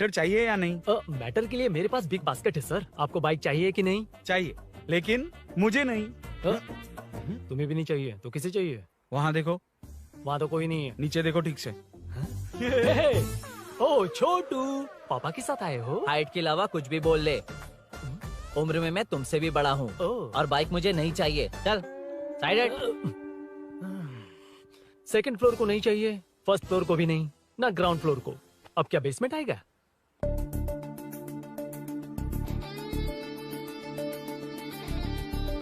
Matter चाहिए या नहीं? मैटर के लिए मेरे पास बिग बास्केट है सर। आपको बाइक चाहिए कि नहीं? चाहिए, लेकिन मुझे नहीं। तुम्हें भी नहीं चाहिए तो किसे चाहिए? वहाँ देखो। वहाँ तो कोई नहीं है। नीचे देखो ठीक से। ओ छोटू, पापा के साथ आए हो? हाइट के अलावा कुछ भी बोल ले। उम्र में मैं तुमसे भी बड़ा हूँ और बाइक मुझे नहीं चाहिए। चल साइड। सेकंड फ्लोर को नहीं चाहिए, फर्स्ट फ्लोर को भी नहीं, ना ग्राउंड फ्लोर को। अब क्या बेसमेंट आएगा?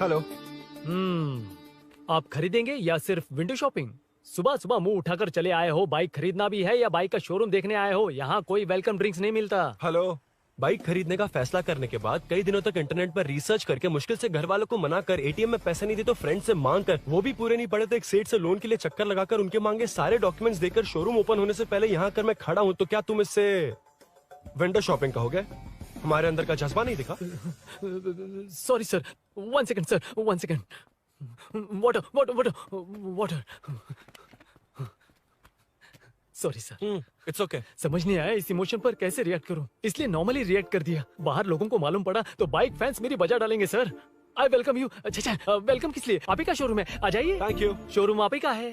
हेलो। आप खरीदेंगे या सिर्फ विंडो शॉपिंग? सुबह सुबह मुंह उठाकर चले आए हो। बाइक खरीदना भी है या बाइक का शोरूम देखने आए हो? यहाँ कोई वेलकम ड्रिंक्स नहीं मिलता। हेलो। बाइक खरीदने का फैसला करने के बाद कई दिनों तक इंटरनेट पर रिसर्च करके मुश्किल से घर वालों को मना कर, एटीएम में पैसे नहीं दी तो फ्रेंड से मांग कर, वो भी पूरे नहीं पड़े तो एक सेठ से लोन के लिए चक्कर लगाकर उनके मांगे सारे डॉक्यूमेंट्स देकर शोरूम ओपन होने से पहले यहाँ कर मैं खड़ा हूँ, तो क्या तुम इससे विंडो शॉपिंग कहोगे? हमारे अंदर का जज्बा नहीं दिखा? Sorry sir, 1 second sir, 1 second. Water water water water. Sorry sir. It's okay. समझ नहीं आया इस इमोशन पर कैसे रिएक्ट करूं, इसलिए नॉर्मली रिएक्ट कर दिया। बाहर लोगों को मालूम पड़ा तो बाइक फैंस मेरी बजा डालेंगे सर। I welcome you. अच्छा, वेलकम किस लिए? आप ही का शोरूम है, आ जाइए। Thank you. शोरूम आप ही का है।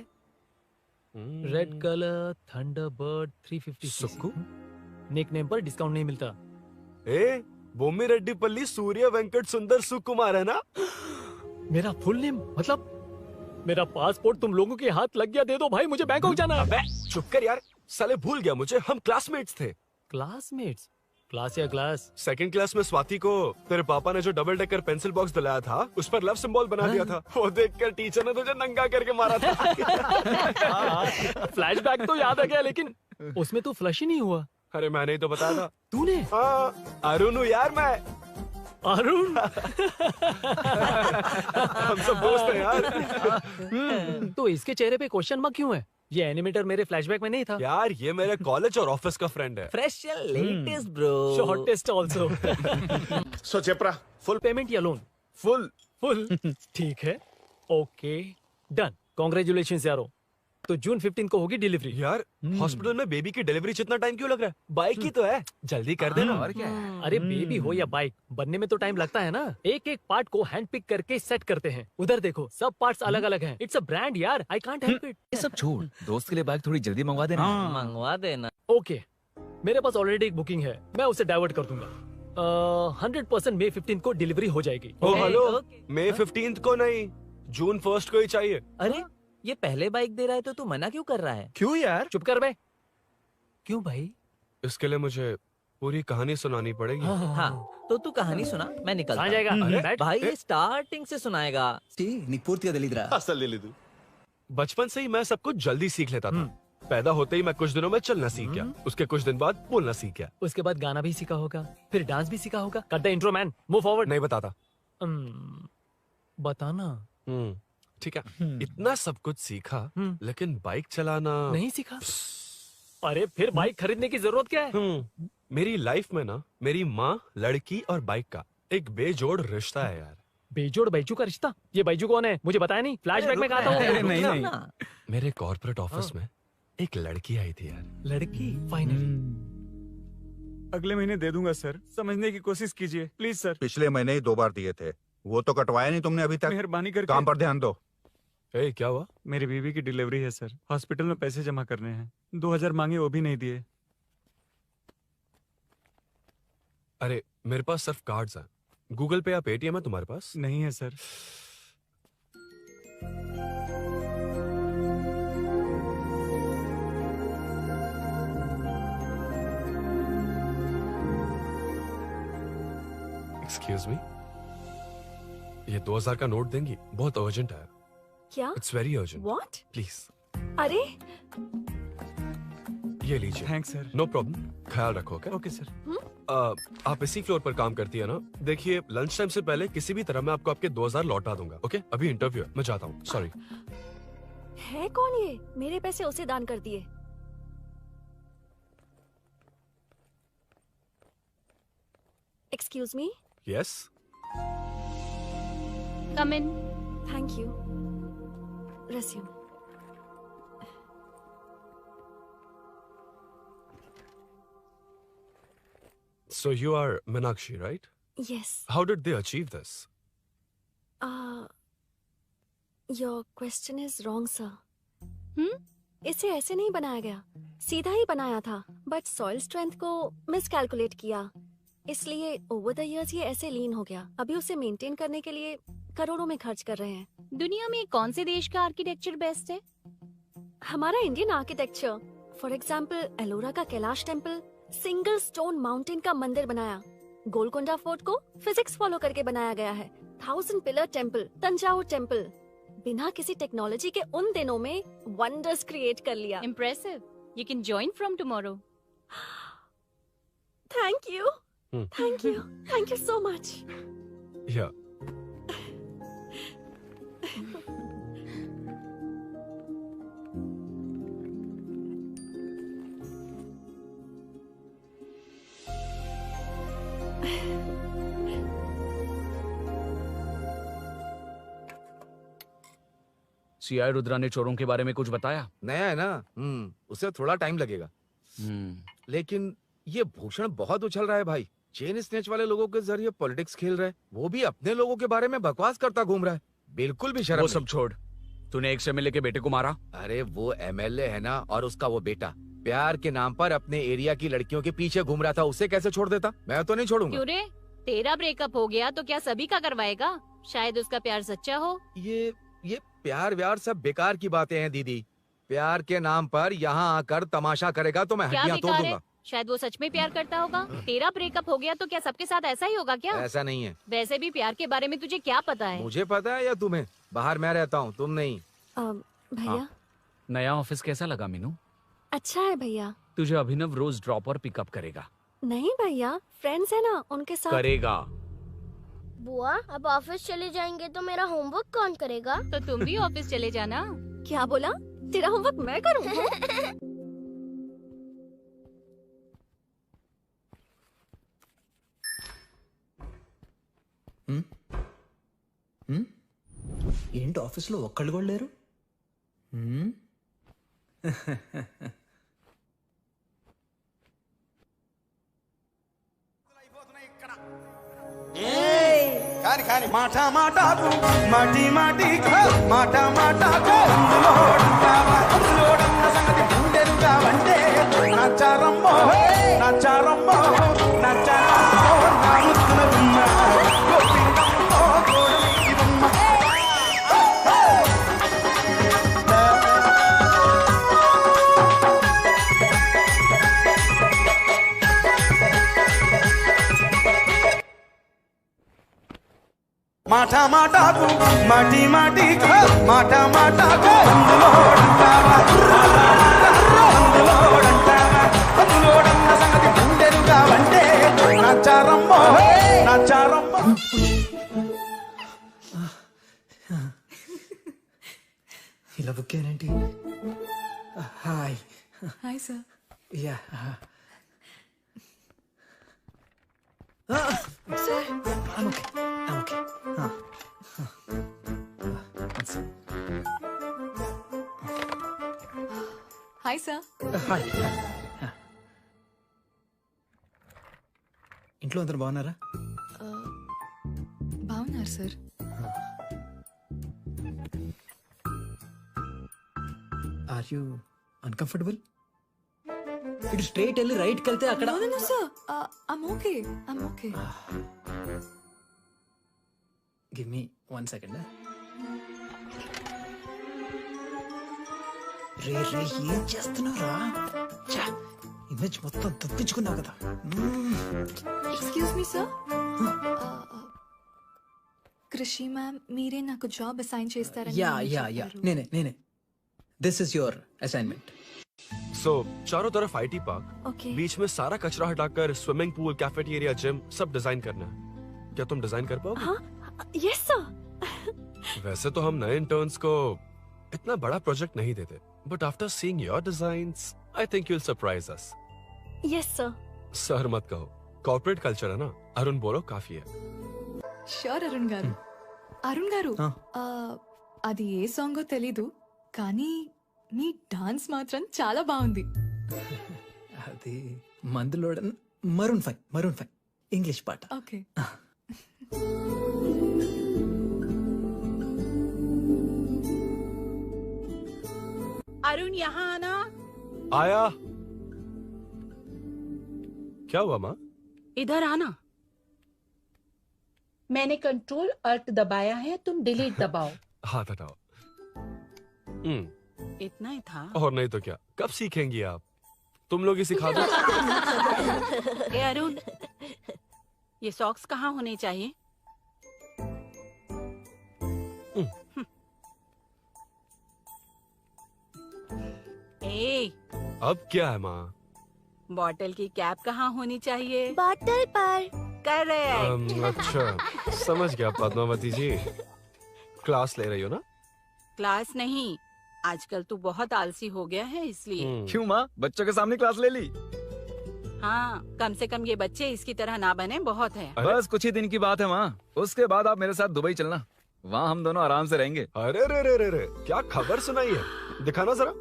Red colour Thunderbird 350। सुक्कू? निक नेम पर डिस्काउंट नहीं मिलता। ए, बोम्मी रेड्डी पल्ली सूर्य वेंकट सुंदर सुकुमार है ना? मेरा फुल नेम मतलब? मेरा पासपोर्ट तुम लोगों के हाथ लग गया, दे दो भाई, मुझे बैंकॉक जाना है। अबे चुप कर यार, साले भूल गया मुझे, हम क्लासमेट्स थे। क्लासमेट्स? क्लास या क्लास? सेकंड क्लास में स्वाति को तेरे पापा ने जो डबल डेकर पेंसिल बॉक्स दिलाया था उस पर लव सिंबल बना दिया था। वो देखकर टीचर ने तुझे नंगा करके मारा था। फ्लैशबैक तो याद आ गया, लेकिन उसमें तो फ्लश ही नहीं हुआ। अरे मैंने ही तो बताया था। तूने? हाँ, अरुण हूँ यार मैं। अरुण? हम सब दोस्त हैं यार। तो इसके चेहरे पे क्वेश्चन मार्क क्यों है? ये एनिमेटर मेरे फ्लैशबैक में नहीं था। यार ये मेरे कॉलेज और ऑफिस का फ्रेंड है। Fresh latest bro. Shortest also. So चेपरा, फुल पेमेंट या लोन? फुल। फुल। ठीक है, ओके डन। कांग्रेचुलेशंस यारो। तो जून 15 को होगी डिलीवरी। यार हॉस्पिटल में बेबी की डिलीवरी जितना टाइम क्यों लग रहा है? बाइक ही तो है, जल्दी कर देना। और क्या है? अरे बेबी हो या बाइक, बनने में तो टाइम लगता है ना। एक एक पार्ट को हैंड पिक करके सेट करते हैं। उधर देखो, सब पार्ट्स अलग अलग हैं। इट्स अ ब्रांड यार, आई कांट हेल्प इट। ये सब छोड़, दोस्त के लिए बाइक थोड़ी जल्दी मंगवा देना। मंगवा देना। ओके, मेरे पास ऑलरेडी एक बुकिंग है, मैं उसे डाइवर्ट कर दूंगा। 100% मई 15 को डिलीवरी हो जाएगी। ओ हेलो, okay. मई 15 को नहीं, जून 1 को ही चाहिए। अरे ये पहले बाइक दे रहा है तो तू मना क्यों कर रहा है? क्यों यार? चुप कर बे। क्यों भाई? इसके लिए मुझे पूरी कहानी सुनानी पड़ेगी। हाँ, तो तू कहानी सुना, मैं निकलता कहाँ हूँ। जाएगा? बैठ। भाई ये स्टार्टिंग से सुनाएगा। నీకు పూర్తిగా తెలియదురా అసలు తెలీదు. बचपन से ही मैं सब कुछ जल्दी सीख लेता था। पैदा होते ही मैं कुछ दिनों में चलना सीख गया, उसके कुछ दिन बाद बोलना सीख गया। उसके बाद गाना भी सीखा होगा, फिर डांस भी सीखा होगा। Cut the intro man, move forward. नहीं बताता। बताना। ठीक है, इतना सब कुछ सीखा लेकिन बाइक चलाना नहीं सीखा? अरे फिर बाइक खरीदने की जरूरत क्या है? मेरी लाइफ में ना मेरी माँ, लड़की और बाइक का एक बेजोड़ रिश्ता है यार। बेजोड़ बैजू का रिश्ता? ये बैजू कौन है? मुझे बताया नहीं। फ्लैशबैक में कहा था अरे वो। नहीं। मेरे कॉर्पोरेट ऑफिस में एक लड़की आई थी यार। लड़की? फाइनली। अगले महीने दे दूंगा सर, समझने की कोशिश कीजिए प्लीज सर। पिछले महीने ही 2 बार दिए थे, वो तो कटवाया नहीं तुमने अभी तक। मेहरबानी करके। काम पर ध्यान दो। ए, क्या हुआ? मेरी बीवी की डिलीवरी है सर, हॉस्पिटल में पैसे जमा करने हैं। 2000 मांगे, वो भी नहीं दिए। अरे मेरे पास सिर्फ कार्ड्स हैं। गूगल पे या पेटीएम है तुम्हारे पास? नहीं है सर। एक्सक्यूज मी, ये 2000 का नोट देंगी? बहुत अर्जेंट है। क्या? It's very urgent. What? Please अरे ये लीजिए। Thanks sir. नो प्रॉब्लम, ख्याल रखो। Okay sir. आप इसी फ्लोर पर काम करती है ना? देखिए लंच टाइम से पहले किसी भी तरह मैं आपको आपके 2000 लौटा दूंगा। ओके, अभी इंटरव्यू है, मैं जाता हूँ। सॉरी। है कौन ये? मेरे पैसे उसे दान कर दिए। Excuse me. Yes. Come in. Thank you. Resume. So you are Meenakshi, right? Yes. How did they achieve this? Your question is wrong, sir. इसे ऐसे नहीं बनाया गया, सीधा ही बनाया था, बट सॉइल स्ट्रेंथ को मिसकैलकुलेट किया, इसलिए ओवर द इयर्स ये ऐसे लीन हो गया। अभी उसे मेंटेन करने के लिए करोड़ों में खर्च कर रहे हैं। दुनिया में कौन से देश का आर्किटेक्चर बेस्ट है? हमारा Indian architecture, for example Ellora का Kailash temple, single stone mountain का मंदिर बनाया। गोलकोंडा फोर्ट को फिजिक्स फॉलो करके बनाया गया है। 1000 पिलर टेम्पल, तंजावुर टेम्पल, बिना किसी टेक्नोलॉजी के उन दिनों में वंडर्स क्रिएट कर लिया। Impressive. You can join from tomorrow. Thank you, thank you, thank you so much. Yeah. CI Rudra ने चोरों के बारे में कुछ बताया? नया है ना, उसे थोड़ा टाइम लगेगा। लेकिन ये भूषण बहुत उछल रहा है भाई। चेन स्नेच वाले लोगों के जरिए पॉलिटिक्स खेल रहा है, वो भी अपने लोगों के बारे में बकवास करता घूम रहा है। बिल्कुल भी शर्म वो नहीं। सब छोड़, तूने एक एमएलए के बेटे को मारा। अरे वो एमएलए है ना, और उसका वो बेटा प्यार के नाम पर अपने एरिया की लड़कियों के पीछे घूम रहा था, उसे कैसे छोड़ देता? मैं तो नहीं छोड़ूंगा। क्यों रे? तेरा ब्रेकअप हो गया तो क्या सभी का करवाएगा? शायद उसका प्यार सच्चा हो। ये प्यार व्यार सब बेकार की बातें हैं दीदी। प्यार के नाम पर यहाँ आकर तमाशा करेगा तो मैं क्या हड्डियां तोड़ बेकार है? दूंगा। शायद वो सच में प्यार करता होगा। तेरा ब्रेकअप हो गया तो क्या सबके साथ ऐसा ही होगा क्या? ऐसा नहीं है। वैसे भी प्यार के बारे में तुझे क्या पता है? मुझे पता है या तुम्हें? बाहर मैं रहता हूँ, तुम नहीं। भैया नया ऑफिस कैसा लगा मीनू? अच्छा है भैया। तुझे अभिनव रोज ड्रॉप और पिकअप करेगा। नहीं भैया, फ्रेंड्स है ना, उनके साथ करेगा। बुआ अब ऑफिस चले जाएंगे तो मेरा होमवर्क कौन करेगा? तो तुम भी ऑफिस चले जाना। क्या बोला? तेरा होमवर्क मैं करूँ? ఏంటి ఆఫీస్లో ఒక్కళ్ళు కూడా లేరు? కాని కాని మాట మాటకు మాటి మాటికి మాట మాటకు అందులోడన్న సంగతి గుండెలుగా వంటే నచ్చారమ్మో నచ్చారమ్మో నచ్చారమ్మో నా ముద్దుల గుమ్మ గోపిందమ్మో గోడమ్మ మాట మాటకు మాటి మాటికి మాట మాటకు అందులోడన్న సంగతి గుండెలుగా వంటే నచ్చారమ్మో నచ్చారమ్మో. ఇలా బుక్ అయ్యానేంటి? Hi hi sir. Ya sir okay. Hi sir. Hi. ఇంట్లో అందరు బాగున్నారా? బాగున్నారు సార్. Are you uncomfortable? ఇటు స్ట్రైట్ వెళ్ళి రైట్కి వెళ్తే అక్కడ. No sir, I'm okay. Give me 1 second. రే ఏం చేస్తున్నారా? ఇమేజ్ మొత్తం తప్పించుకున్నావు కదా. Excuse me sir. Krishi ma'am, మీరే నాకు జాబ్ అసైన్ చేస్తారని యా నేనే. This is your assignment. So चारों तरफ IT पार्क, Okay. बीच में सारा कचरा हटाकर स्विमिंग पूल, कैफेटेरिया, जिम सब डिजाइन करना है। क्या तुम डिजाइन कर पाओगे? हाँ, यस सर. वैसे तो हम नए इंटर्न्स को इतना बड़ा प्रोजेक्ट नहीं देते, but after seeing your designs I think you will surprise us. Yes sir. Sir मत कहो, कॉर्पोरेट कल्चर है ना. अरुण बोलो काफी है. షూర్ అరుణ్ గారు. అరుణ్ గారు, అది ఏ సాంగో తెలీదు కానీ మీ డాన్స్ మాత్రం చాలా బాగుంది. అది మందులోడన్ Maroon 5 English part. Okay. Arun यहाँ आना। आया। क्या हुआ माँ? इधर आना। मैंने कंट्रोल अल्ट दबाया है, तुम डिलीट दबाओ। हाथ हटाओ। इतना ही था। और नहीं तो क्या, कब सीखेंगी आप? तुम लोग ही सिखा दो। ए अरुण, ये सॉक्स कहाँ होने चाहिए? ए, अब क्या है माँ? बॉटल की कैप कहाँ होनी चाहिए? बॉटल पर। करेक्ट। अच्छा, समझ गया पद्मावती जी। क्लास ले रही हो ना? क्लास नहीं, आजकल तू बहुत आलसी हो गया है इसलिए। क्यों माँ, बच्चों के सामने क्लास ले ली? हाँ, कम से कम ये बच्चे इसकी तरह ना बने, बहुत है। बस कुछ ही दिन की बात है माँ, उसके बाद आप मेरे साथ दुबई चलना, वहाँ हम दोनों आराम से रहेंगे। अरे रे रे रे रे, क्या खबर सुनाई है, दिखाना जरा।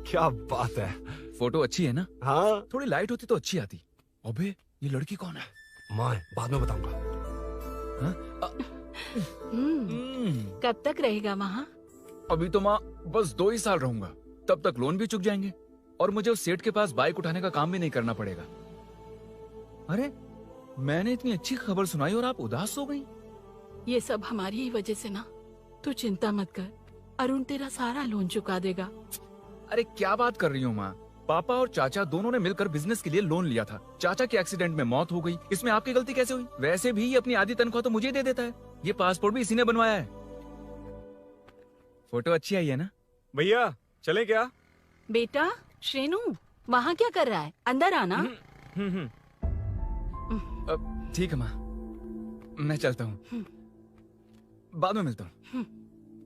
क्या बात है। फोटो अच्छी है ना? हाँ। थोड़ी लाइट होती तो अच्छी आती। अबे ये लड़की कौन है? माँ, बाद में बताऊंगा। कब तक रहेगा वहाँ? अभी तो माँ बस 2 ही साल रहूंगा, तब तक लोन भी चुक जाएंगे और मुझे उस सेठ के पास बाइक उठाने का काम भी नहीं करना पड़ेगा। अरे मैंने इतनी अच्छी खबर सुनाई और आप उदास हो गई। ये सब हमारी ही वजह से ना, तू चिंता मत कर, अरुण तेरा सारा लोन चुका देगा। अरे क्या बात कर रही हो माँ, पापा और चाचा दोनों ने मिलकर बिजनेस के लिए लोन लिया था। चाचा के एक्सीडेंट में मौत हो गई, इसमें आपकी गलती कैसे हुई? वैसे भी ये अपनी आधी तनख्वाह तो मुझे दे देता है। ये पासपोर्ट भी इसी ने बनवाया है। फोटो अच्छी आई है ना? भैया चले क्या? बेटा श्रेनु, वहाँ क्या कर रहा है? अंदर आना। ठीक है माँ, मैं चलता हूँ, बाद में मिलता हूँ।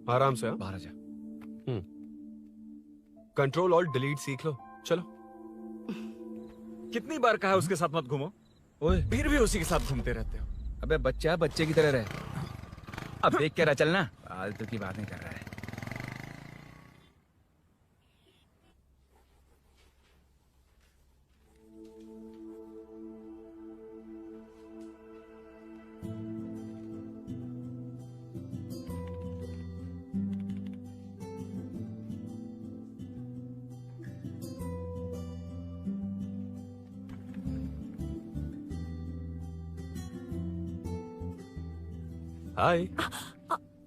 आराम से। बाहर आ जा। कंट्रोल और डिलीट सीख लो, चलो। कितनी बार कहा उसके साथ मत घूमो, ओए फिर भी उसी के साथ घूमते रहते हो। अबे बच्चा बच्चे की तरह रहे, अब देख के रहा चलना, फालतू की बातें कर रहा है। Hi.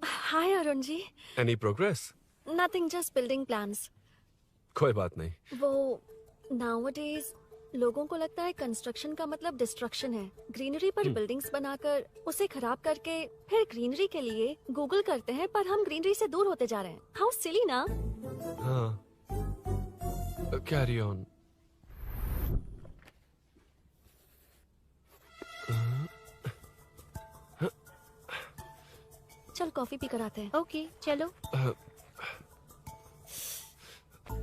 Hi Arun ji. Any progress? Nothing, just building plans. कोई बात नहीं। वो नाउअडेज लोगों को लगता है कंस्ट्रक्शन का मतलब डिस्ट्रक्शन है। ग्रीनरी पर बिल्डिंग्स बनाकर उसे खराब करके फिर ग्रीनरी के लिए गूगल करते हैं, पर हम ग्रीनरी से दूर होते जा रहे हैं। हाउ सिली ना? हाँ, कैरी ऑन। चल कॉफी पी कर आते हैं। ओके चलो।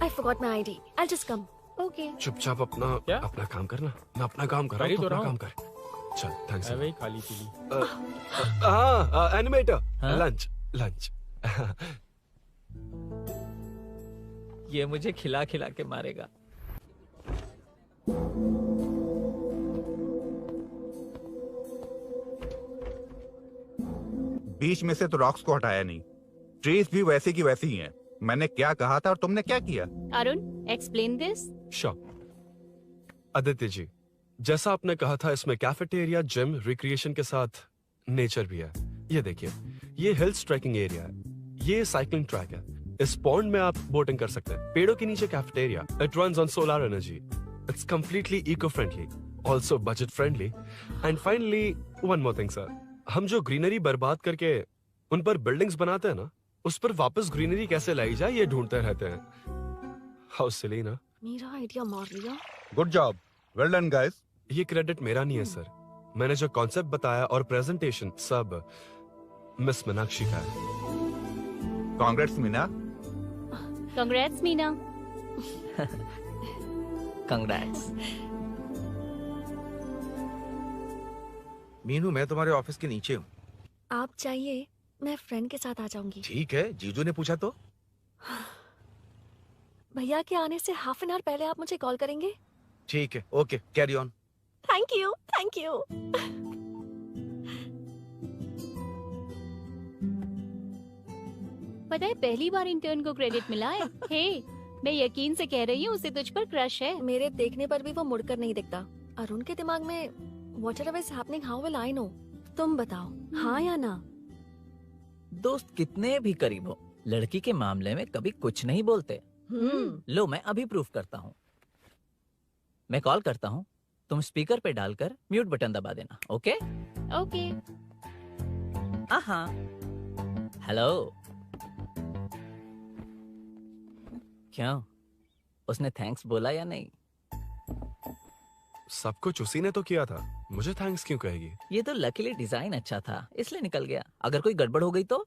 I forgot my ID. I'll just come. Okay. चुपचाप अपना काम करना। मैं अपना काम कर रहा हूँ, अपना काम कर। चल, थैंक्स। वही खाली पीली। हाँ, एनिमेटर। लंच। ये मुझे खिला खिला के मारेगा। बीच में से तो रॉक्स को हटाया नहीं, ट्रीज भी वैसी की वैसी ही हैं। मैंने क्या कहा था और तुमने क्या किया? Arun, explain this. आदित्य जी, जैसा आपने कहा था, इसमें कैफेटेरिया, जिम, रिक्रिएशन के साथ नेचर भी है। ये देखिए, ये हिल्स ट्रैकिंग एरिया है, ये साइकिलिंग ट्रैक है। इस पॉन्ड में आप बोटिंग कर सकते हैं। पेड़ों के नीचे cafeteria, it runs on solar energy, it's completely eco friendly, also budget friendly. And finally one more thing sir, हम जो ग्रीनरी बर्बाद करके उन पर बिल्डिंग्स बनाते हैं ना, उस पर वापस ग्रीनरी कैसे लाई जाए ये ढूंढते रहते हैं। हाउ सिली ना? मेरा आइडिया मार लिया। Good job, well done guys. ये क्रेडिट मेरा नहीं है सर, मैंने जो कॉन्सेप्ट बताया और प्रेजेंटेशन सब मिस मीनाक्षी का है। Congrats Meena. Congrats Meena. Congrats. Meenu, मैं तुम्हारे ऑफिस के नीचे हूँ। आप चाहिए मैं फ्रेंड के साथ आ जाऊंगी। ठीक है, जीजू ने पूछा तो। भैया के आने से हाफ एन आवर पहले आप मुझे कॉल करेंगे? ठीक है, okay, carry on. Thank you, thank you. पता है पहली बार इंटर्न को क्रेडिट मिला है। हे, मैं यकीन से कह रही हूँ उसे तुझ पर क्रश है। मेरे देखने पर भी वो मुड़कर नहीं दिखता। अरुण के दिमाग में whatever is happening, how will I know? तुम बताओ, हाँ या ना? दोस्त कितने भी करीब हो, लड़की के मामले में कभी कुछ नहीं बोलते। लो मैं अभी प्रूफ करता हूँ। मैं कॉल करता हूँ, तुम स्पीकर पे डालकर म्यूट बटन दबा देना। Okay okay. हाँ। हेलो। क्यों, उसने थैंक्स बोला या नहीं? सब कुछ उसी ने तो किया था, मुझे थैंक्स क्यों कहेगी? ये तो लकीली डिजाइन अच्छा था इसलिए निकल गया। अगर कोई गड़बड़ हो गई तो?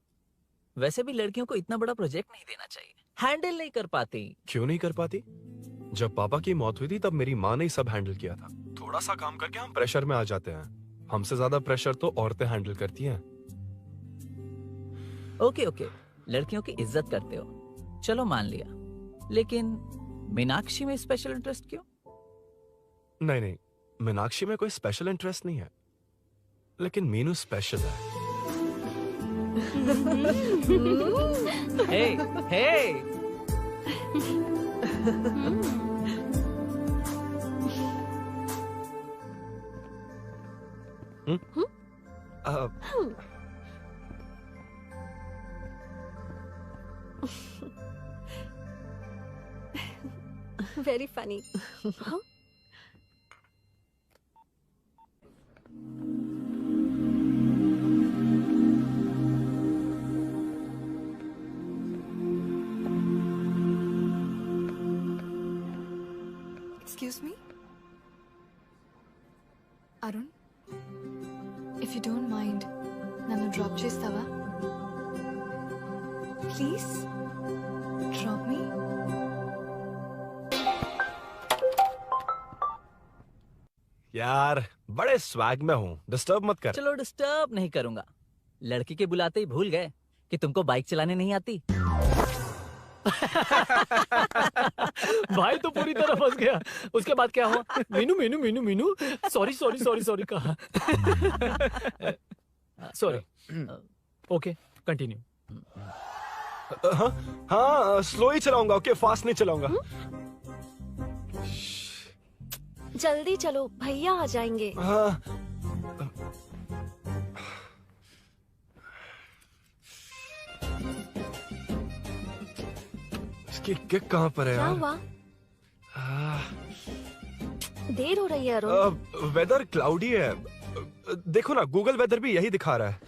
वैसे भी लड़कियों को इतना बड़ा प्रोजेक्ट नहीं देना चाहिए, हैंडल नहीं कर पाती। क्यों नहीं कर पाती? जब पापा की मौत हुई थी तब मेरी माँ ने ही सब हैंडल किया था। थोड़ा सा काम करके हम प्रेशर में आ जाते हैं। हमसे ज्यादा प्रेशर तो औरतें हैंडल करती हैं। ओके ओके, लड़कियों की इज्जत करते हो, चलो मान लिया। लेकिन मीनाक्षी में स्पेशल इंटरेस्ट क्यों? नहीं, मीनाक्षी में कोई स्पेशल इंटरेस्ट नहीं है, लेकिन मीनू स्पेशल है। हे Very funny. Huh? Excuse me? Arun? If you don't mind, nanu drop chestava? Please? Drop me? यार बड़े स्वैग में हूँ, डिस्टर्ब मत कर। चलो डिस्टर्ब नहीं करूंगा। लड़की के बुलाते ही भूल गए कि तुमको बाइक चलाने नहीं आती। भाई तो पूरी तरह फंस गया। उसके बाद क्या हुआ? Meenu Meenu Meenu Meenu sorry sorry sorry sorry कहा। सॉरी। Okay continue. हाँ स्लो ही चलाऊंगा, ओके फास्ट नहीं चलाऊंगा। जल्दी चलो, भैया आ जाएंगे। हाँ। इसकी किक कहाँ पर है क्या यार? हुआ? देर हो रही है अरुण। वेदर क्लाउडी है, देखो ना गूगल वेदर भी यही दिखा रहा है।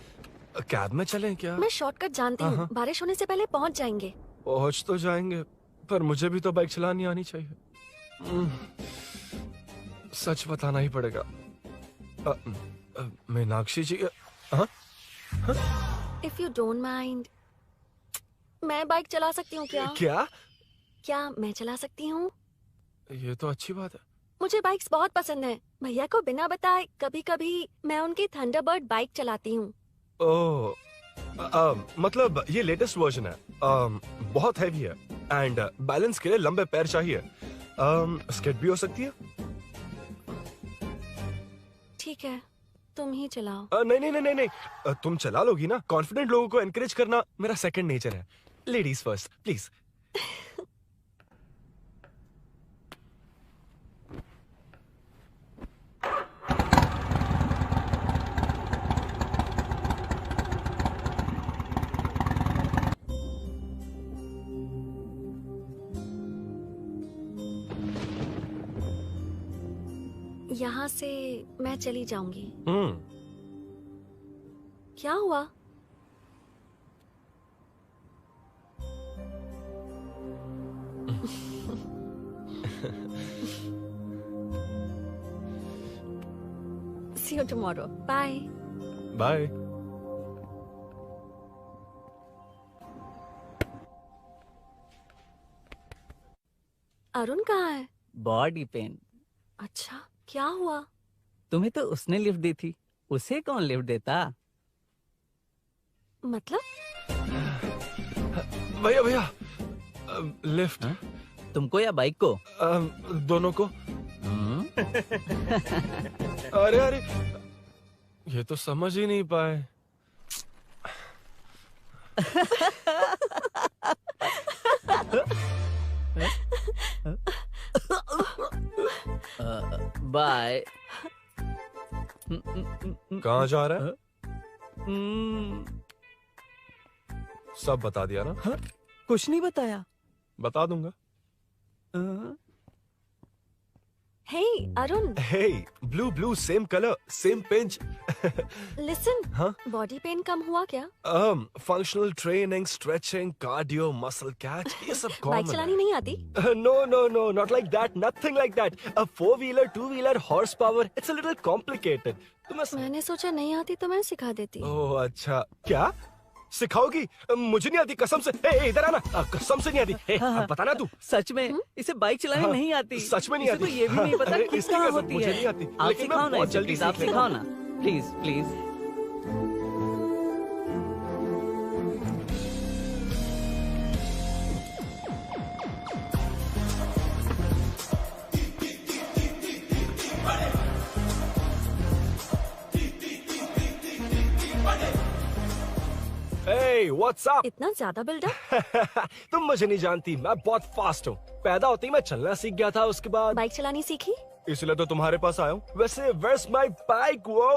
कैब में चलें क्या? मैं शॉर्टकट जानती हूँ, बारिश होने से पहले पहुँच जाएंगे। पहुँच तो जाएंगे, पर मुझे भी तो बाइक चलानी आनी चाहिए। सच बताना ही पड़ेगा। मीनाक्षी जी। If you don't mind, मैं बाइक चला सकती हूँ क्या? क्या मैं चला सकती हूँ? ये तो अच्छी बात है। मुझे बाइक्स बहुत पसंद है। भैया को बिना बताए कभी कभी मैं उनकी थंडरबर्ड बाइक चलाती हूँ। मतलब ये लेटेस्ट वर्जन है, बहुत हैवी है एंड बैलेंस के लिए लंबे पैर चाहिए। स्किड भी हो सकती है। ठीक है, तुम ही चलाओ। नहीं, तुम चला लोगी ना। कॉन्फिडेंट लोगों को एनकरेज करना मेरा सेकंड नेचर है। Ladies first please. यहाँ से मैं चली जाऊंगी। क्या हुआ? See you tomorrow. Bye. Bye. Arun कहाँ है? Body pain. अच्छा, क्या हुआ? तुम्हें तो उसने लिफ्ट दी थी, उसे कौन लिफ्ट देता? मतलब? भैया लिफ्ट। तुमको या बाइक को? दोनों को। अरे अरे, ये तो समझ ही नहीं पाए। बाय। कहाँ जा रहा है? सब बता दिया ना? कुछ नहीं बताया। बता दूंगा। Hey, Arun. Hey, blue, same color, same pinch. Listen. हाँ? Body pain कम हुआ क्या? Functional training, stretching, cardio, muscle catch, ये सब common बाइक चलानी नहीं आती? No, not like that, nothing like that. A 4-wheeler, 2-wheeler, horsepower, it's a little complicated. मैंने सोचा नहीं आती तो मैं सिखा देती। ओह अच्छा, क्या? सिखाओगी? मुझे नहीं आती कसम से। ए, इधर आना, कसम से नहीं आती। अब बताना तू। सच में इसे बाइक चलानी नहीं आती। सच में नहीं आती। इसे तो ये भी नहीं पता किस तरह होती है। मुझे नहीं आती। आप लेकिन सिखाओ मैं ना बहुत इसे, जल्दी प्लीज आप सीख सिखाओ लेता ना, प्लीज। Hey, what's up? इतना ज्यादा बिल्डअप? तुम मुझे नहीं जानती, मैं बहुत फास्ट हूँ। पैदा होते ही मैं चलना सीख गया था, उसके बाद बाइक चलानी सीखी? इसलिए तो तुम्हारे पास आया हूँ। वैसे where's my bike? वो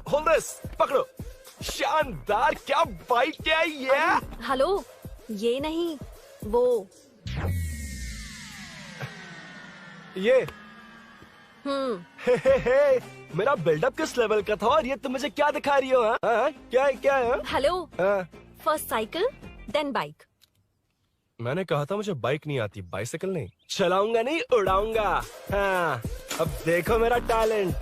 hold this, पकड़ो। शानदार, क्या बाइक है ये? हेलो, ये नहीं, वो। ये हे, मेरा बिल्डअप किस लेवल का था और ये तुम मुझे क्या दिखा रही हो? क्या है? Hello, first cycle then bike. मैंने कहा था मुझे बाइक नहीं आती, बाइसिकल नहीं। चलाऊंगा नहीं, उड़ाऊंगा। हाँ, अब देखो मेरा टैलेंट।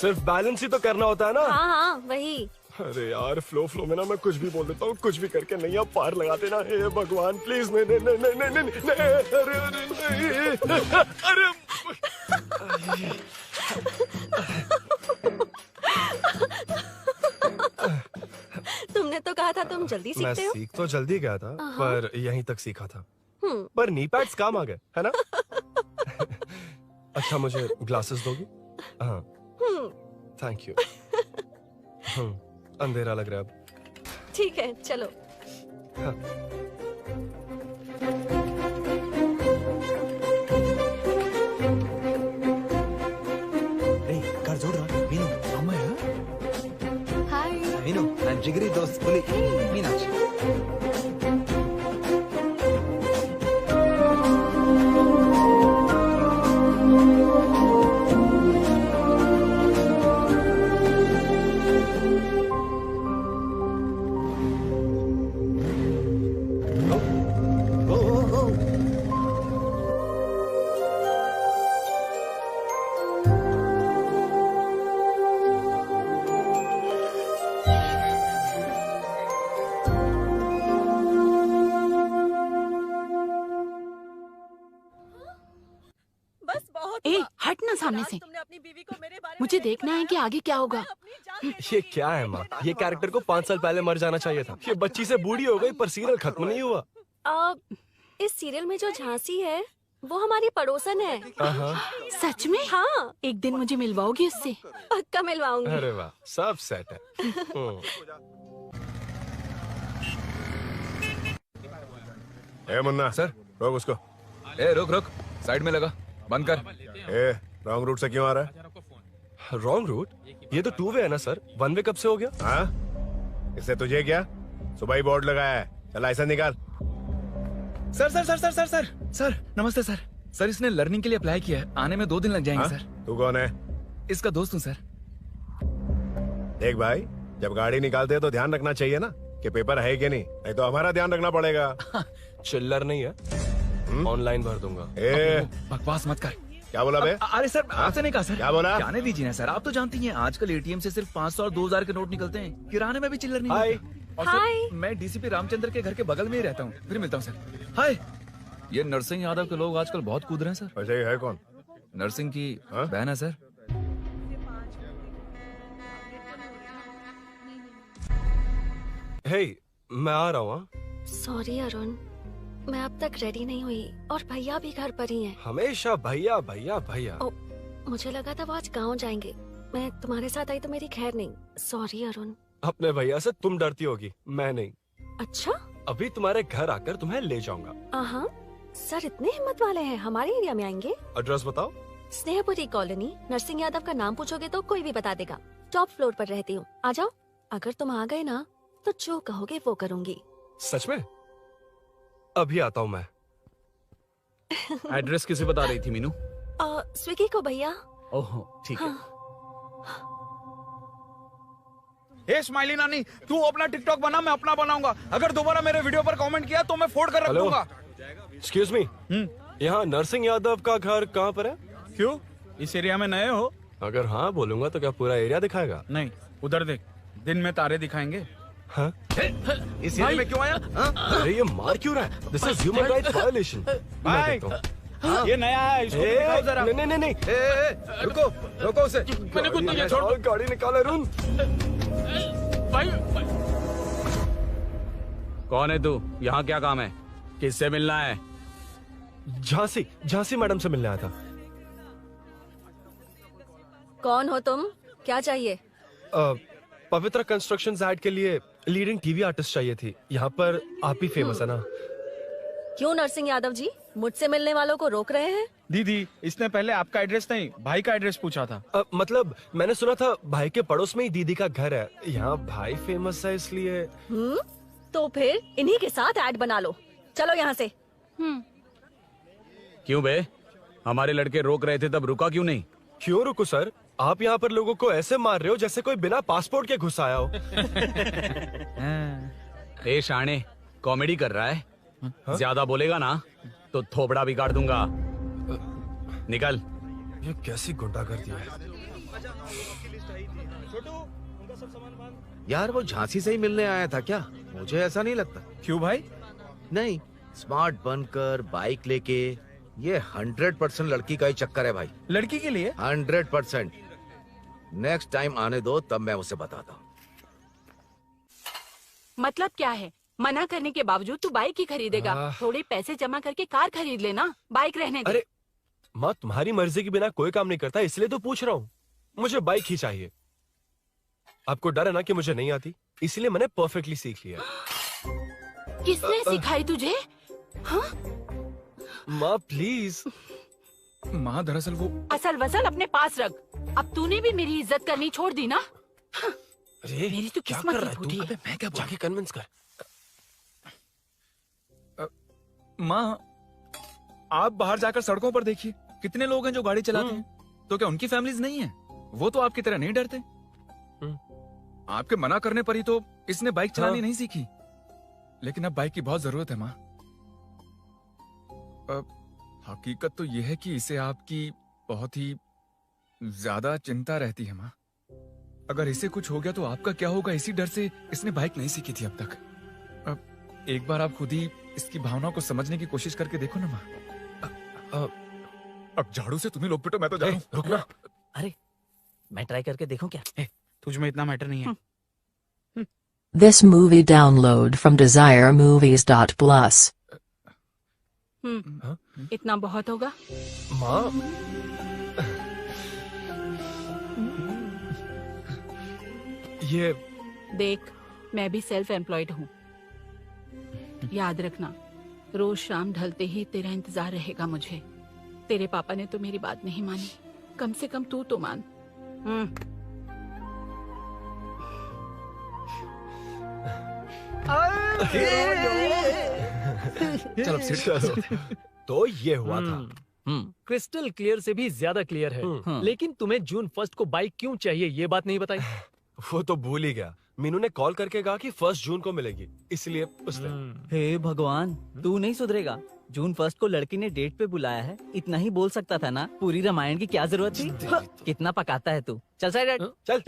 सिर्फ बैलेंस ही तो करना होता है ना? हाँ, वही। अरे यार, फ्लो में ना मैं कुछ भी बोल देता हूँ, कुछ भी करके नहीं आप पार लगा देना। हे भगवान प्लीज, नहीं, अरे तुमने तो कहा था तुम जल्दी मैं सीखते हो। सीख तो जल्दी गया था, पर यहीं तक सीखा था। पर नी पैड्स काम आ गए, है ना? अच्छा, मुझे ग्लासेस दोगी? हाँ, थैंक यू। अंधेरा लग रहा है अब। ठीक है, चलो। हाँ। कर जोड़ रहा मीनू। हाय मीनू, నా జిగిరి దోస్త్ పులి మీనాక్షి। ए, हट ना सामने से। मुझे देखना है कि आगे क्या होगा। ये क्या है माँ? ये कैरेक्टर को 5 साल पहले मर जाना चाहिए था। ये बच्ची से बूढ़ी हो गई पर सीरियल खत्म नहीं हुआ। इस सीरियल में जो झांसी है वो हमारी पड़ोसन है। सच में? हाँ। एक दिन मुझे मिलवाओगी उससे? पक्का मिलवाऊंगी। अरे वाह, सब सेट है। ए मुन्ना सर, रोक उसको। ए रुक, साइड में लगा, बंद कर। ए, रॉन्ग रूट से क्यों आ रहा है? Wrong route? ये तो 2 वे है ना सर, 1 वे कब से हो गया? हाँ, इससे तुझे क्या? सुबह ही बोर्ड लगाया है, चल लाइसेंस निकाल। सर, नमस्ते सर। सर, इसने लर्निंग के लिए अप्लाई किया है, आने में 2 दिन लग जाएंगे। सर, तू कौन है? इसका दोस्त हूँ सर। देख भाई, जब गाड़ी निकालते हैं तो ध्यान रखना चाहिए ना कि पेपर है कि नहीं तो हमारा ध्यान रखना पड़ेगा। चिल्लर नहीं है, ऑनलाइन भर दूंगा। बकवास मत कर। क्या बोला बे? अरे सर, आपसे नहीं कहा सर। क्या बोला? जाने दीजिए ना सर, आप तो जानती हैं आजकल एटीएम से सिर्फ 500 और 2000 के नोट निकलते हैं, किराने में भी चिल्लर नहीं मिलता। और सर, मैं डीसीपी रामचंद्र के घर के बगल में ही रहता हूँ, फिर मिलता हूँ सर। हाय, ये नरसिंह यादव के लोग आजकल बहुत कूद रहे हैं सर। अच्छा, ये है कौन? नरसिंह की बहन है सर। हे, मैं आ रहा हूँ। सॉरी अरुण, मैं अब तक रेडी नहीं हुई और भैया भी घर पर ही हैं। हमेशा भैया भैया भैया। मुझे लगा था वो आज गाँव जाएंगे। मैं तुम्हारे साथ आई तो मेरी खैर नहीं। सॉरी अरुण। अपने भैया से तुम डरती होगी, मैं नहीं। अच्छा? अभी तुम्हारे घर आकर तुम्हें ले जाऊंगा। हाँ, सर इतने हिम्मत वाले हैं, हमारे एरिया में आएंगे। एड्रेस बताओ। स्नेहपुरी कॉलोनी। नरसिंह यादव का नाम पूछोगे तो कोई भी बता देगा। टॉप फ्लोर पर रहती हूँ, आ जाओ। अगर तुम आ गए ना तो जो कहोगे वो करूँगी। सच में? अभी आता हूँ मैं। एड्रेस किसे बता रही थी मीनू? स्विगी को भैया। ओह ठीक है। हे स्माइली नानी, तू अपना टिकटॉक बना, मैं अपना बनाऊंगा। अगर दोबारा मेरे वीडियो पर कमेंट किया तो मैं फोड़ कर रख दूंगा। एक्सक्यूज मी, यहाँ नरसिंह यादव का घर कहाँ पर है? क्यों, इस एरिया में नए हो? अगर हाँ बोलूंगा तो क्या पूरा एरिया दिखाएगा? नहीं, उधर देख, दिन में तारे दिखाएंगे। हाँ? इस एरिया में क्यों आया? अरे ये मार क्यों रहा है? This is human right violation. भाई, ये नया है, इसको दिखाओ जरा। नहीं नहीं नहीं, रुको रुको उसे। मैंने कुछ नहीं किया, छोड़। गाड़ी निकाल अरुण। कौन है तू? यहाँ क्या काम है? किससे मिलना है? झांसी मैडम से मिलने आया था। कौन हो तुम? क्या चाहिए? पवित्र कंस्ट्रक्शन ऐड के लिए लीडिंग टीवी आर्टिस्ट चाहिए थी। यहाँ पर आप ही फेमस है ना? क्यों नरसिंह यादव जी मुझसे मिलने वालों को रोक रहे हैं? दीदी, इसने पहले आपका एड्रेस नहीं, भाई का एड्रेस पूछा था। मतलब मैंने सुना था भाई के पड़ोस में ही दीदी का घर है। यहाँ भाई फेमस है इसलिए। तो फिर इन्हीं के साथ ऐड बना लो। चलो यहाँ से। क्यों बे? हमारे लड़के रोक रहे थे तब रुका क्यों नहीं? क्यों रुको सर? आप यहाँ पर लोगों को ऐसे मार रहे हो जैसे कोई बिना पासपोर्ट के घुस आया हो। ए शाणे, कॉमेडी कर रहा है? ज्यादा बोलेगा ना तो थोबड़ा बिगाड़ दूंगा। निकल। ये कैसी गुंडागर्दी है? यार वो झांसी से ही मिलने आया था क्या? मुझे ऐसा नहीं लगता। क्यों भाई? नहीं, स्मार्ट बनकर बाइक लेके, ये 100% लड़की का ही चक्कर है भाई। लड़की के लिए? 100%। नेक्स्ट टाइम आने दो, तब मैं उसे बताता हूँ। मतलब क्या है? मना करने के बावजूद तू बाइक ही खरीदेगा? थोड़े पैसे जमा करके कार खरीद लेना, बाइक रहने दे। अरे माँ, तुम्हारी मर्जी के बिना कोई काम नहीं करता, इसलिए तो पूछ रहा हूँ। मुझे बाइक ही चाहिए। आपको डर है ना कि मुझे नहीं आती, इसलिए मैंने परफेक्टली सीख लिया। किसने सिखाई तुझे? हाँ? माँ प्लीज। माँ दरअसल वो असल वसल अपने पास रख। अब तूने भी मेरी इज्जत करनी छोड़ दी ना? अरे मेरी तो क्या किस्मत कर ही रहा है फूटी तू? है। मैं क्या जाके कन्विंस कर। माँ, आप बाहर जाकर सड़कों पर देखिए, कितने लोग हैं जो गाड़ी चलाते हैं। तो क्या उनकी फैमिलीज नहीं है? वो तो आपकी तरह नहीं डरते। आपके मना करने पर ही तो इसने बाइक चलानी नहीं सीखी। लेकिन अब बाइक की बहुत जरूरत है माँ। हकीकत तो यह है कि इसे आपकी बहुत ही ज्यादा चिंता रहती है माँ। अगर इसे कुछ हो गया तो आपका क्या होगा, इसी डर से इसने बाइक नहीं सीखी थी अब तक। अब एक बार आप खुद ही इसकी भावनाओं को समझने की कोशिश करके देखो ना माँ। अब झाड़ू से तुम्हें लोग पिटो, मैं तो जा रहा हूं। रुकना। अरे मैं ट्राई करके देखूं क्या? तुझ में इतना मैटर नहीं है। This movie download from desiremovies.plus. इतना बहुत होगा? माँ, ये देख, मैं भी सेल्फ एम्प्लॉयड हूँ। याद रखना, रोज शाम ढलते ही तेरा इंतजार रहेगा मुझे। तेरे पापा ने तो मेरी बात नहीं मानी, कम से कम तू तो मान। चलो चलो। तो ये हुआ था। क्रिस्टल क्लियर से भी ज्यादा क्लियर है। लेकिन तुम्हें जून 1 को बाइक क्यों चाहिए, ये बात नहीं बताई। वो तो भूल ही गया। मीनू ने कॉल करके कहा कि 1 जून को मिलेगी, इसलिए उसने। हे भगवान, तू नहीं सुधरेगा। जून 1 को लड़की ने डेट पे बुलाया है, इतना ही बोल सकता था ना। पूरी रामायण की क्या जरूरत थी? कितना पकाता है तू। चल साइड चल।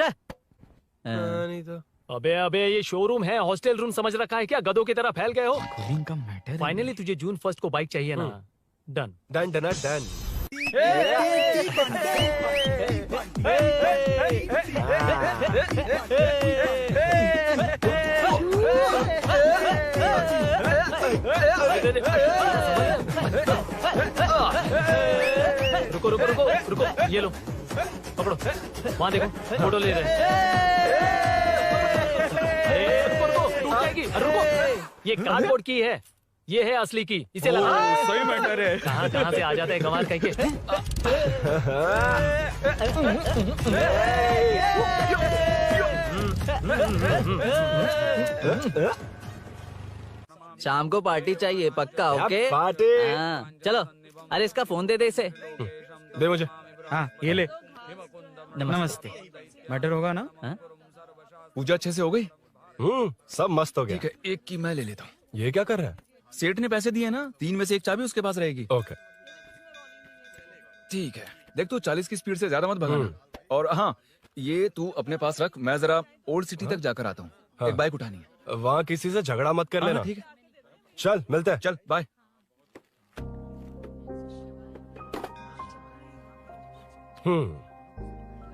नहीं तो। अबे ये शोरूम है, हॉस्टल रूम समझ रखा है क्या? गधों की तरह फैल गए हो। फाइनली तुझे जून 1 को बाइक चाहिए ना? Done done done done. रुको रुको रुको रुको, ये लो पकड़ो, वहाँ देखो फोटो ले रहे हैं। रुको रुको, टूट जाएगी, रुको, ये कार्डबोर्ड की है, ये है असली की, इसे लगा। सही मैटर है। कहाँ कहाँ से आ जाता है कमाल कहीं के। शाम को पार्टी चाहिए पक्का, ओके? पार्टी। हाँ, चलो। अरे इसका फोन दे इसे। दे मुझे। हाँ ये ले। नमस्ते। मैटर होगा ना? पूजा अच्छे से हो गई? सब मस्त हो गया। ठीक है, एक की मैं ले लेता हूँ। ये क्या कर रहा है? सेठ ने पैसे दिए ना, 3 में से 1 चाबी उसके पास रहेगी। ओके ठीक है, देख तू 40 की स्पीड से ज्यादा मत भगाना। और हाँ, ये तू अपने पास रख, मैं जरा ओल्ड सिटी तक जाकर आता हूँ। एक बाइक उठानी है। वहाँ किसी से झगड़ा मत कर लेना। ठीक है, चल मिलते हैं। चल बाय।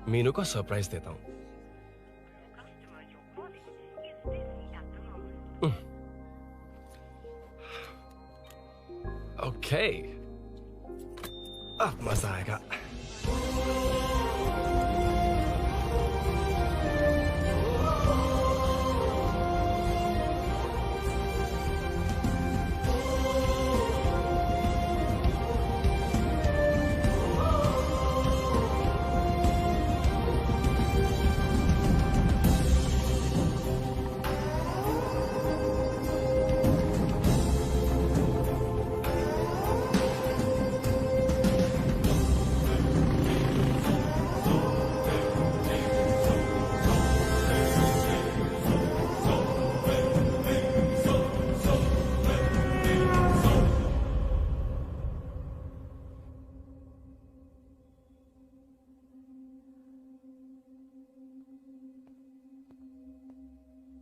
मीनू को सरप्राइज देता हूँ। ओके, अब मजा आएगा।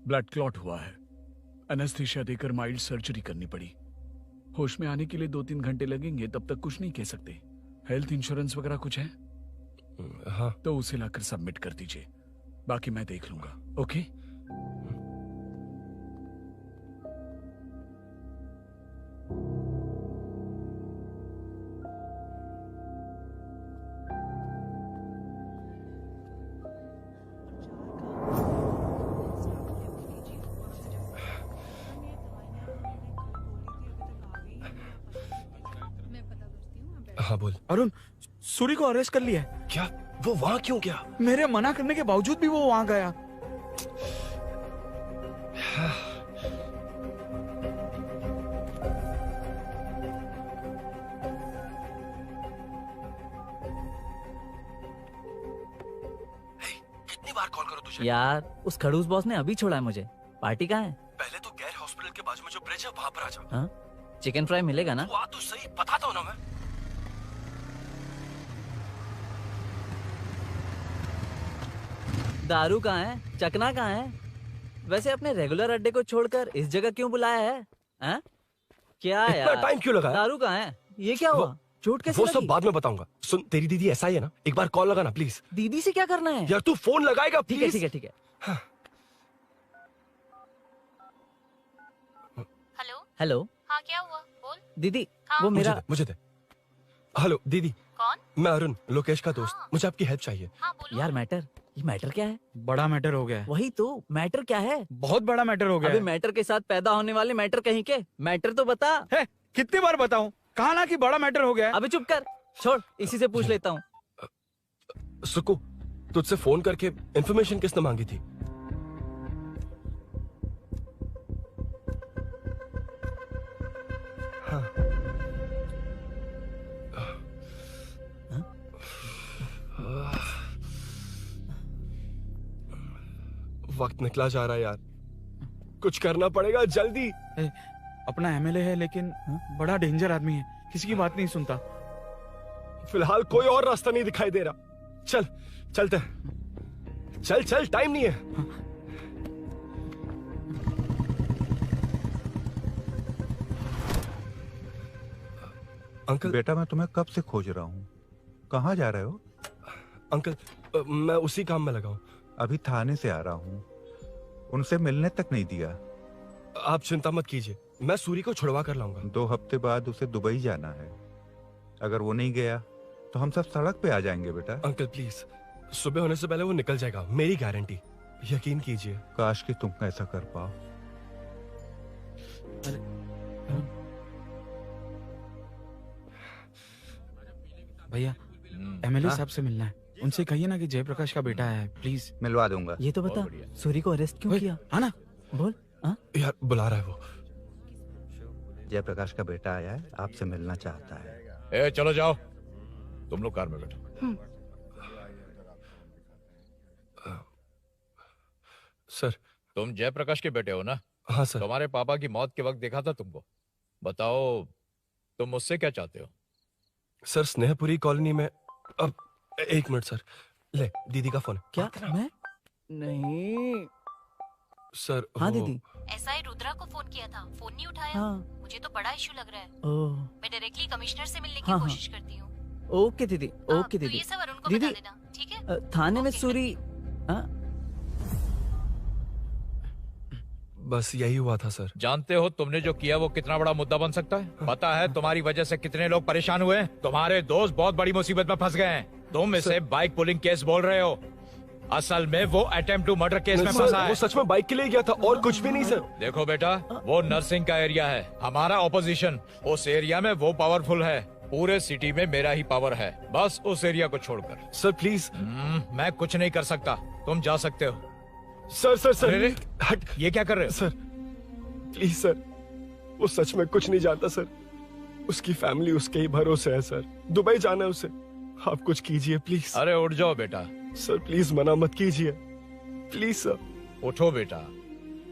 ब्लड क्लॉट हुआ है, एनेस्थीसिया देकर माइल्ड सर्जरी करनी पड़ी। होश में आने के लिए 2-3 घंटे लगेंगे, तब तक कुछ नहीं कह सकते। हेल्थ इंश्योरेंस वगैरह कुछ है? हाँ। तो उसे लाकर सबमिट कर दीजिए, बाकी मैं देख लूंगा। ओके? हाँ बोल। अरुण, सूरी को अरेस्ट कर लिया है। क्या? वो वहाँ क्यों गया? मेरे मना करने के बावजूद भी वो वहाँ गया। कितनी बार कॉल करो तुझे? यार, उस खड़ूस बॉस ने अभी छोड़ा है मुझे। पार्टी कहाँ है? पहले तो गैर हॉस्पिटल के बाजू में जो ब्रिज है वहाँ पर आ जा। हाँ? चिकन फ्राई मिलेगा ना? वहाँ तो सही बताता हूँ ना मैं। दारू कहाँ है? चकना कहाँ है? वैसे अपने रेगुलर अड्डे को छोड़कर इस जगह क्यों बुलाया है? हाँ? क्या इतना यार? टाइम क्यों लगा? दारू कहाँ है? ये क्या हुआ? चोट कैसे वो सब लगी? बाद में बताऊंगा। सुन, तेरी दीदी ऐसा ही है ना, एक बार कॉल लगाना प्लीज। दीदी से क्या करना है? यार तू फोन लगाएगा ठीक है प्लीज। ठीक है ठीक है। Hello hello. हाँ क्या हुआ, बोल। दीदी, हाँ? वो मेरा मुझे दे। हेलो दीदी। कौन? मैं अरुण, लोकेश का दोस्त। मुझे आपकी हेल्प चाहिए। यार मैटर, ये मैटर क्या है? बड़ा मैटर हो गया है। वही तो, मैटर क्या है? बहुत बड़ा मैटर हो गया अबे है। मैटर के साथ पैदा होने वाले मैटर कहीं के, मैटर तो बता। है, कितनी बार बताऊं? कहा ना कि बड़ा मैटर हो गया है। अबे चुप कर, छोड़, इसी से पूछ लेता हूँ। सुकू, तुझसे फोन करके इन्फॉर्मेशन किसने मांगी थी? हाँ। वक्त निकला जा रहा है यार, कुछ करना पड़ेगा जल्दी। अपना एमएलए है लेकिन बड़ा डेंजर आदमी है, किसी की बात नहीं सुनता। फिलहाल कोई और रास्ता नहीं दिखाई दे रहा। चल चलते हैं। चल चल, टाइम नहीं है। अंकल। बेटा, मैं तुम्हें कब से खोज रहा हूँ। कहाँ जा रहे हो? अंकल, मैं उसी काम में लगा हूँ। अभी थाने से आ रहा हूँ, उनसे मिलने तक नहीं दिया। आप चिंता मत कीजिए, मैं सूरी को छुड़वा कर लाऊंगा। 2 हफ्ते बाद उसे दुबई जाना है। अगर वो नहीं गया तो हम सब सड़क पे आ जाएंगे बेटा। अंकल प्लीज, सुबह होने से पहले वो निकल जाएगा, मेरी गारंटी, यकीन कीजिए। काश कि तुम ऐसा कर पाओ। भैया एमएलए साहब से मिलना है, उनसे कहिए ना कि जयप्रकाश का बेटा है, प्लीज। मिलवा दूंगा। ये तो बता, सूरी को अरेस्ट क्यों किया? हाँ ना, बोल। यार बुला रहा है वो। जयप्रकाश का बेटा आया है, आपसे मिलना चाहता है। ए चलो जाओ, तुम लोग कार में बैठो। सर, तुम जयप्रकाश के बेटे हो ना? हाँ सर। तुम्हारे पापा की मौत के वक्त देखा था तुमको। बताओ तुम मुझसे क्या चाहते हो? सर, स्नेहपुरी कॉलोनी में। अब 1 मिनट सर, ले दीदी का फोन। क्या? मैं नहीं सर। हाँ दीदी। एसआई रुद्रा को फोन किया था, फोन नहीं उठाया। हाँ। मुझे तो बड़ा इशू लग रहा है। ओह। मैं डायरेक्टली कमिश्नर से मिलने की हाँ, कोशिश करती हूँ। ओके दीदी, ओके तो दीदी। ये सब अरुण को दीदी, बता देना, ठीक है? थाने में सूरी। बस यही हुआ था सर। जानते हो तुमने जो किया वो कितना बड़ा मुद्दा बन सकता है? पता है तुम्हारी वजह से कितने लोग परेशान हुए हैं? तुम्हारे दोस्त बहुत बड़ी मुसीबत में फंस गए हैं। तुम इसे बाइक पुलिंग केस बोल रहे हो, असल में वो अटेम्प्ट टू मर्डर केस में फंसा है। वो सच में बाइक के लिए गया था और कुछ भी नहीं सर। देखो बेटा, वो नर्सिंग का एरिया है, हमारा ऑपोजिशन। उस एरिया में वो पावरफुल है, पूरे सिटी में मेरा ही पावर है, बस उस एरिया को छोड़कर। Sir please. मैं कुछ नहीं कर सकता, तुम जा सकते हो। सर अरे, हट, ये क्या कर रहे हो? सर प्लीज सर, वो सच में कुछ नहीं जानता सर। उसकी फैमिली उसके ही भरोसे है सर। दुबई जाना है उसे, आप कुछ कीजिए प्लीज। अरे उठ जाओ बेटा। सर प्लीज मना मत कीजिए, प्लीज सर। उठो बेटा,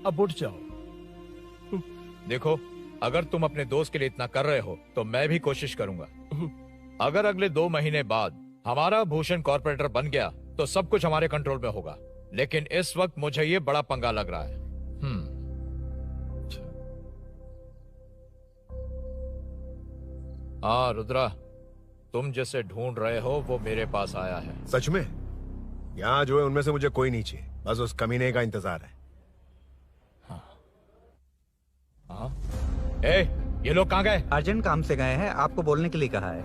अब उठ जाओ। देखो, अगर तुम अपने दोस्त के लिए इतना कर रहे हो तो मैं भी कोशिश करूंगा। अगर अगले 2 महीने बाद हमारा भूषण कॉर्पोरेटर बन गया तो सब कुछ हमारे कंट्रोल में होगा, लेकिन इस वक्त मुझे ये बड़ा पंगा लग रहा है। हाँ रुद्रा, तुम जिसे ढूंढ रहे हो वो मेरे पास आया है। सच में? यहाँ जो है उनमें से मुझे कोई नहीं चाहिए, बस उस कमीने का इंतजार है। हाँ? ए, ये लोग कहाँ गए? अर्जेंट काम से गए हैं, आपको बोलने के लिए कहा है।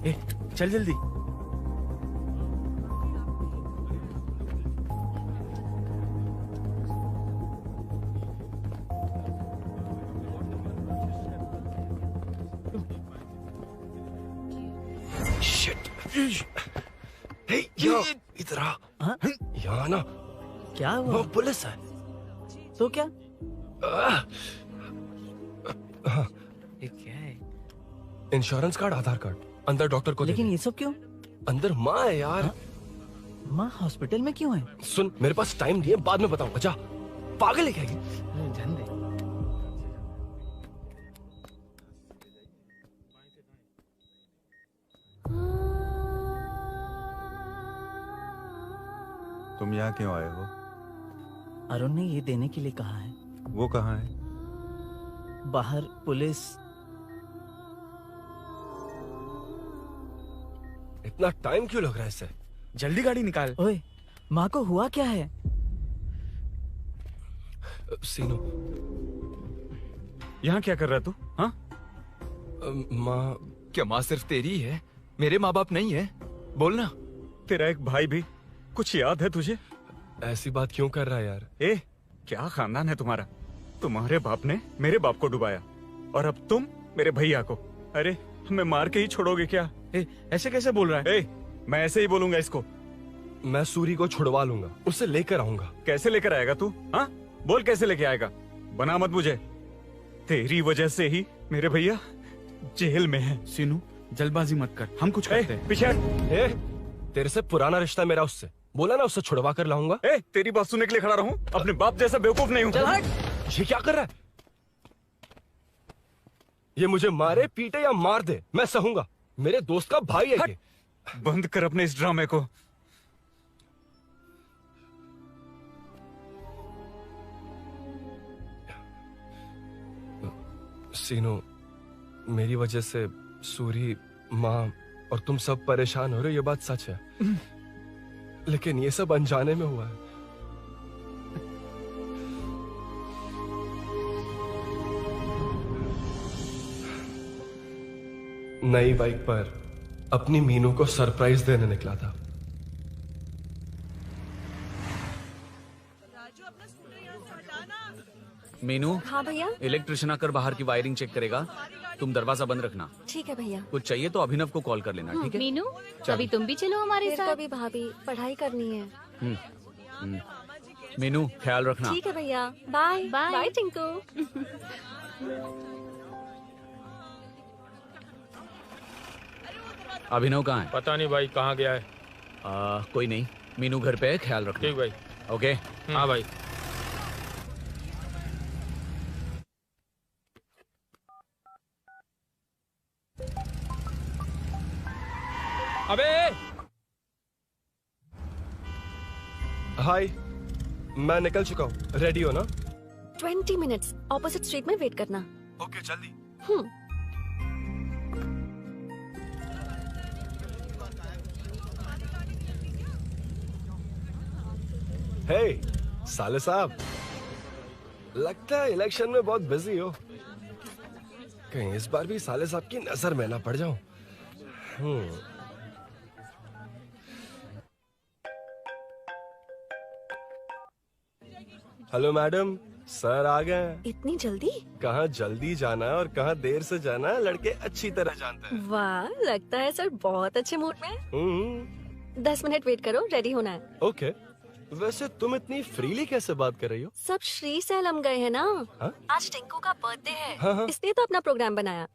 ए, चल जल्दी। इधर आ। यहाँ ना क्या हुआ? वो पुलिस है। तो क्या? ये क्या है? इंश्योरेंस कार्ड, आधार कार्ड, अंदर डॉक्टर को। लेकिन ये सब क्यों? अंदर माँ है यार। माँ हॉस्पिटल में क्यों है? सुन, मेरे पास टाइम नहीं है, बाद में बताऊंगा। जा, पागल है क्या ये? जान दे। तुम यहाँ क्यों आए हो? अरुण ने ये देने के लिए कहा है। वो कहाँ है? बाहर पुलिस। इतना टाइम क्यों लग रहा है इससे? जल्दी गाड़ी निकाल। ओए, माँ को हुआ क्या है? सीनू, यहाँ क्या कर रहा तू? हाँ? माँ। क्या माँ सिर्फ तेरी है? मेरे माँ बाप नहीं है? बोलना। तेरा एक भाई भी। कुछ याद है तुझे? ऐसी बात क्यों कर रहा है यार? ए, क्या खानदान है तुम्हारा? तुम्हारे बाप ने मेरे बाप को डुबाया और अब तुम मेरे भैया को। अरे हमें मार के ही छोड़ोगे क्या? ऐसे कैसे बोल रहा है? मैं ऐसे ही बोलूंगा इसको। मैं सूरी को छुड़वा लूंगा, उसे लेकर आऊंगा। कैसे लेकर आएगा तू? हाँ, बोल कैसे लेके आएगा? बना मत मुझे। तेरी वजह से ही मेरे भैया जेल में है। सीनू, जल्दबाजी मत कर, हम कुछ करते हैं। पीछे तेरे से पुराना रिश्ता मेरा उससे। बोला ना उससे छुड़वा कर लाऊंगा। तेरी बात सुनने के लिए खड़ा रहूं? अपने बाप जैसा बेवकूफ नहीं हूं। ये क्या कर रहा है? ये मुझे मारे पीटे या मार दे, मैं सहूंगा। मेरे दोस्त का भाई है ये। बंद कर अपने इस ड्रामे को। सीनू, मेरी वजह से सूरी, माँ, और तुम सब परेशान हो रहे हो, ये बात सच है। लेकिन ये सब अनजाने में हुआ है। नई बाइक पर अपनी मीनू को सरप्राइज देने निकला था। मीनू, हाँ भैया। इलेक्ट्रिशियन आकर बाहर की वायरिंग चेक करेगा, तुम दरवाजा बंद रखना। ठीक है भैया। कुछ चाहिए तो अभिनव को कॉल कर लेना, ठीक है? मीनू, चलो। कभी तुम भी चलो हमारे फिर साथ। कभी भाभी, पढ़ाई करनी है। मीनू, ख्याल रखना। ठीक है भैया, बाय बाय। बाय टिंकू। अभिनव कहाँ है? पता नहीं भाई, कहाँ गया है। कोई नहीं, मीनू घर पे है, ख्याल रखना। ठीक भाई। ओके। हाँ भाई। अबे हाय, मैं निकल चुका हूँ, रेडी हो ना? 20 मिनट्स ऑपोजिट स्ट्रीट में वेट करना। ओके, जल्दी। हे साले साहब, लगता है इलेक्शन में बहुत बिजी हो। कहीं इस बार भी साले साहब की नजर में ना पड़ जाऊं। हेलो मैडम, सर आ गए। इतनी जल्दी? कहाँ जल्दी जाना है और कहाँ देर से जाना है, लड़के अच्छी तरह जानते हैं। वाह, लगता है सर बहुत अच्छे मूड में हैं। 10 मिनट वेट करो, रेडी होना है। ओके। वैसे तुम इतनी फ्रीली कैसे बात कर रही हो? सब श्री सैलम गए हैं ना। हाँ? आज टिंकू का बर्थडे है, हाँ। इसलिए तो अपना प्रोग्राम बनाया।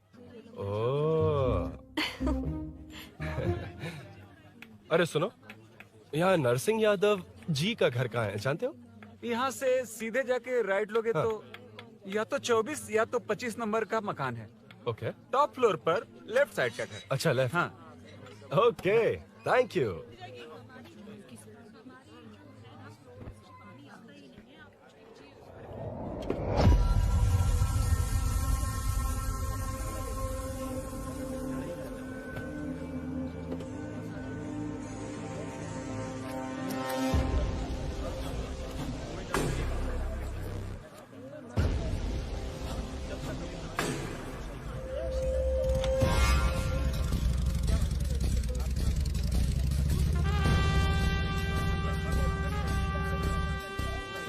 ओह। अरे सुनो, यहाँ नरसिंह यादव जी का घर कहाँ है, जानते हो? यहाँ से सीधे जाके राइट लोगे तो या तो 24 या तो 25 नंबर का मकान है। ओके। टॉप फ्लोर पर लेफ्ट साइड का घर। अच्छा, लेफ्ट। हाँ। Okay, thank you.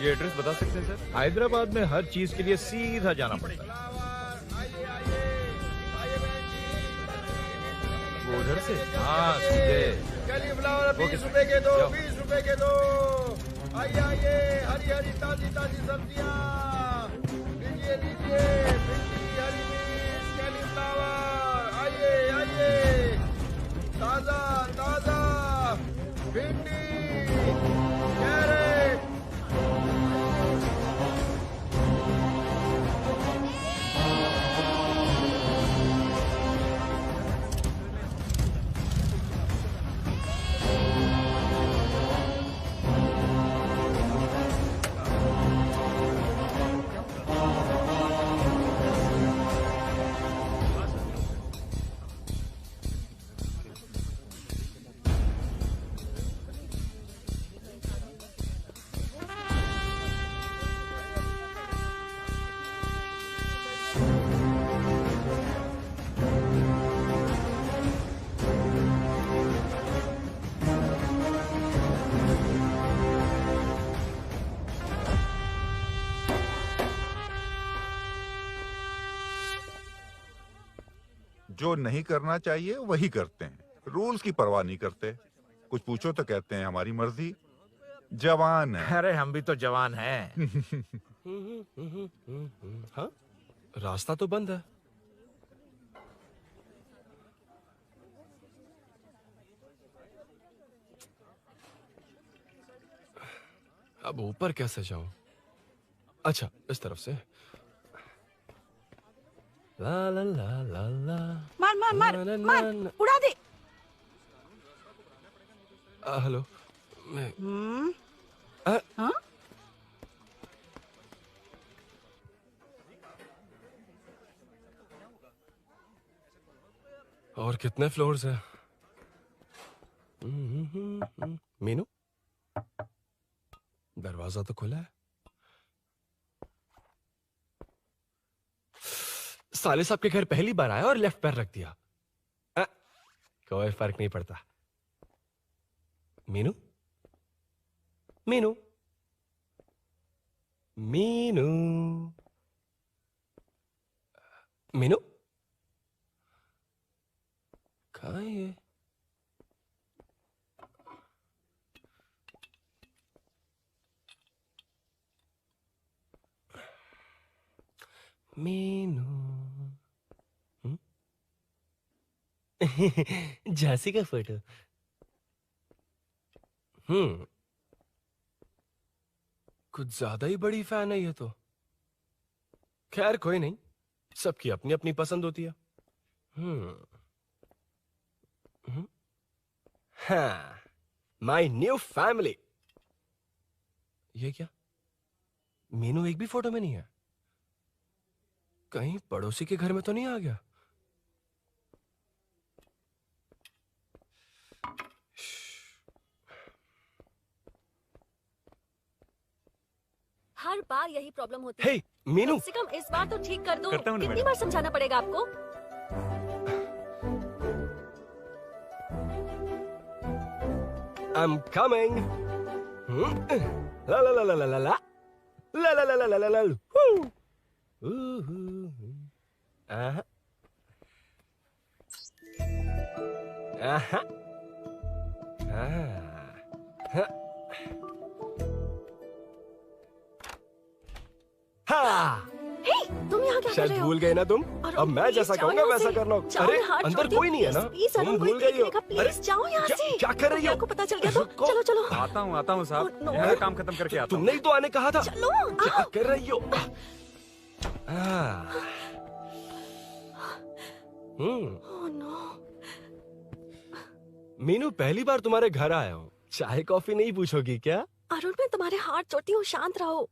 ये एड्रेस बता सकते हैं सर? हैदराबाद में हर चीज के लिए सीधा जाना पड़ता है। वो उधर से? हाँ, सीधे। कैलीफ्लावर 20 रुपए के दो, 20 रुपए के दो। आइए आइए, हरी हरी ताजी ताजी सब्जियाँ लीजिए लीजिए। भिंडी, हरी मिर्च, कैलीफ्लावर, आइए आइए। ताजा ताजा भिंडी, कैरेट। जो नहीं करना चाहिए वही करते हैं, रूल्स की परवाह नहीं करते। कुछ पूछो तो कहते हैं हमारी मर्जी। जवान है। अरे हम भी तो जवान हैं। हाँ, रास्ता तो बंद है। अब ऊपर कैसे जाऊं? अच्छा, इस तरफ से। ला ला ला ला ला। मार मार मार ना, ना, मार, ना, ना। उड़ा दे। हेलो, मैं हाँ? और कितने फ्लोर्स हैं? मीनू, दरवाजा तो खुला है। साले साहब के घर पहली बार आया और लेफ्ट पैर रख दिया। कोई फर्क नहीं पड़ता। मीनू, मीनू, मीनू, मीनू, कहाँ है ये? मीनू, झांसी का फोटो। कुछ ज्यादा ही बड़ी फैन है ये तो। खैर कोई नहीं, सबकी अपनी अपनी पसंद होती है। हाँ, माई न्यू फैमिली। ये क्या? मीनू एक भी फोटो में नहीं है। कहीं पड़ोसी के घर में तो नहीं आ गया? हर बार यही प्रॉब्लम होती है। हे, मीनू। कम से कम इस बार तो ठीक कर दो। करता हूं ना कितनी मैडम। बार समझाना पड़ेगा आपको? I'm coming. La la la la la la la. La la la la la la la. Aha. Aha. हाँ। हे, तुम यहाँ क्या कर शायद रहे हो? भूल गए ना तुम। अब मैं जैसा कहूंगा वैसा करना। अरे अंदर कोई नहीं है ना? तुम भूल गई हो। प्लीज जाओ यहाँ से। क्या कर रही हो? आपको पता चल गया तो चलो चलो। आता हूँ साहब। no. मेरा काम खत्म करके आता हूँ। तुमने ही तो आने कहा था। चलो। क्या कर रही हो? Oh no. मीनू, पहली बार तुम्हारे घर आया हूँ। चाय कॉफी नहीं पूछोगी क्या? अरुण, मैं तुम्हारे हाथ जोड़ती हूँ, शांत रहो।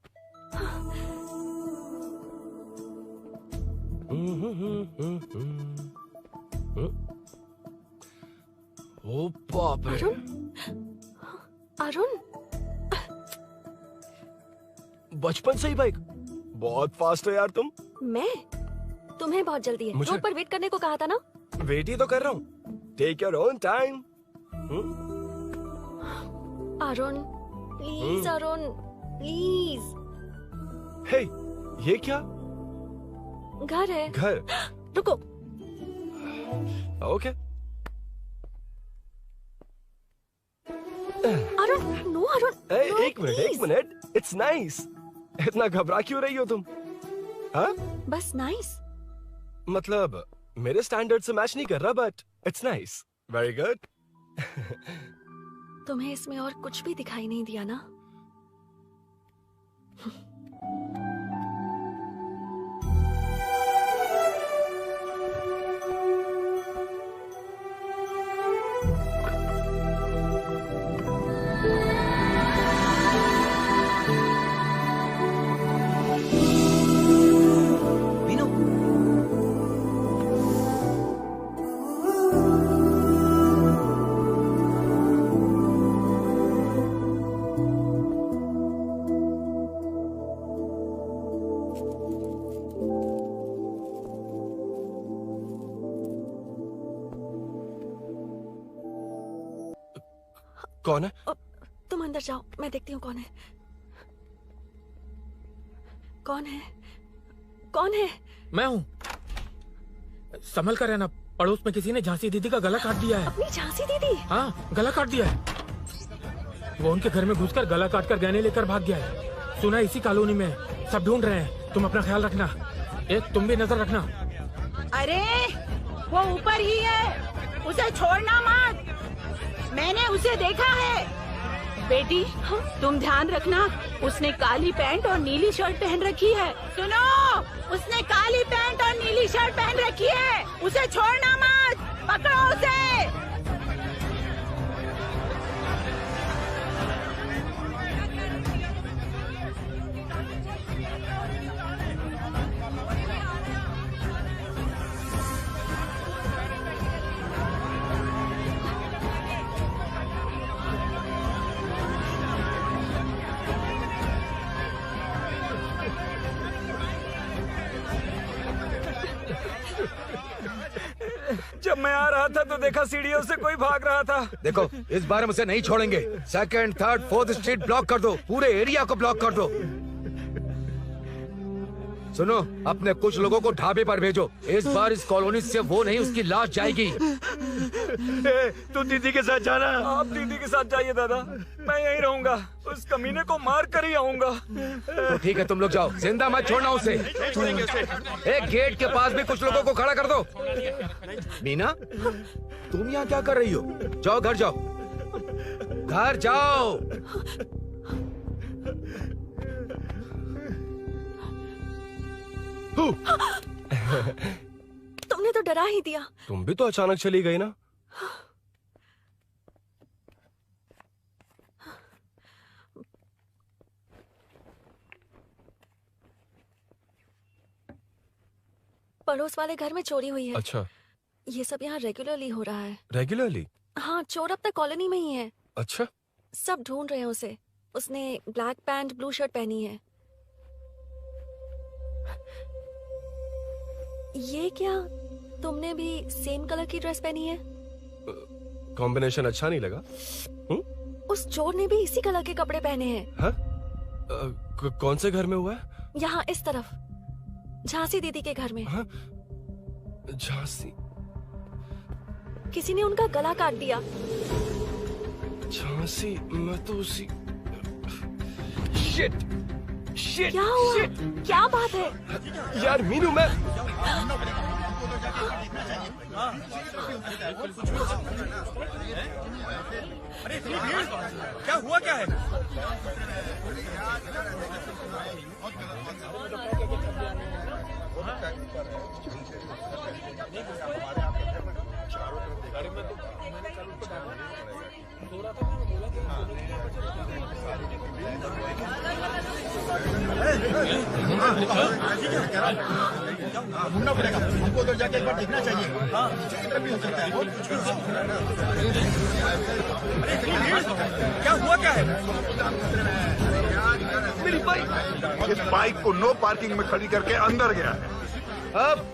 ओ बाप रे। अरुण, बचपन से ही बाइक। बहुत फास्ट हो यार तुम। मैं? तुम्हें बहुत जल्दी है। मुझे- रोड पर वेट करने को कहा था ना? वेट ही तो कर रहा हूँ। Take your own time. Arun, please Arun, please. Hey, ये क्या? घर है। घर? रुको। Okay. Arun, no Arun. no, एक मिनट, please. एक मिनट। It's nice. इतना घबरा क्यों रही हो तुम? हाँ? बस नाइस। मतलब मेरे स्टैंडर्ड से मैच नहीं कर रहा, but it's nice. Very good. तुम्हें इसमें और कुछ भी दिखाई नहीं दिया ना? कौन है? तुम अंदर जाओ, मैं देखती हूँ कौन है। कौन है? कौन है? मैं हूँ। संभल कर रहना। पड़ोस में किसी ने झांसी दीदी का गला काट दिया है। अपनी झांसी दीदी? हाँ, गला काट दिया है। वो उनके घर में घुसकर गला काट कर गहने लेकर भाग गया है। सुना इसी कॉलोनी में। सब ढूंढ रहे हैं। तुम अपना ख्याल रखना। एक तुम भी नजर रखना। अरे वो ऊपर ही है, उसे छोड़ना मत। मैंने उसे देखा है। बेटी, तुम ध्यान रखना। उसने काली पैंट और नीली शर्ट पहन रखी है। सुनो, उसने काली पैंट और नीली शर्ट पहन रखी है। उसे छोड़ना मत। पकड़ो उसे। मैं आ रहा था तो देखा सीढ़ियों से कोई भाग रहा था। देखो इस बार हम उसे नहीं छोड़ेंगे। 2nd, 3rd, 4th street block कर दो, पूरे एरिया को ब्लॉक कर दो। सुनो, अपने कुछ लोगों को ढाबे पर भेजो। इस बार इस कॉलोनी से वो नहीं, उसकी लाश जाएगी। तू दीदी के साथ जाना। आप दीदी के साथ जाइए दादा, मैं यहीं रहूंगा। उस कमीने को मार कर ही आऊंगा। तो ठीक है, तुम लोग जाओ, जिंदा मत छोड़ना उसे। एक गेट के पास भी कुछ लोगों को खड़ा कर दो। मीना, तुम यहाँ क्या कर रही हो? जाओ घर जाओ, घर जाओ। तुमने तो डरा ही दिया। तुम भी तो अचानक चली गई ना। पड़ोस वाले घर में चोरी हुई है। अच्छा, ये सब यहाँ रेगुलरली हो रहा है। रेगुलरली? हाँ, चोर अब तक कॉलोनी में ही है। अच्छा, सब ढूंढ रहे हैं उसे। उसने ब्लैक पैंट ब्लू शर्ट पहनी है। ये क्या, तुमने भी सेम कलर की ड्रेस पहनी है? कॉम्बिनेशन अच्छा नहीं लगा? उस चोर ने भी इसी कलर के कपड़े पहने हैं। हाँ? कौन से घर में हुआ है? यहाँ इस तरफ, झांसी दीदी के घर में। हाँ? झांसी? किसी ने उनका गला काट दिया। झांसी? मैं तो उसी... शिट! शिट! क्या हुआ? क्या बात है? यार मीनू, मैं... क्या हुआ, क्या है? ढूंढना पड़ेगा हमको, उधर जाके एक बार देखना चाहिए। भी हो सकता है। क्या हुआ, क्या है? मेरी बाइक, इस बाइक को नो पार्किंग में खड़ी करके अंदर गया है। अब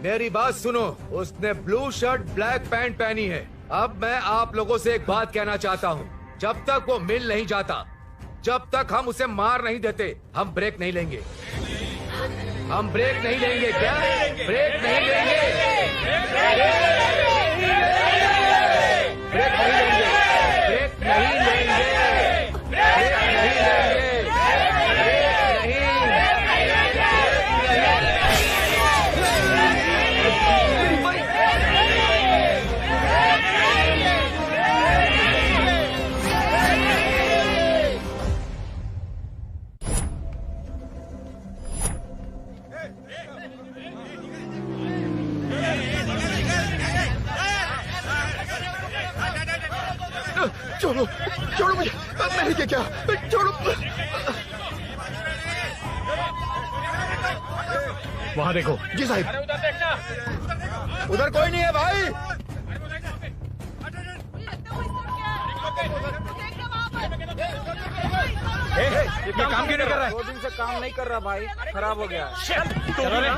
मेरी बात सुनो, उसने ब्लू शर्ट ब्लैक पैंट पहनी है। अब मैं आप लोगों से एक बात कहना चाहता हूँ, जब तक वो मिल नहीं जाता, जब तक हम उसे मार नहीं देते, हम ब्रेक नहीं लेंगे। हम ब्रेक नहीं लेंगे। क्या ब्रेक नहीं लेंगे? ब्रेक नहीं लेंगे। ब्रेक नहीं लेंगे। ब्रेक नहीं लेंगे। ब्रेक छोड़ो, छोड़ो मुझे, मैंने क्या, छोड़ो। वहाँ देखो। जी साहिब। उधर देखना। उधर कोई नहीं है भाई। ये काम क्यों नहीं कर रहा है? 2 दिन से काम नहीं कर रहा भाई, खराब हो गया। चलो रे।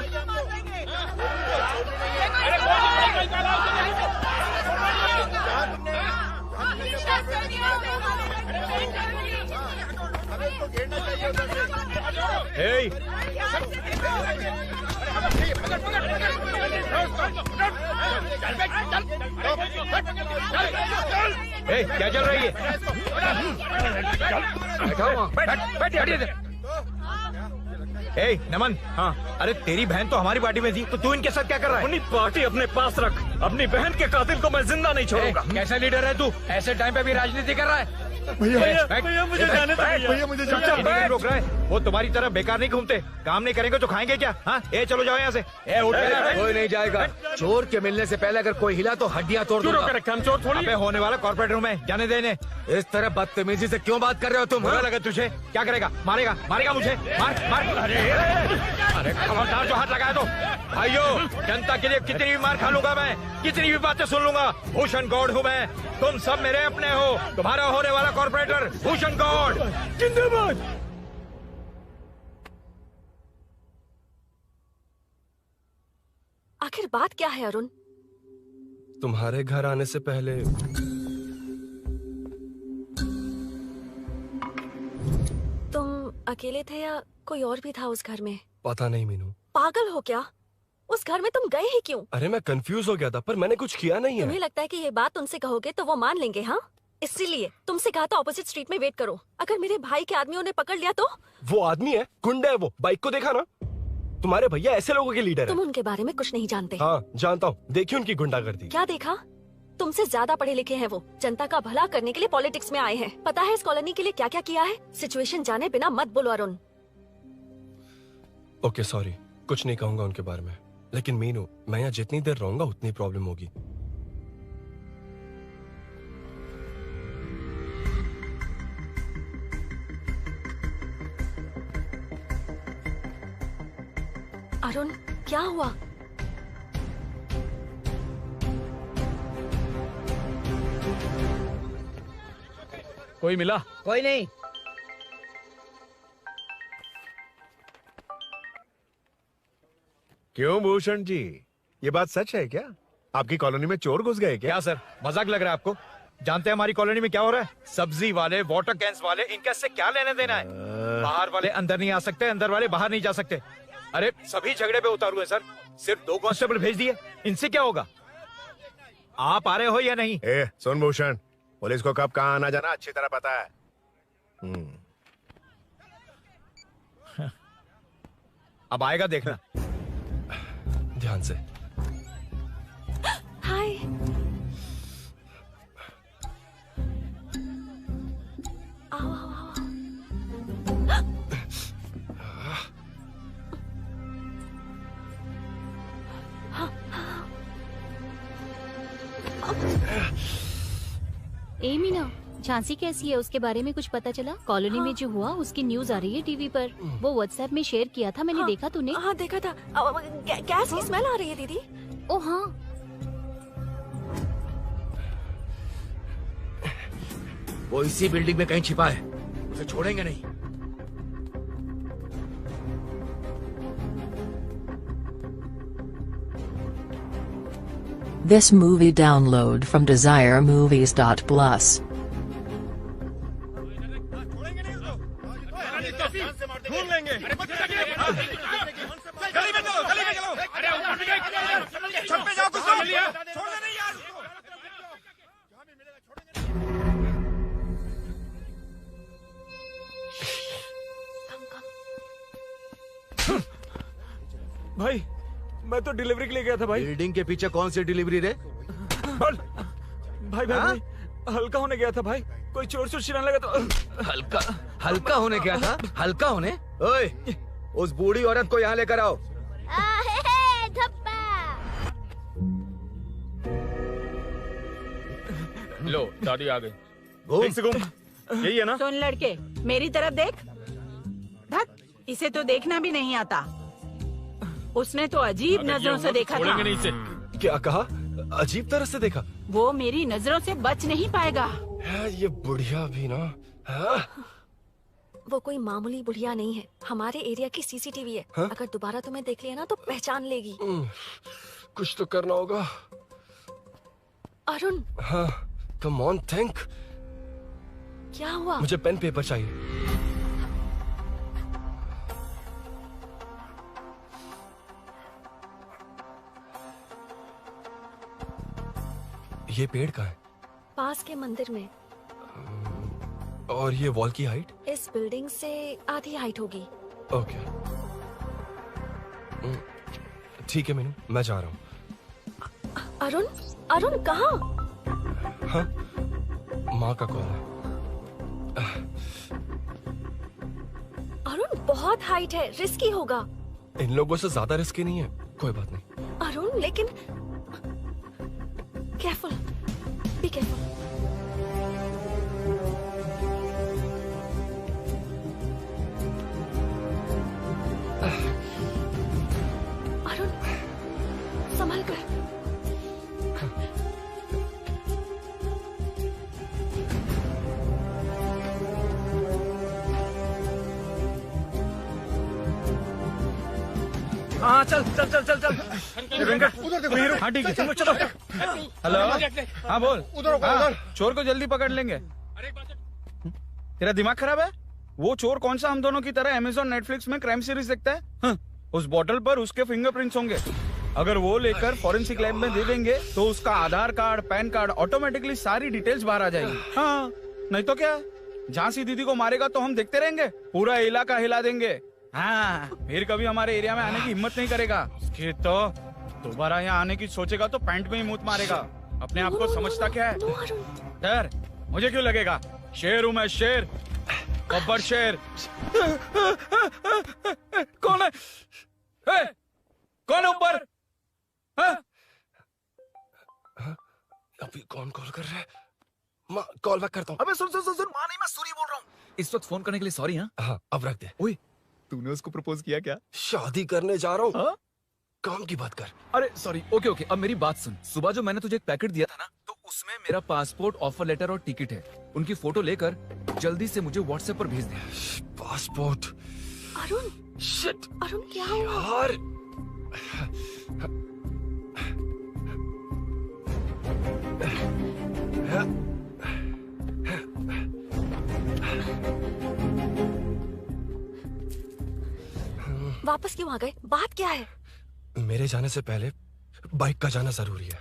Hey! Hey, क्या चल रही है? Hey, नमन। हाँ, अरे तेरी बहन तो हमारी पार्टी में थी, तो तू इनके साथ क्या कर रहा है? अपनी पार्टी अपने पास रख। अपनी बहन के कातिल को मैं जिंदा नहीं छोड़ूंगा। कैसा लीडर है तू? ऐसे टाइम पे भी राजनीति कर रहा है? भैया मुझे जाने दो। भैया मुझे जाने दो। रोक रहा है। वो तुम्हारी तरह बेकार नहीं घूमते, काम नहीं करेंगे तो खाएंगे क्या? हाँ, ए चलो जाओ यहाँ से। ए उठ। कोई नहीं जाएगा। चोर के मिलने से पहले अगर कोई हिला तो हड्डियां तोड़ दूंगा। हम चोर थोड़ी अबे होने वाला कॉर्पोरेट रूम है, जाने देने। इस तरह बदतमीजी से क्यों बात कर रहे हो तुम? बुरा लगा तुझे? क्या करेगा? मारेगा? मारेगा मुझे? मार मार। अरे खबरदार जो हाथ लगाया तो। भाइयों, जनता के लिए कितनी भी मार खा लूंगा मैं, कितनी भी बातें सुन लूंगा। भूषण गौड़ हूँ मैं, तुम सब मेरे अपने हो। तुम्हारा होने वाला कॉर्पोरेटर भूषण गौड़ जिंदाबाद। आखिर बात क्या है अरुण? तुम्हारे घर आने से पहले तुम अकेले थे या कोई और भी था उस घर में? पता नहीं मीनू। पागल हो क्या? उस घर में तुम गए ही क्यों? अरे मैं कंफ्यूज हो गया था, पर मैंने कुछ किया नहीं तुम्हें है। लगता है कि ये बात उनसे कहोगे तो वो मान लेंगे? हाँ, इसीलिए तुमसे कहा था ऑपोजिट स्ट्रीट में वेट करो। अगर मेरे भाई के आदमियों ने पकड़ लिया तो? वो आदमी है, गुंडा है वो। बाइक को देखा ना? तुम्हारे भैया ऐसे लोगों के लीडर तुम है। उनके बारे में कुछ नहीं जानते। हाँ जानता हूँ, देखिए उनकी गुंडागर्दी। क्या देखा? तुमसे ज्यादा पढ़े लिखे हैं वो। जनता का भला करने के लिए पॉलिटिक्स में आए हैं। पता है इस कॉलोनी के लिए क्या क्या किया है? सिचुएशन जाने बिना मत बोलो अरुण। ओके सॉरी, कुछ नहीं कहूंगा उनके बारे में। लेकिन मीनू, मैं यहाँ जितनी देर रहूंगा उतनी प्रॉब्लम होगी। अरुण, क्या हुआ? कोई मिला? कोई नहीं। क्यों भूषण जी, ये बात सच है क्या? आपकी कॉलोनी में चोर घुस गए क्या? क्या सर, मजाक लग रहा है आपको? जानते हैं हमारी कॉलोनी में क्या हो रहा है? सब्जी वाले, वाटर कैंस वाले, इनका इससे क्या लेने देना है? बाहर वाले अंदर नहीं आ सकते, अंदर वाले बाहर नहीं जा सकते। अरे सभी झगड़े पे उतारू है सर। सिर्फ 2 कांस्टेबल भेज दिए, इनसे क्या होगा? आप आ रहे हो या नहीं? ए, सुन भूषण, पुलिस को कब कहाँ आना जाना अच्छी तरह पता है। अब आएगा देखना। ध्यान से। हाय। आओ आओ आओ। ए मीना, झांसी कैसी है? उसके बारे में कुछ पता चला? कॉलोनी में जो हुआ उसकी न्यूज आ रही है टीवी पर। वो व्हाट्सएप में शेयर किया था मैंने। देखा तूने? हाँ देखा था। गैस की स्मेल आ रही है दीदी। ओ हाँ। वो इसी बिल्डिंग में कहीं छिपा है, उसे छोड़ेंगे नहीं। This movie download from DesireMovies.plus. ढूंढ लेंगे। गली में चलो, गली में चलो। अरे ऊपर छत पे जाओ, कुछ छोड़ दे नहीं यार। भाई, मैं तो डिलीवरी के लिए गया था भाई। बिल्डिंग के पीछे कौन सी डिलीवरी रे? भाई भाई, हल्का होने गया था भाई। कोई चोर चोर चिल्लाने लगा तो। हल्का होने गया था? हल्का होने? ओए, उस बूढ़ी औरत को यहाँ लेकर आओ। लो, दादी आ गई। घूम से घूम। यही है ना? सुन लड़के, मेरी तरफ देख। धत, इसे तो देखना भी नहीं आता। उसने तो अजीब नजरों से देखा था। नहीं इसे। क्या कहा? अजीब तरह से देखा? वो मेरी नजरों से बच नहीं पाएगा। ये बुढ़िया भी ना। हाँ? वो कोई मामूली बुढ़िया नहीं है, हमारे एरिया की सीसीटीवी है। हाँ? अगर दोबारा तुम्हें देख लिया ना तो पहचान लेगी। कुछ तो करना होगा। अरुण। हाँ, कम ऑन थिंक। क्या हुआ? मुझे पेन पेपर चाहिए। ये पेड़ का है? पास के मंदिर में। और ये वॉल की हाइट? इस बिल्डिंग से आधी हाइट होगी। ओके, ठीक है मीनू, मैं जा रहा हूँ। अरुण, अरुण कहाँ? हाँ, माँ का कॉल है। अरुण बहुत हाइट है, रिस्की होगा। इन लोगों से ज्यादा रिस्की नहीं है। कोई बात नहीं। अरुण लेकिन केयरफुल, बी केयरफुल। अरुण संभल कर। हाँ चल चल चल चल चल वेंकट उधर देखो। वीरू, हाँ ठीक है चलो चलो। हेलो हाँ बोल। उधर हाँ, चोर को जल्दी पकड़ लेंगे। तेरा दिमाग खराब है? वो चोर कौन सा हम दोनों की तरह अमेज़न नेटफ्लिक्स में क्राइम सीरीज देखता है? हाँ, उस बॉटल पर उसके फिंगरप्रिंट्स होंगे। अगर वो लेकर फॉरेंसिक लैब में दे देंगे तो उसका आधार कार्ड, पैन कार्ड, ऑटोमेटिकली सारी डिटेल्स बाहर आ जाएगी। हाँ, नहीं तो क्या, झांसी दीदी को मारेगा तो हम देखते रहेंगे, पूरा इलाका हिला देंगे। हाँ, फिर कभी हमारे एरिया में आने की हिम्मत नहीं करेगा। फिर तो दोबारा यहाँ आने की सोचेगा तो पैंट में ही मूत मारेगा। अपने आप को समझता क्या है? डर मुझे क्यों लगेगा? शेर हूँ मैं, शेर, गब्बर शेर। कौन है? कौन है ऊपर? अभी कौन कॉल कर रहा है? माँ कॉल बैक करता हूँ। अबे सुन सुन सुन सुन, माँ नहीं, मैं सूरी बोल रहा हूँ। इस वक्त फोन करने के लिए सॉरी। हाँ अब रख दे। ओए, तूने उसको प्रपोज किया क्या? शादी करने जा रहा हूँ। काम की बात कर। अरे सॉरी, ओके ओके, अब मेरी बात सुन। सुबह जो मैंने तुझे एक पैकेट दिया था ना, तो उसमें मेरा पासपोर्ट, ऑफर लेटर और टिकट है। उनकी फोटो लेकर जल्दी से मुझे व्हाट्सएप पर भेज दे। पासपोर्ट। अरुण, शिट, अरुण क्या हुआ? यार वापस क्यों आ गए? बात क्या है? मेरे जाने से पहले बाइक का जाना जरूरी है।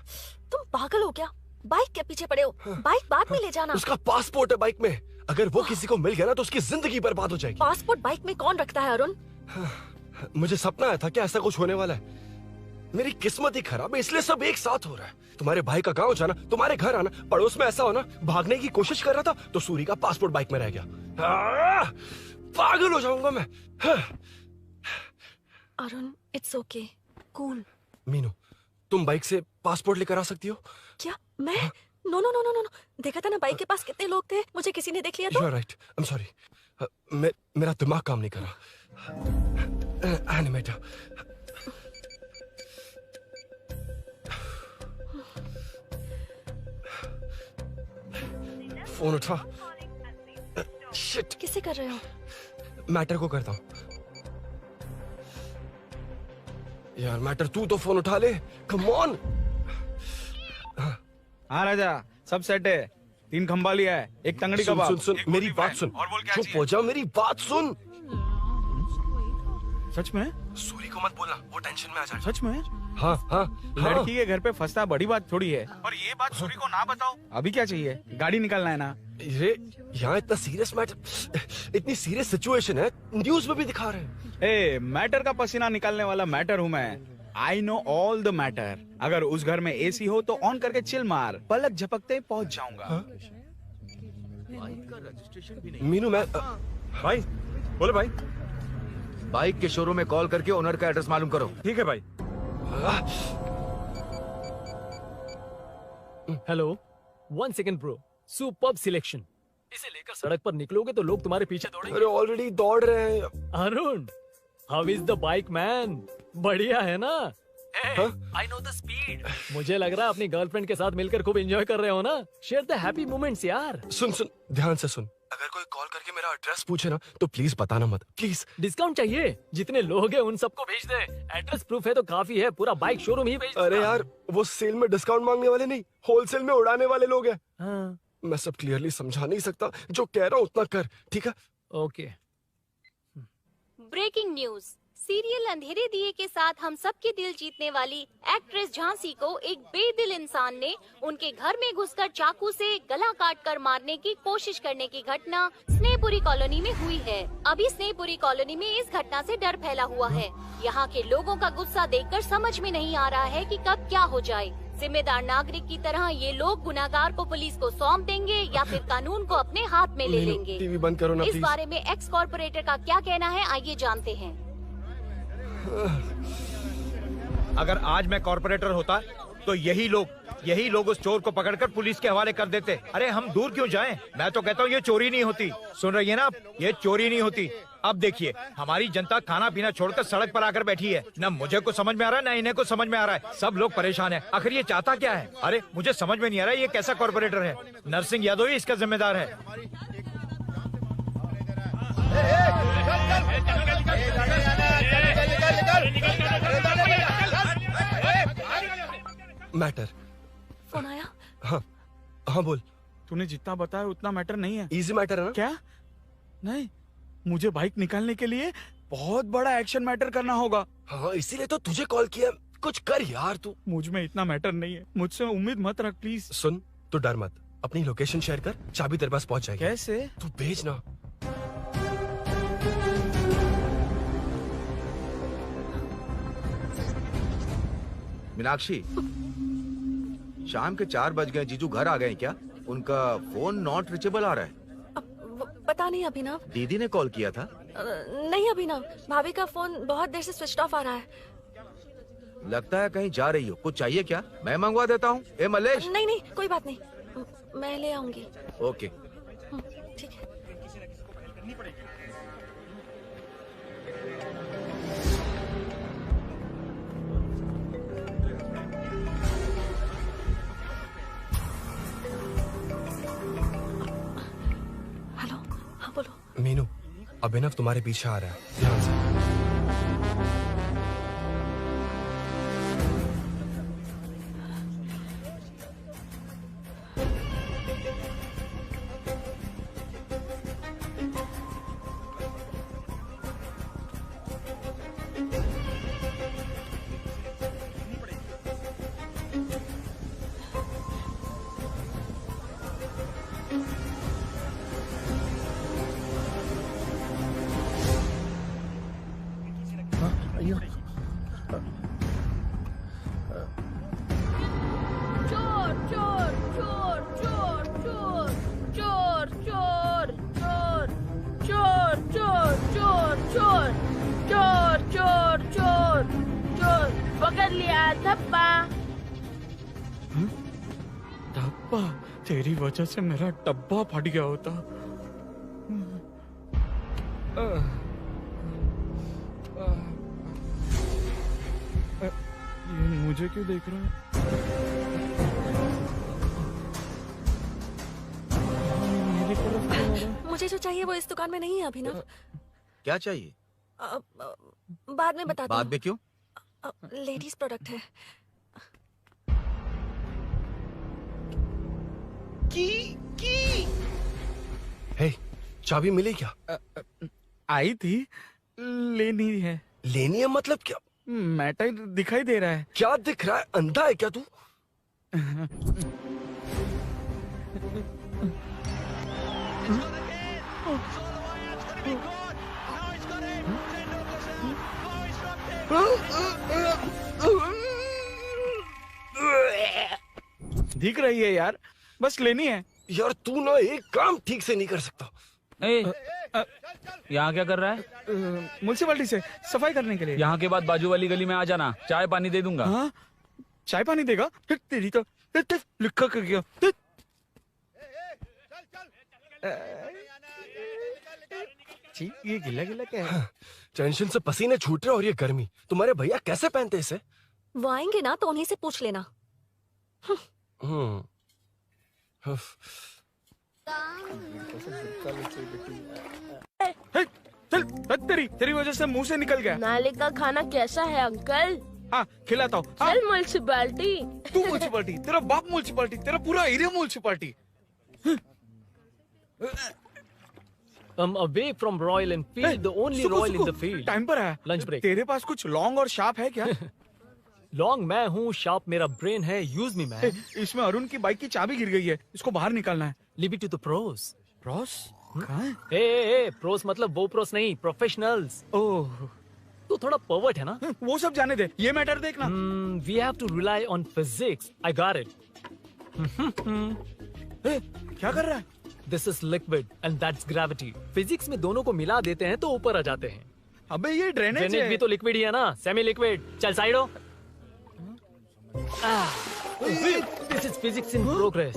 तुम पागल हो क्या? बाइक के पीछे पड़े हो? बाइक बाद में ले जाना। उसका पासपोर्ट है बाइक में। अगर वो किसी को मिल गया ना तो उसकी जिंदगी बर्बाद हो जाएगी। पासपोर्ट बाइक में कौन रखता है अरुण? मुझे सपना आया था कि ऐसा कुछ होने वाला है। मेरी किस्मत ही खराब है, इसलिए सब एक साथ हो रहा है। तुम्हारे भाई का गांव जाना, तुम्हारे घर आना, पड़ोस में ऐसा होना। भागने की कोशिश कर रहा था तो सूरी का पासपोर्ट बाइक में रह गया। पागल हो जाऊंगा मैं। Arun, it's okay, cool. Meenu, तुम बाइक से पासपोर्ट लेकर आ सकती हो? क्या मैं? No no no no no, देखा था ना बाइक के पास कितने लोग थे, मुझे किसी ने देख लिया तो। You are right. I'm sorry. मेरा दिमाग काम नहीं कर रहा। एनिमेटर। फोन उठा। शिट। किसे कर रहे हो? मैटर को करता हूँ। यार मैटर, तू तो फोन उठा ले। Come on. हाँ राजा, सब सेट है। 3 खंबा लिया है, एक तंगड़ी कबाब। सुन सुन, मेरी बात सुन। चुप हो जा, मेरी बात सुन। सच में? सूरी को मत बोलना, वो टेंशन में आ जाएगा। सच में? हाँ हाँ। लड़की के घर पे फंसना बड़ी बात थोड़ी है। और ये बात सूरी को ना बताओ। अभी क्या चाहिए? गाड़ी निकालना है ना? ये यहाँ इतना सीरियस मैटर, इतनी सीरियस सिचुएशन है, न्यूज में भी दिखा रहे हैं। ए, मैटर का पसीना निकालने वाला मैटर हूँ मैं। I know all the matter. अगर उस घर में एसी हो तो ऑन करके चिल मार, पलक झपकते पहुंच जाऊंगा। मीनू, मैं भाई बोले भाई। बाइक के शोरूम में कॉल करके ओनर का एड्रेस मालूम करो। ठीक है भाई। Hello, 1 second bro, superb selection. इसे लेकर सड़क पर निकलोगे तो लोग तुम्हारे पीछे दौड़ेंगे। अरे ऑलरेडी दौड़ रहे हैं। Arun, how is the bike man? बढ़िया है ना? I know the speed. मुझे लग रहा है अपनी गर्लफ्रेंड के साथ मिलकर खूब एंजॉय कर रहे हो ना? शेयर द हैप्पी मोमेंट्स यार। सुन सुन, ध्यान से सुन। अगर कोई कॉल करके मेरा एड्रेस पूछे ना तो प्लीज बताना मत, प्लीज। डिस्काउंट चाहिए? जितने लोग हैं उन सबको भेज दे। एड्रेस प्रूफ है तो काफी है, पूरा बाइक शोरूम ही भेज दे। अरे यार, वो सेल में डिस्काउंट मांगने वाले नहीं, होलसेल में उड़ाने वाले लोग हैं। हाँ। मैं सब क्लियरली समझा नहीं सकता, जो कह रहा हूँ उतना कर, ठीक है? ओके। Breaking news. सीरियल अंधेरे दिए के साथ हम सबके दिल जीतने वाली एक्ट्रेस झांसी को एक बेदिल इंसान ने उनके घर में घुसकर चाकू से गला काटकर मारने की कोशिश करने की घटना स्नेहपुरी कॉलोनी में हुई है। अभी स्नेहपुरी कॉलोनी में इस घटना से डर फैला हुआ है। यहाँ के लोगों का गुस्सा देखकर समझ में नहीं आ रहा है कि कब क्या हो जाए। जिम्मेदार नागरिक की तरह ये लोग गुनाहगार को पुलिस को सौंप देंगे या फिर कानून को अपने हाथ में ले लेंगे। टीवी बंद करो ना इस प्लीज। बारे में एक्स कॉर्पोरेटर का क्या कहना है, आइए जानते हैं। अगर आज मैं कॉर्पोरेटर होता तो यही लोग उस चोर को पकड़कर पुलिस के हवाले कर देते। अरे हम दूर क्यों जाएं? मैं तो कहता हूँ ये चोरी नहीं होती। सुन रही है ना आप? ये चोरी नहीं होती। अब देखिए, हमारी जनता खाना पीना छोड़कर सड़क पर आकर बैठी है। ना मुझे कुछ समझ में आ रहा है, ना इन्हें कुछ समझ में आ रहा है। सब लोग परेशान हैं। आखिर ये चाहता क्या है? अरे मुझे समझ में नहीं आ रहा है, ये कैसा कॉर्पोरेटर है? नरसिंह यादव ही इसका जिम्मेदार है। मैटर। फोन आया? हाँ हाँ बोल। तूने जितना बताया उतना मैटर नहीं है। इजी मैटर है ना? क्या? नहीं, मुझे बाइक निकालने के लिए बहुत बड़ा एक्शन मैटर करना होगा। हाँ इसीलिए तो तुझे कॉल किया। कुछ कर यार तू। मुझ में इतना मैटर नहीं है, मुझसे उम्मीद मत रख प्लीज। सुन, तू डर मत, अपनी लोकेशन शेयर कर, चाबी तेरे पास पहुंच जाएगी। कैसे? तू भेज ना। मीनाक्षी, शाम के 4 बज गए, जीजू घर आ गए क्या? उनका फोन नॉट रिचेबल आ रहा है। पता नहीं अभिनव। दीदी ने कॉल किया था? नहीं अभिनव, भाभी का फोन बहुत देर से स्विच ऑफ आ रहा है। लगता है कहीं जा रही हो। कुछ चाहिए क्या? मैं मंगवा देता हूँ। ए मलेश। नहीं नहीं कोई बात नहीं, मैं ले आऊंगी। ओके ठीक है। हेलो, हाँ बोलो। मीनू, अभिनव तुम्हारे पीछे आ रहा है, ध्यान से। तेरी वजह से मेरा डब्बा फट गया होता। ये मुझे क्यों देख रहा है? मेरी तरफ क्यों आ रहा है? मुझे जो चाहिए वो इस दुकान में नहीं है अभिनव। क्या चाहिए? बाद में बताती बाद में क्यों? लेडीज प्रोडक्ट है। हे, चाबी मिली क्या? आई थी, लेनी है। लेनी है मतलब क्या? मैटर दिखाई दे रहा है। क्या दिख रहा है? अंधा है क्या तू? दिख रही है यार, बस लेनी है। यार तू ना एक काम ठीक से नहीं कर सकता। यहाँ क्या कर रहा है? म्युनिसिपैलिटी से सफाई करने के लिए। यहाँ के बाद बाजू वाली गली में आ जाना, चाय पानी दे दूंगा। हाँ? चाय पानी देगा? तेरी तो लिखा कर गया। ये गिला गिला क्या है? टेंशन से पसीने छूट रहे और ये गर्मी, तुम्हारे भैया कैसे पहनते इसे? वो आएंगे ना तो उन्हीं से पूछ लेना। तेरी वजह से मुंह से निकल गया। नाले का खाना कैसा है अंकल? हाँ खिलाता हूँ। चल म्युनिसिपैलिटी। तू म्युनिसिपैलिटी, तेरा बाप म्युनिसिपैलिटी, तेरा पूरा area municipality. away from Royal Enfield, the only Royal in the field. Time पर है। Lunch break. तेरे पास कुछ लॉन्ग और शार्प है क्या? लॉन्ग मैं हूँ, शार्प मेरा ब्रेन है। Use me man. इसमें अरुण की बाइक की चाबी गिर गई है, इसको बाहर निकालना है। Leave it to the pros. Pros? कहाँ है? ए प्रोस मतलब वो प्रोस नहीं, प्रोफेशनल्स। ओह, तू थोड़ा पर्वर्ट है ना? वो सब जाने दे, ये मैटर देखना। We have to rely on physics. I got it. क्या कर रहा है? This is liquid and that's gravity. Physics में दोनों को मिला देते हैं तो ऊपर आ जाते हैं। अबे ये ड्रेनेज है। भी तो लिक्विड ही है ना, सेमी लिक्विड। चल साइड हो। This is physics in progress.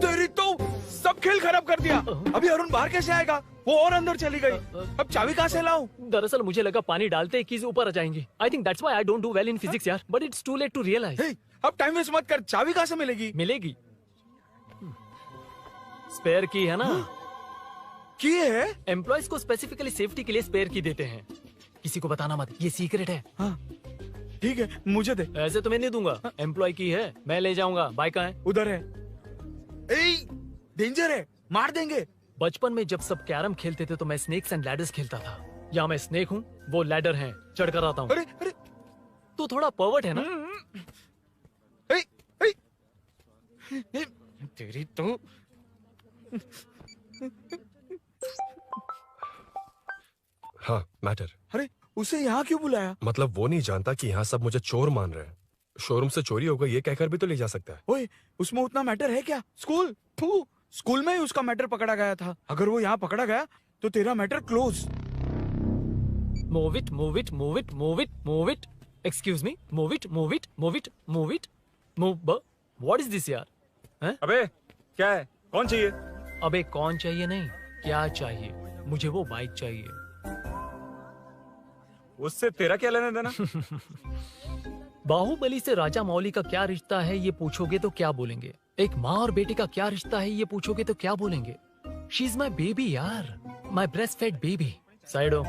तेरी तो सब खेल खराब कर दिया। अभी अरुण बाहर कैसे आएगा? वो और अंदर चली गई। अब चाबी कहाँ से लाऊं? दरअसल मुझे लगा पानी डालते ही कीज ऊपर आ जाएंगी। I think that's why I don't do well in physics यार। But it's too late to realize. अब टाइम वेस्ट मत कर, चाबी कहाँ से मिलेगी? मिलेगी। स्पेयर की है ना? की है? एम्प्लॉयज को स्पेसिफिकली सेफ्टी के लिए स्पेयर की देते हैं। किसी को बताना मत, ये सीक्रेट है। हाँ। ठीक है, मुझे दे। ऐसे तो मैं नहीं दूंगा, एम्प्लॉय की है, मैं ले जाऊंगा। बाइक कहाँ है? उधर है। डेंजर है, मार देंगे। बचपन में जब सब कैरम खेलते थे तो मैं स्नेक्स एंड लैडर्स खेलता था। यहाँ मैं स्नेक हूँ, वो लैडर है, चढ़ कर आता हूँ। अरे अरे, तू थोड़ा पर्वर्ट है ना? तेरी तो हाँ, मैटर। अरे उसे यहाँ क्यों बुलाया? मतलब वो नहीं जानता कि यहाँ सब मुझे चोर मान रहे हैं। शोरूम से चोरी हो गई ये कहकर भी तो ले जा सकता है। ओए, उसमें उतना मैटर है क्या? स्कूल में ही उसका मैटर पकड़ा गया था। अगर वो यहाँ पकड़ा गया तो तेरा matter close. Move it, move it, move it, move it, move it. Excuse me, move it, move it, move it, move it, move. What is this यार? हैं? अबे क्या है? कौन चाहिए? अबे कौन चाहिए नहीं, क्या चाहिए? मुझे वो बाइक चाहिए। उससे तेरा क्या लेना देना? बाहुबली से राजा मौली का क्या रिश्ता है ये पूछोगे तो क्या बोलेंगे? एक माँ और बेटी का क्या रिश्ता है ये पूछोगे तो क्या बोलेंगे? शी इज माई बेबी यार, my breast fed baby. Side हो।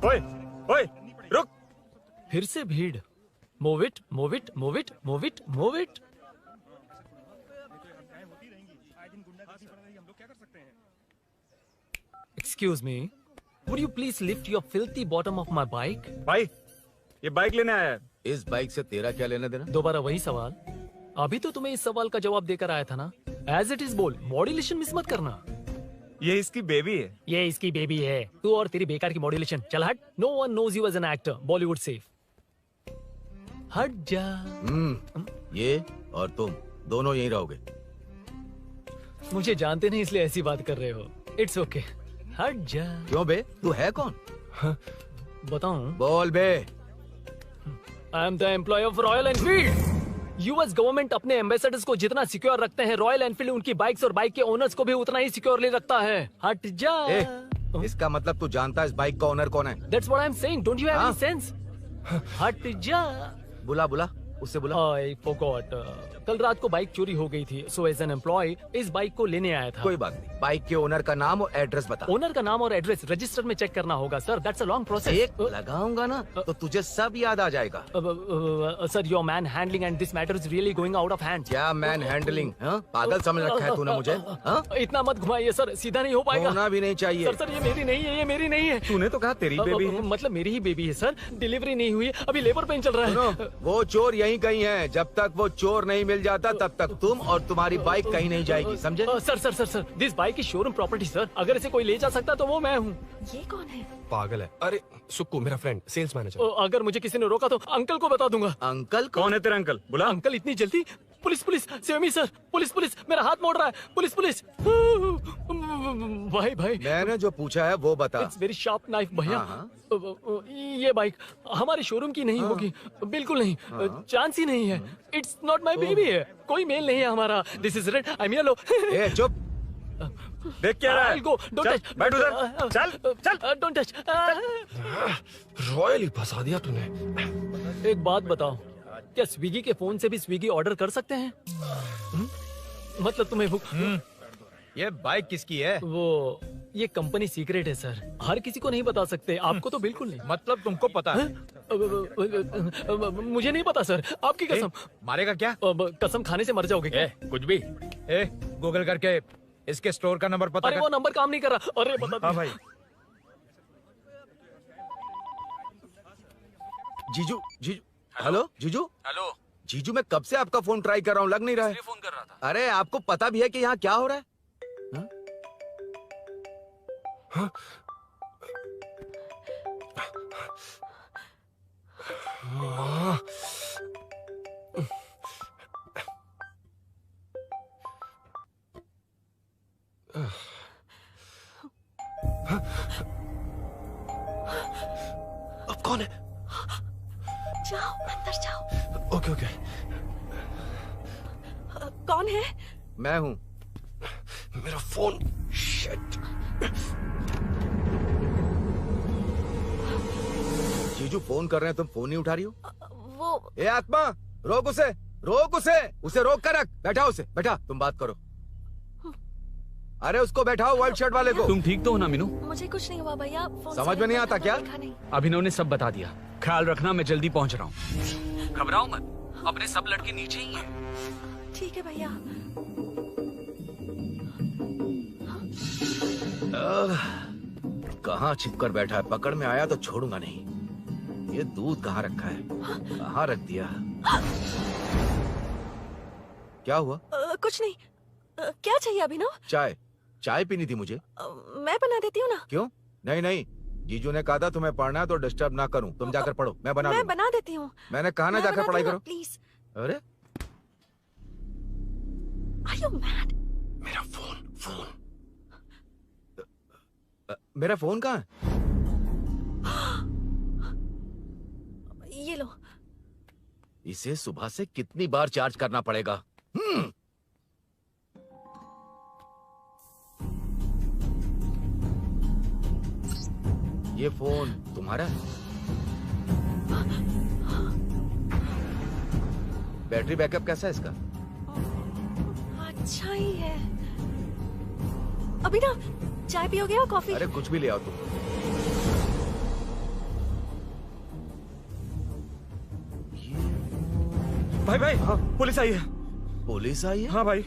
ओए, ओए, रुक। फिर से भीड़। Move it, move it, move it, move it, move it. Excuse me, would you please lift your filthy bottom of my bike? भाई, ये बाइक लेने आया है। इस बाइक से तेरा क्या लेना देना? दोबारा वही सवाल। अभी तो तुम्हें इस सवाल का जवाब देकर आया था ना। As it is बोल, मॉड्यूलेशन मिस मत करना। ये इसकी बेबी है। ये इसकी बेबी है। तू और तेरी बेकार की मॉड्यूलेशन। चल हट। No one knows you as an actor. Bollywood safe. हट जा। ये और तुम दोनों यहीं रहोगे। मुझे जानते नहीं इसलिए ऐसी बात कर रहे हो। It's okay. हट जा। क्यों बे? तू है कौन? बताऊं? बोल बे। I am the employee of Royal Enfield. US government अपने एम्बेसडर्स को जितना सिक्योर रखते हैं, रॉयल एनफील्ड उनकी बाइक्स और बाइक के ओनर्स को भी उतना ही सिक्योरली रखता है। हट जा। इसका मतलब तू जानता है इस बाइक का ओनर कौन है? That's what I'm saying. Don't you have any sense? हट जा। बुला उससे बुला। I forgot. कल रात को बाइक चोरी हो गई थी, so as an employee इस बाइक को लेने आया था। कोई बात नहीं, बाइक के ओनर का नाम और एड्रेस बता। ओनर का नाम और एड्रेस रजिस्टर में चेक करना होगा sir. That's a long process. एक लगाऊंगा ना तो तुझे सब याद आ जाएगा। Sir your man handling and this matter is really going out of hand. क्या मैन हैंडलिंग? पागल समझ रखा है तूने मुझे? इतना मत घुमाइए सर, सीधा नहीं हो पाएगा। होना भी नहीं चाहिए। सर ये मेरी नहीं है, ये मेरी नहीं है। तूने तो कहा तेरी बेबी है। मतलब मेरी ही बेबी है सर। डिलीवरी नहीं हुई, अभी लेबर पेन चल रहा है। वो चोर यहीं कहीं है। जब तक वो चोर नहीं मिल जाता तब तक तुम और तुम्हारी बाइक कहीं नहीं जाएगी, समझे? Sir this bike is showroom property sir. अगर इसे कोई ले जा सकता तो वो मैं हूँ। ये कौन है? पागल है। अरे सुक्कू मेरा फ्रेंड, सेल्स मैनेजर। अगर मुझे किसी ने रोका तो अंकल को बता दूंगा। अंकल कौन है तेरा अंकल? बुला। अंकल इतनी जल्दी? Police save me sir. Police मेरा हाथ मोड़ रहा है। पुलिस भाई मैंने जो पूछा है वो बता। इट्स वेरी शार्प नाइफ भैया। ये बाइक हमारे शोरूम की नहीं होगी, बिल्कुल नहीं, चांस ही नहीं है। इट्स नॉट माई बेबी है, कोई मेल नहीं है हमारा। This is red, I am yellow. चुप। देख क्या रहा है? Don't touch. बैठ उधर। चल। Don't touch. रॉयल ही फंसा दिया तूने। एक बात बताओ, क्या स्विगी के फोन से भी स्विगी ऑर्डर कर सकते हैं? मतलब तुम्हें भूख? ये बाइक किसकी है? वो ये कंपनी सीक्रेट है सर, हर किसी को नहीं बता सकते। आपको तो बिल्कुल नहीं। मतलब तुमको पता है? मुझे नहीं पता सर, आपकी कसम। मारेगा क्या? कसम खाने से मर जाओगे क्या? कुछ भी। गूगल करके इसके स्टोर का नंबर पता अरे कर। वो नंबर काम नहीं कर रहा। अरे बता। हाँ भाई। जीजू हेलो जीजू मैं कब से आपका फोन ट्राई कर रहा हूँ, लग नहीं रहा है। फोन कर रहा था। अरे आपको पता भी है कि यहाँ क्या हो रहा है? अब कौन है? जाओ अंदर जाओ। ओके। कौन है? मैं हूँ। मेरा फोन। शिट। जीजू फोन कर रहे हैं, तुम फोन नहीं उठा रही हो? वो ए आत्मा, रोक उसे रोक कर रख। बैठा तुम बात करो। अरे उसको बैठाओ, व्हाइट शर्ट वाले को। तुम ठीक तो हो ना मीनू? मुझे कुछ नहीं हुआ भैया। फोन समझ में नहीं आता क्या? अभिनव ने सब बता दिया। ख्याल रखना, मैं जल्दी पहुंच रहा हूँ। घबराओ मत, अपने सब लड़के नीचे ही हैं। ठीक है भैया। कहाँ छिपकर बैठा है, पकड़ में आया तो छोड़ूंगा नहीं। ये दूध कहाँ रखा है, कहाँ रख दिया? क्या हुआ? कुछ नहीं। क्या चाहिए अभिनव? चाय पीनी थी मुझे। मैं बना देती हूँ ना। क्यों? नहीं, जीजू ने कहा था तुम्हें पढ़ना है तो डिस्टर्ब ना करूं। तुम जाकर पढ़ो, मैं बना देती हूँ। मैंने कहा ना जाकर पढ़ाई करो प्लीज। अरे Are you mad? मेरा फोन मेरा फोन कहाँ है? ये लो। इसे सुबह से कितनी बार चार्ज करना पड़ेगा? ये फोन तुम्हारा है? बैटरी बैकअप कैसा है इसका? अच्छा ही है। अभिनव, चाय पियोगे या कॉफी? अरे कुछ भी ले आओ तुम। भाई हाँ, पुलिस आई है। पुलिस आई है? हाँ भाई।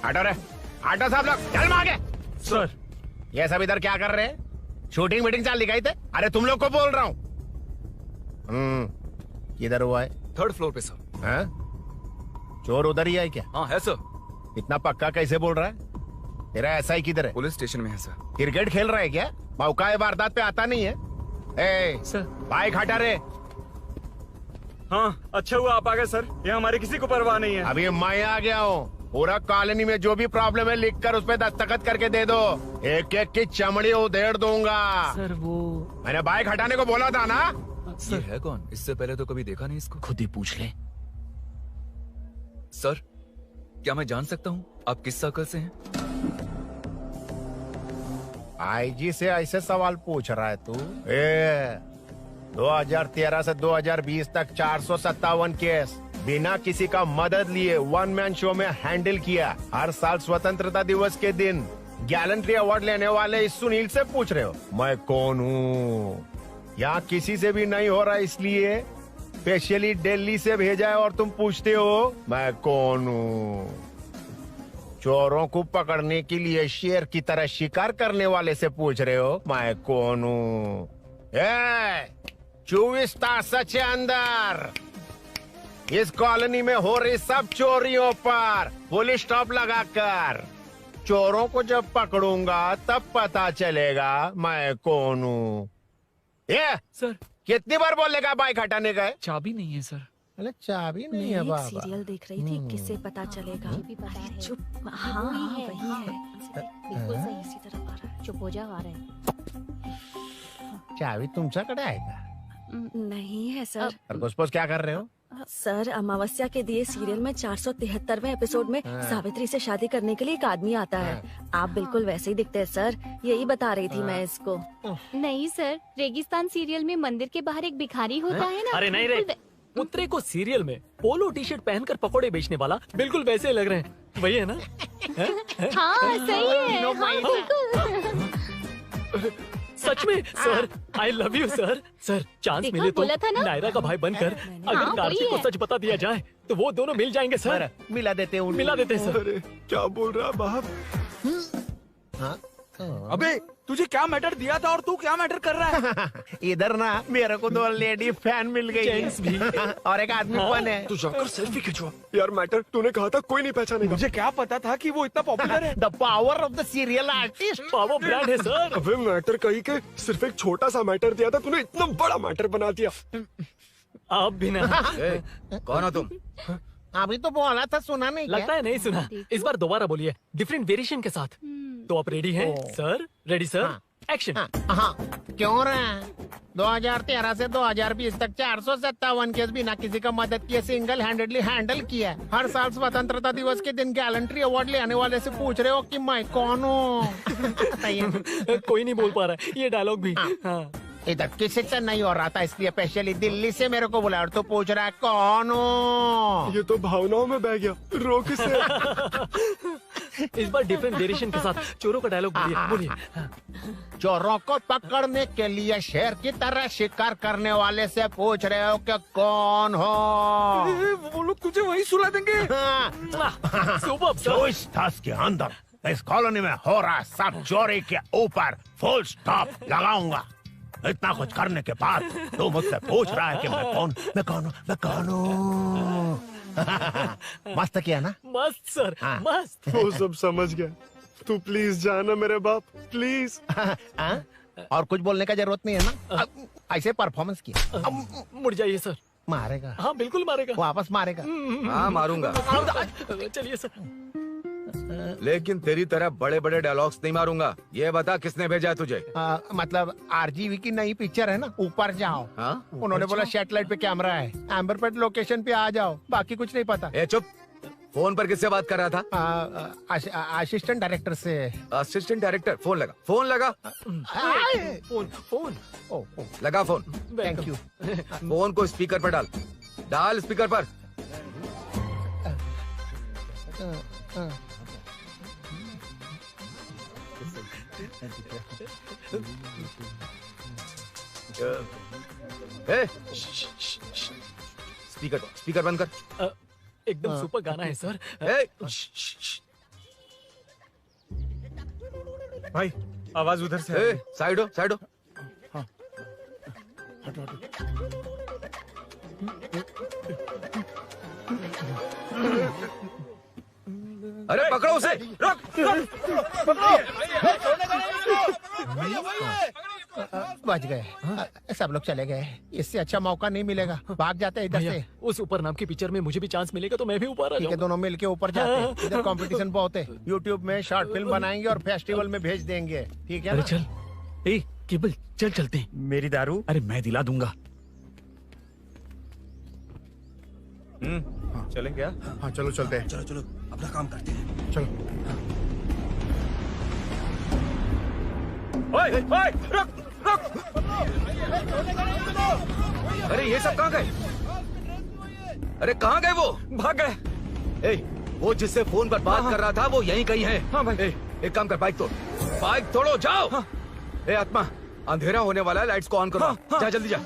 हटो रे, हटो सब लोग, चल मांगे। सर, ये सब इधर क्या कर रहे हैं? शूटिंग मीटिंग चाल दिखाई थे? अरे तुम लोग को बोल रहा हूँ। किधर हुआ है? 3rd फ्लोर पे सर। हाँ? चोर उधर ही है क्या? हाँ है सर। इतना पक्का कैसे बोल रहा है? तेरा ऐसा ही किधर है? पुलिस स्टेशन में है सर। क्रिकेट खेल रहा है क्या? मौका है वारदात पे आता नहीं है। सर बाइक हटा रे। हाँ, अच्छा हुआ आप आ गए सर। ये हमारे किसी को परवाह नहीं है। अभी मैं आ गया हूँ। पूरा कॉलोनी में जो भी प्रॉब्लम है लिख कर उस पे दस्तखत करके दे दो। एक एक की चमड़ी उधेड़ दूंगा। सर वो मैंने बाइक हटाने को बोला था ना। ये है कौन? इससे पहले तो कभी देखा नहीं इसको। खुद ही पूछ ले। सर, क्या मैं जान सकता हूँ आप किस सर्कल से हैं? आईजी से ऐसे सवाल पूछ रहा है तू? 2013 से 2020 तक 457 केस बिना किसी का मदद लिए 1 मैन शो में हैंडल किया। हर साल स्वतंत्रता दिवस के दिन गैलेंट्री अवार्ड लेने वाले इस सुनील से पूछ रहे हो मैं कौन हूँ? यहाँ किसी से भी नहीं हो रहा, इसलिए स्पेशली दिल्ली से भेजा है और तुम पूछते हो मैं कौन हूँ? चोरों को पकड़ने के लिए शेर की तरह शिकार करने वाले से पूछ रहे हो मैं कौन हूँ? 24 तास के अंदर इस कॉलोनी में हो रही सब चोरियों पर पुलिस स्टॉप लगाकर चोरों को जब पकड़ूंगा तब पता चलेगा मैं कौन हूँ। ये सर कितनी बार बोलेगा बाइक हटाने का? चाबी नहीं है सर। अरे चाबी नहीं मैं है एक बाबा। सीरियल देख रही थी, किससे पता चलेगा? अरे चुप। हाँ वही है। बिल्कुल सही, इसी तरफ आ रहा है। चुप हो जा, आ रहे हैं। चाबी तुमच्याकडे आहे का? नहीं है सर। और घुसपौस क्या कर रहे हो? सर, अमावस्या के दिए सीरियल में 473वें एपिसोड में सावित्री से शादी करने के लिए एक आदमी आता है। आप बिल्कुल वैसे ही दिखते हैं सर, यही बता रही थी मैं इसको। नहीं सर, रेगिस्तान सीरियल में मंदिर के बाहर एक भिखारी होता है ना। अरे नहीं रे, पुत्रे को सीरियल में पोलो टी शर्ट पहनकर पकोड़े बेचने वाला बिल्कुल वैसे ही लग रहे हैं। वही है ना? हाँ सही है। हाँ, बिल्कुल। सच में sir, I love you sir. Sir chance देखा, मिले तो बोला था ना? नायरा का भाई बनकर अगर हाँ, कार्तिक वही को है। सच बता दिया जाए तो वो दोनों मिल जाएंगे सर। मिला देते हैं मिला देते हैं सर। अरे क्या बोल रहा बाप? अबे तुझे क्या मैटर दिया था और तू क्या मैटर कर रहा है? इधर ना मेरे को 2 लेडी फैन मिल गई जेंट्स भी। और एक आदमी कौन है? तू जाकर सेल्फी खिंचवा। यार मैटर तूने कहा था कोई नहीं पहचानेगा। मुझे क्या पता था कि वो इतना पॉपुलर है। The power of the serial artist. Power brand है सर। अबे मैटर कही के सिर्फ एक छोटा सा मैटर दिया था, तूने इतना बड़ा मैटर बना दिया। आप भी ना। कौन हो तुम? अभी तो बोला था, सुना नहीं क्या? लगता है नहीं सुना। इस बार दोबारा बोलिए, डिफरेंट वेरिएशन के साथ। तो आप रेडी हैं सर? Ready sir? एक्शन। हाँ, क्यों रहा? 2013 से 2020 तक 457 केस बिना किसी का मदद किए सिंगल हैंडेडली हैंडल किया है। हर साल स्वतंत्रता दिवस के दिन गैलेंट्री अवार्ड लेने वाले से पूछ रहे हो कि मैं कौन हूँ? कोई नहीं बोल पा रहा है ये डायलॉग भी। हाँ। इधर किसी से नहीं हो रहा था इसलिए स्पेशली दिल्ली से मेरे को बुलाया और तू पूछ रहा है कौन हूँ? ये तो भावनाओं में बह गया। रोक इसे। इस बार डिफरेंट वेरिएशन के साथ चोरों का डायलॉग बोलिए। चोरों को पकड़ने के लिए शेर की तरह शिकार करने वाले से पूछ रहे हो कि कौन हो? वो लोग तुझे वही सुला देंगे। जो इस दस के अंदर इस कॉलोनी में हो रहा सब चोरी के ऊपर फुल स्टॉप लगाऊंगा। इतना कुछ करने के बाद तू मुझसे पूछ रहा है कि मैं कौन हूँ? मस्त किया ना? मस्त सर। मस्त। वो सब समझ गया। तू प्लीज जाना मेरे बाप, प्लीज। और कुछ बोलने का जरूरत नहीं है ना? ऐसे परफॉर्मेंस किया। मुड़ जाइए सर। मारेगा? हाँ बिल्कुल मारेगा। वापस मारेगा? हाँ मारूंगा। चलिए सर। लेकिन तेरी तरह बड़े बड़े डायलॉग्स नहीं मारूंगा। ये बता किसने भेजा है तुझे? मतलब आरजीवी की नई पिक्चर है ना, ऊपर जाओ। उन्होंने बोला सैटेलाइट पे कैमरा है, एम्बर पेट लोकेशन पे आ जाओ, बाकी कुछ नहीं पता। ए चुप। फोन पर किससे बात कर रहा था? असिस्टेंट डायरेक्टर से। Assistant director? फोन लगा। फोन लगा। फोन लगा फोन। Thank you. फोन को स्पीकर पर डाल। डाल स्पीकर पर। स्पीकर बंद कर। एकदम सुपर गाना है सर। भाई आवाज उधर से। साइड हो, साइड हो। अरे पकड़ो उसे। रुक। बच गए। सब लोग चले गए। इससे अच्छा मौका नहीं मिलेगा। भाग जाते हैं इधर से। उस ऊपर नाम की पिक्चर में मुझे भी चांस मिलेगा तो मैं भी ऊपर आ जाऊंगा। दोनों मिलके ऊपर जाते हैं। इधर कंपटीशन बहुत है। यूट्यूब में शॉर्ट फिल्म बनाएंगे और फेस्टिवल में भेज देंगे। ठीक है? अरे चल। ए केबल चल चलते हैं। मेरी दारू? अरे मैं दिला दूंगा। चलें क्या? हाँ चलो चलते हैं। चलो चलो अपना काम करते हैं। चलो। ओए ओए रुक रुक। अरे ये सब कहाँ गए? अरे कहाँ गए वो? भाग गए। ए, वो जिससे फोन पर बात कर रहा था वो यहीं कहीं है। हाँ भाई। एक काम कर, बाइक तोड़। बाइक तोड़ो, जाओ। ए आत्मा, अंधेरा होने वाला है, लाइट्स को ऑन करो। जा जल्दी जा।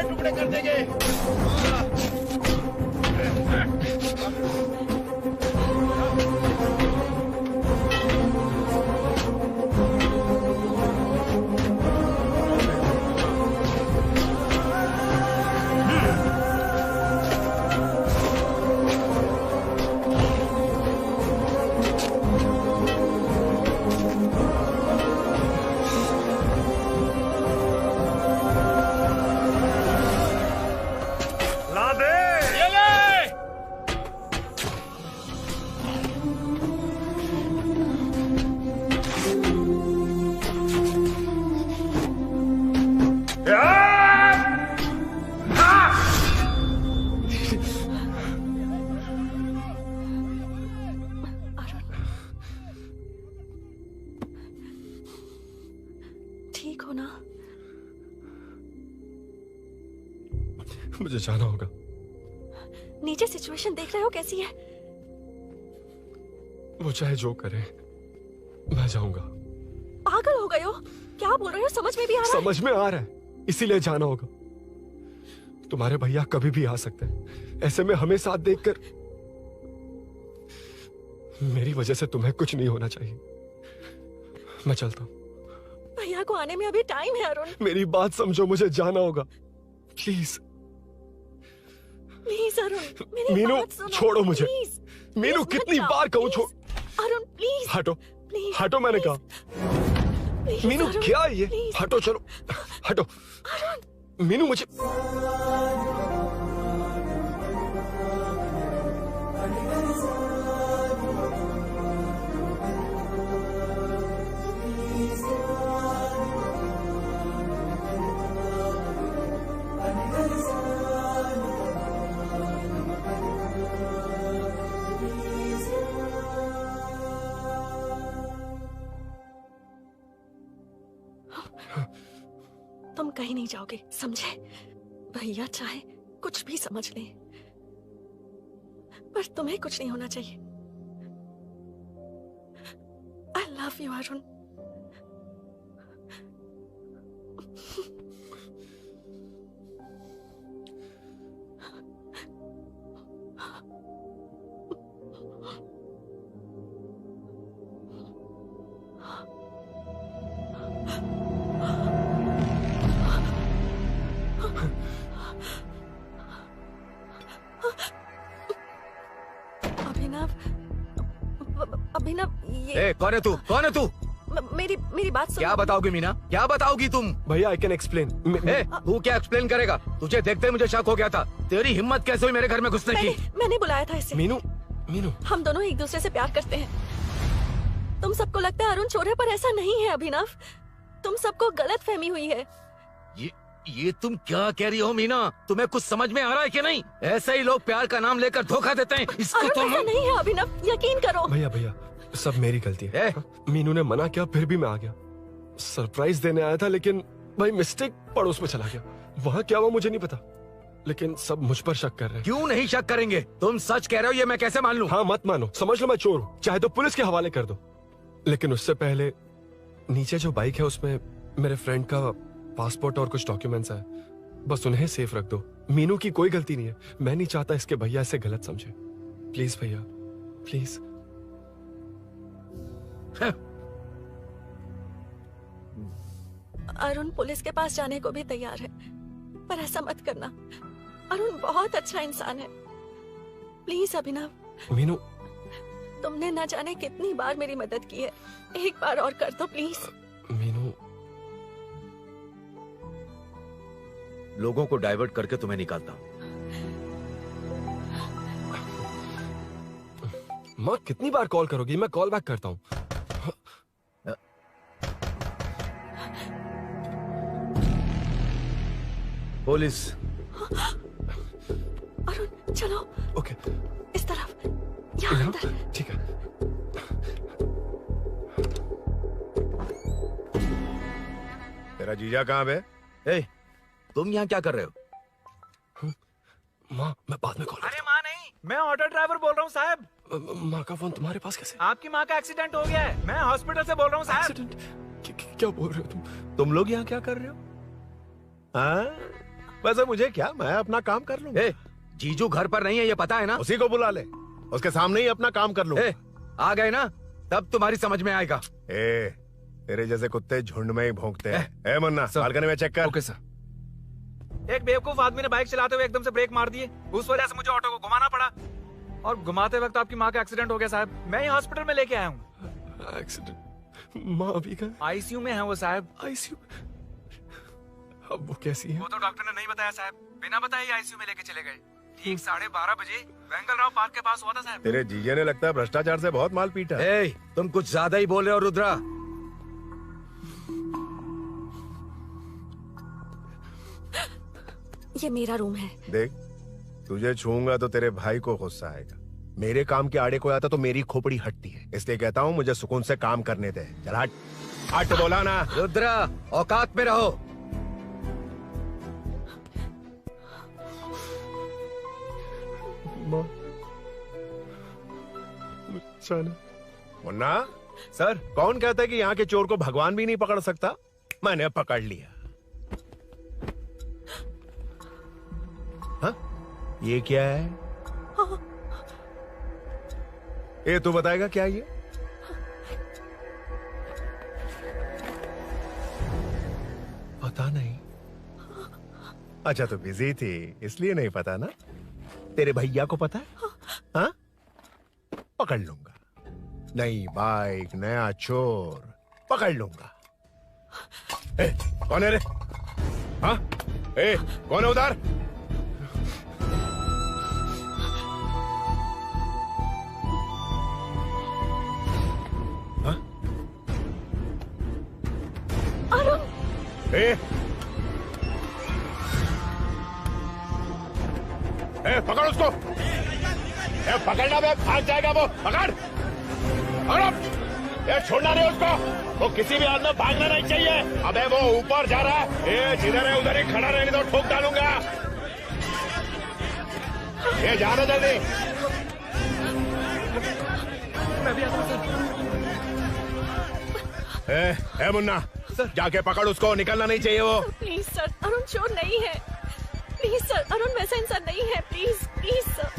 टुकड़े कर देंगे। मुझे जाना होगा। नीचे सिचुएशन देख रहे हो कैसी है? वो चाहे जो करे, मैं जाऊंगा। पागल हो गए हो? क्या बोल रहे हो? समझ में भी आ रहा है? समझ में आ रहा है, इसीलिए जाना होगा। तुम्हारे भैया कभी भी आ सकते हैं। ऐसे में हमें साथ देखकर मेरी वजह से तुम्हें कुछ नहीं होना चाहिए। मैं चलता हूँ। भैया को आने में अभी टाइम है अरुण। मेरी बात समझो, मुझे जाना होगा। प्लीज प्लीज अरुण, मेरी मीनू बात सुनो, छोड़ो मुझे। प्लीज। मीनू मत कितनी जाओ, बार कहूँ प्लीज। छोड़। अरुण प्लीज। हटो प्लीज, हटो मैंने कहा। प्लीज, मीनू अरुण, क्या ये? प्लीज। हटो चलो हटो। मीनू मुझे तुम कहीं नहीं जाओगे, समझे? भैया चाहे कुछ भी समझ लें, पर तुम्हें कुछ नहीं होना चाहिए। I love you Arun. Abhinav, Abhinav, ये कौन है तू? कौन है तू? मेरी बात सुनो। क्या बताओगी मीना? क्या बताओगी तुम? भैया आई कैन एक्सप्लेन। तू क्या एक्सप्लेन करेगा? तुझे देखते ही मुझे शक हो गया था। तेरी हिम्मत कैसे हुई मेरे घर में घुसने की? मैंने बुलाया था इसे। मीनू, मीनू, हम दोनों एक दूसरे से प्यार करते हैं। तुम सबको लगता है अरुण चोर है, पर ऐसा नहीं है अभिनव। तुम सबको गलत फहमी हुई है। ये तुम क्या कह रही हो मीना? तुम्हें कुछ समझ में आ रहा है कि नहीं? ऐसे ही लोग प्यार का नाम लेकर धोखा देते हैं। इसको अरुण तुम ऐसा नहीं है अभिनव, यकीन करो। भैया भैया सब मेरी गलती है। मीनू ने मना किया फिर भी मैं आ गया। सरप्राइज देने आया था लेकिन भाई मिस्टेक पड़ोस में चला गया। वहाँ क्या हुआ मुझे नहीं पता, लेकिन सब मुझ पर शक कर रहे हैं। क्यों नहीं शक करेंगे? तुम सच कह रहे हो, ये मैं कैसे मान लूं? हाँ मत मानो, समझ लो मैं चोर हूँ, चाहे तो पुलिस के हवाले कर दो। लेकिन उससे पहले नीचे जो बाइक है उसमें मेरे फ्रेंड का पासपोर्ट और कुछ डॉक्यूमेंट्स है, बस उन्हें सेफ रख दो। मीनू की कोई गलती नहीं है। मैं नहीं चाहता इसके भैया इसे गलत समझे। प्लीज भैया प्लीज। अरुण पुलिस के पास जाने को भी तैयार है, पर ऐसा मत करना। अरुण बहुत अच्छा इंसान है। प्लीज अभिनव। मीनू, तुमने न जाने कितनी बार मेरी मदद की है, एक बार और कर दो प्लीज। मीनू, लोगों को डाइवर्ट करके तुम्हें निकालता हूँ। माँ कितनी बार कॉल करोगी? मैं कॉल बैक करता हूँ। पुलिस। अरुण चलो। ओके। इस तरफ, यहाँ अंदर। ठीक है। तेरा जीजा कहाँ पे? तुम यहाँ क्या कर रहे हो? माँ मैं बाद में कॉल। अरे माँ नहीं, मैं ऑटो ड्राइवर बोल रहा हूँ साहब। माँ का फोन तुम्हारे पास कैसे? आपकी माँ का एक्सीडेंट हो गया है, मैं हॉस्पिटल से बोल रहा हूँ साहब। क्या बोल रहे हो तुम? तुम लोग यहाँ क्या कर रहे हो? हाँ? वैसे मुझे क्या, मैं अपना काम कर लूँ। जीजू घर पर नहीं है ये पता है ना? उसी को बुला ले, उसके सामने ही अपना काम कर लूँ। आ गए ना, तब तुम्हारी समझ में आएगा। तेरे जैसे कुत्ते झुंड में ही भौंकते हैं। मुन्ना बालकनी में चेक कर। Okay sir. एक बेवकूफ आदमी ने बाइक चलाते हुए एकदम से ब्रेक मार दिए, उस वजह से मुझे ऑटो को घुमाना पड़ा और घुमाते वक्त आपकी माँ का एक्सीडेंट हो गया साहब। मैं ही हॉस्पिटल में लेके आया हूँ। एक्सीडेंट? माँ अभी कहाँ? आईसीयू में है वो साहब। आईसीयू? अब वो कैसी है? वो तो डॉक्टर ने नहीं बताया साहब, बिना बताए आईसीयू में लेके चले गए। ठीक 12:30 बजे वेंगल राव पार्क के पास हुआ था साहब। तेरे जीजे ने लगता है भ्रष्टाचार से बहुत माल पीटा। तुम कुछ ज्यादा ही बोल रहे हो रुद्रा। ये मेरा रूम है। देख, तुझे छूंगा तो तेरे भाई को गुस्सा आएगा। मेरे काम के आड़े को आता तो मेरी खोपड़ी हटती है, इसलिए कहता हूँ मुझे सुकून से काम करने दे। चल हट, हट बोला ना। रुद्रा औकात में रहो। मुन्ना सर, कौन कहता है कि यहाँ के चोर को भगवान भी नहीं पकड़ सकता? मैंने पकड़ लिया। हाँ? ये क्या है? ये तू बताएगा क्या ये? पता नहीं। अच्छा तो बिजी थी इसलिए नहीं पता ना? तेरे भैया को पता है? हाँ? पकड़ लूंगा। नई बाइक, नया चोर, पकड़ लूंगा। कौन है रे? हाँ? कौन है उधर? हाँ? पकड़ उसको। पकड़ना बे, भाग जाएगा वो। पकड़, छोड़ना नहीं उसको। वो किसी भी हाल में भागना नहीं चाहिए। अबे वो ऊपर जा रहा है। जिधर है उधर ही खड़ा रहने दो, ठोक डालूंगा। जाना जल्दी। मैं भी आता हूं सर। मुन्ना, जाके पकड़ उसको, निकलना नहीं चाहिए वो। प्लीज सर, अरुण चोर नहीं है। प्लीज सर, अरुण वैसा इंसान नहीं है। Please please sir.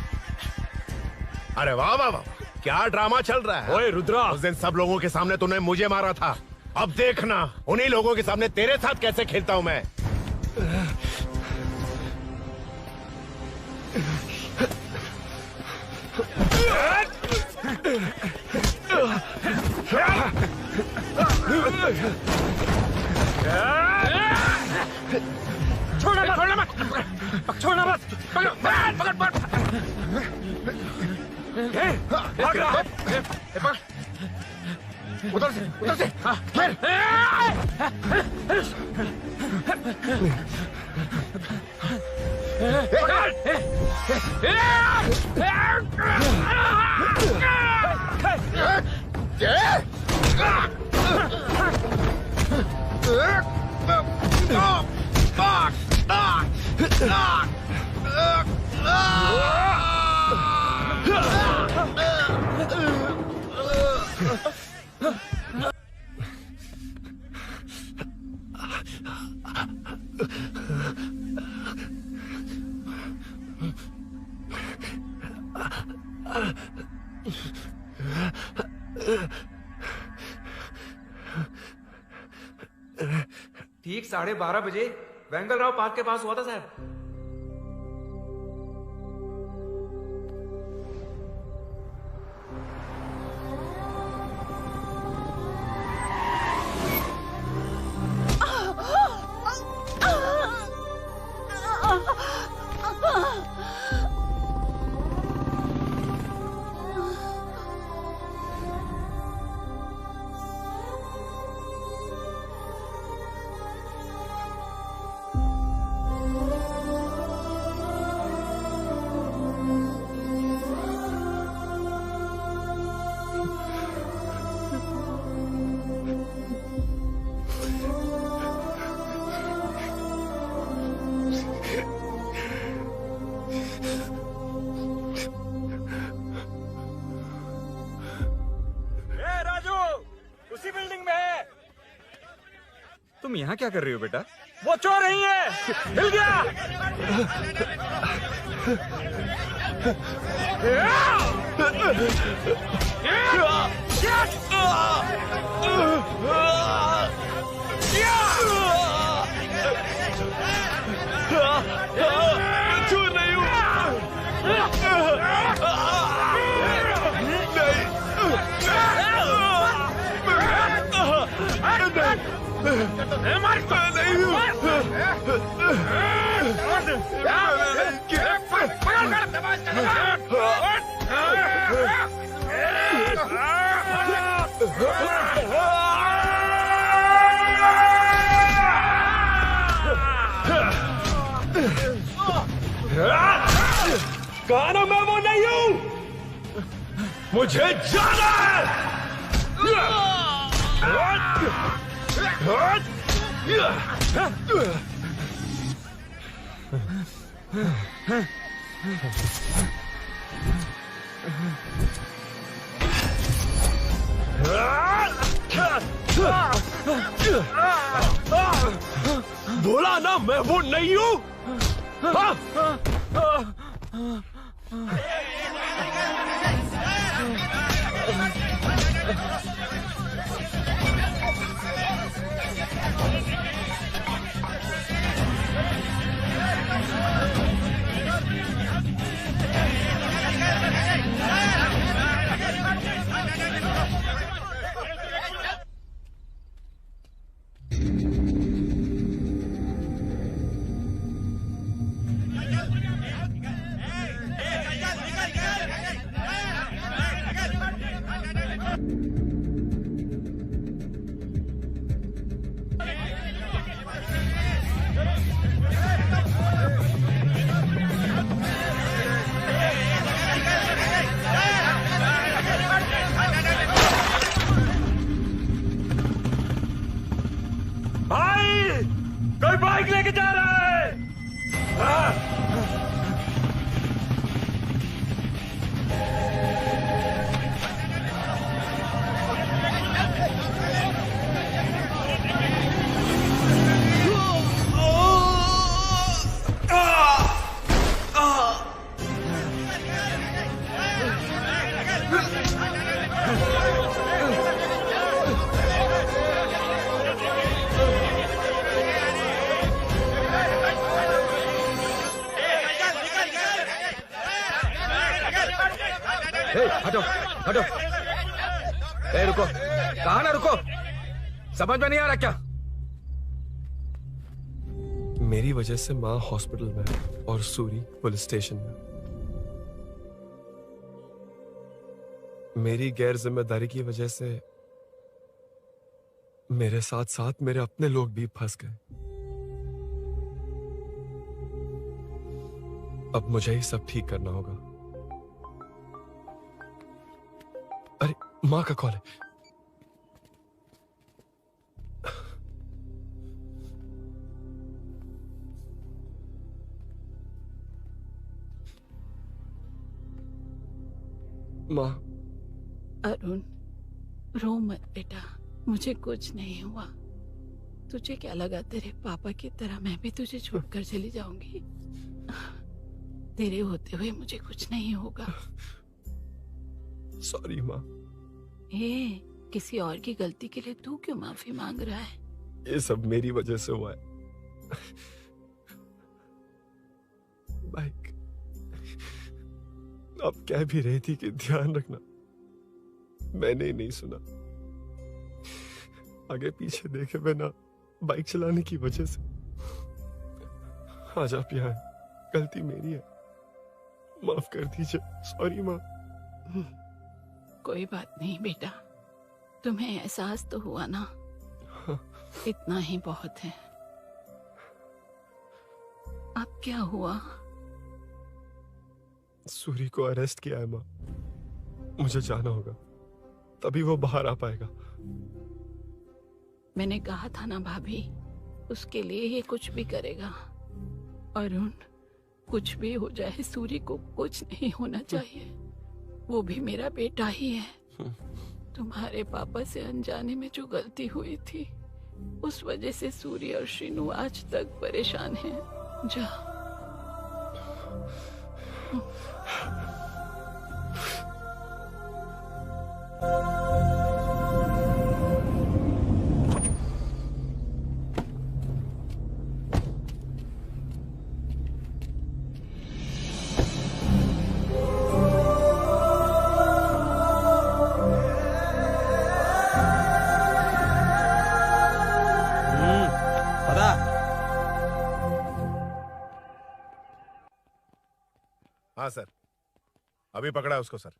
अरे वाह वाह वाह, क्या ड्रामा चल रहा है। ओए रुद्रा, उस दिन सब लोगों के सामने तूने मुझे मारा था। अब देखना उन्हीं लोगों के सामने तेरे साथ कैसे खेलता हूं मैं। छोड़ना मत, छोड़ना मत। पकड़, पकड़, पकड़। भाग रहा है। उधर से, उधर से। ठीक 12:30 बजे वेंगल राव पार्क के पास हुआ था साहब। तुम यहाँ क्या कर रही हो बेटा? वो चोर नहीं है, हिल गया। चोर नहीं हूँ। कहा ना मैं वो नहीं हूँ, मुझे जाना है। बोला ना मैं वो नहीं हूँ। हटो हटो। रुको, कहा ना रुको, समझ में नहीं आ रहा क्या? मेरी वजह से माँ हॉस्पिटल में और सूरी पुलिस स्टेशन में। मेरी गैर जिम्मेदारी की वजह से मेरे साथ साथ मेरे अपने लोग भी फंस गए। अब मुझे ही सब ठीक करना होगा। अरे माँ का कॉल है। माँ। अरुण, रो मत बेटा, मुझे कुछ नहीं हुआ। तुझे क्या लगा तेरे पापा की तरह मैं भी तुझे छोड़कर चली जाऊंगी? तेरे होते हुए मुझे कुछ नहीं होगा। सॉरी माँ। किसी और की गलती के लिए तू क्यों माफी मांग रहा है? ये सब मेरी वजह से हुआ है। बाइक अब कह भी रही थी कि ध्यान रखना, मैंने ही नहीं सुना। आगे पीछे देखे बिना बाइक चलाने की वजह से आज आप यहाँ हैं। गलती मेरी है, माफ कर दीजिए। सॉरी माँ। कोई बात नहीं बेटा, तुम्हें एहसास तो हुआ ना? इतना ही बहुत है। अब क्या हुआ? सूरी को अरेस्ट किया है माँ। मुझे जाना होगा, तभी वो बाहर आ पाएगा। मैंने कहा था ना भाभी, उसके लिए ये कुछ भी करेगा। अरुण, कुछ भी हो जाए सूरी को कुछ नहीं होना चाहिए। वो भी मेरा बेटा ही है। तुम्हारे पापा से अनजाने में जो गलती हुई थी, उस वजह से सूरी और शीनू आज तक परेशान हैं। जा। हाँ सर, अभी पकड़ा उसको सर।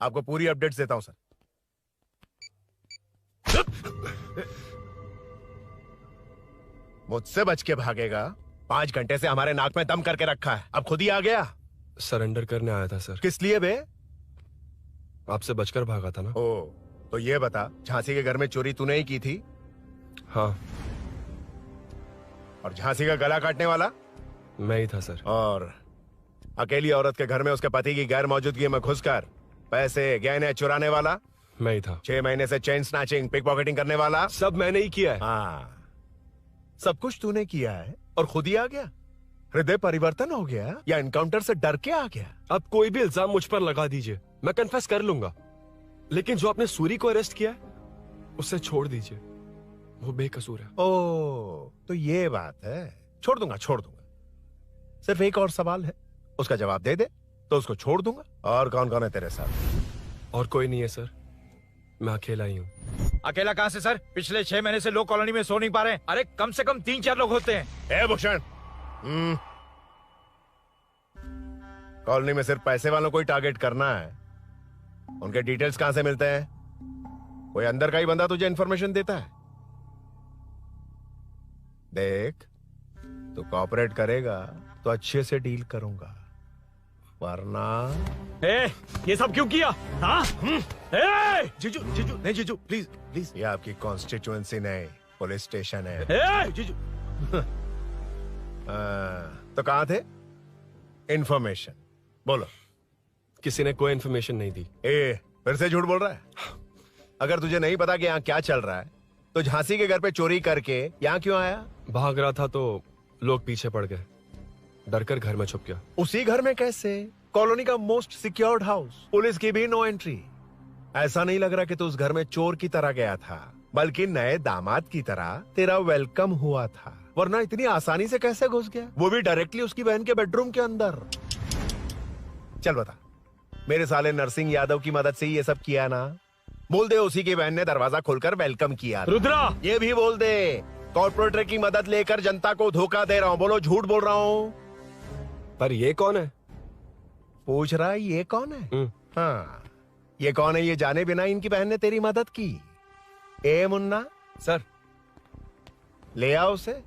आपको पूरी अपडेट्स देता हूं सर। मुझसे बच के भागेगा? 5 घंटे से हमारे नाक में दम करके रखा है, अब खुद ही आ गया। सरेंडर करने आया था सर। किस लिए बे? आपसे बचकर भागा था ना। ओ, तो ये बता, झांसी के घर में चोरी तूने ही की थी? हाँ। और झांसी का गला काटने वाला? मैं ही था सर। और अकेली औरत के घर में उसके पति की गैर मौजूदगी में घुसकर पैसे गहने चुराने वाला? मैं ही था। 6 महीने से चेन स्नैचिंग, पिक पॉकेटिंग करने वाला? सब मैंने ही किया है। हाँ, सब कुछ तूने किया है और खुद ही आ गया? हृदय परिवर्तन हो गया या एनकाउंटर से डर के आ गया? अब कोई भी इल्जाम मुझ पर लगा दीजिए, मैं कन्फेस कर लूंगा। लेकिन जो आपने सूरी को अरेस्ट किया है, उसे छोड़ दीजिए, वो बेकसूर है। ओ, तो ये बात है। छोड़ दूंगा, छोड़ दूंगा। सिर्फ एक और सवाल है, उसका जवाब दे दे तो उसको छोड़ दूंगा। और कौन कौन है तेरे साथ? और कोई नहीं है सर, मैं अकेला ही हूँ। अकेला कहाँ से सर? पिछले 6 महीने से लोग कॉलोनी में सो नहीं पा रहे हैं। अरे कम से कम 3-4 लोग होते हैं। ए भूषण, कॉलोनी में सिर्फ पैसे वालों को ही टारगेट करना है। उनके डिटेल्स कहां से मिलते हैं? कोई अंदर का ही बंदा तुझे इंफॉर्मेशन देता है? देख, तू कोऑपरेट करेगा तो अच्छे से डील करूंगा, वरना ये सब क्यों किया? हाँ? जीजू, जीजू, नहीं जीजू, प्लीज प्लीज। ये आपकी कॉन्स्टिट्यूएंसी नहीं, पुलिस स्टेशन है। जीजू। तो कहाँ थे? इंफॉर्मेशन बोलो। किसी ने कोई इंफॉर्मेशन नहीं दी। फिर से झूठ बोल रहा है? अगर तुझे नहीं पता कि यहाँ क्या चल रहा है, तो झांसी के घर पे चोरी करके यहाँ क्यों आया? भाग रहा था तो लोग पीछे पड़ गए, डरकर घर में छुप गया। उसी घर में कैसे? कॉलोनी का मोस्ट सिक्योर्ड हाउस, पुलिस की भी नो एंट्री। ऐसा नहीं लग रहा कि तू उस घर में चोर की तरह गया था, बल्कि नए दामाद की तरह तेरा वेलकम हुआ था। वरना इतनी आसानी से कैसे घुस गया, वो भी डायरेक्टली उसकी बहन के बेडरूम के अंदर? चल बता, मेरे साले नरसिंह यादव की मदद से ही ये सब किया ना। बोल दे उसी की बहन ने दरवाजा खोलकर वेलकम किया। रुद्रा! ये भी बोल दे कॉर्पोरेटर की मदद लेकर जनता को धोखा दे रहा हूँ। बोलो झूठ बोल रहा हूँ। पर ये कौन है? पूछ रहा है ये कौन है? हाँ, ये कौन है ये जाने बिना इनकी बहन ने तेरी मदद की। ए मुन्ना सर, ले आओ उसे।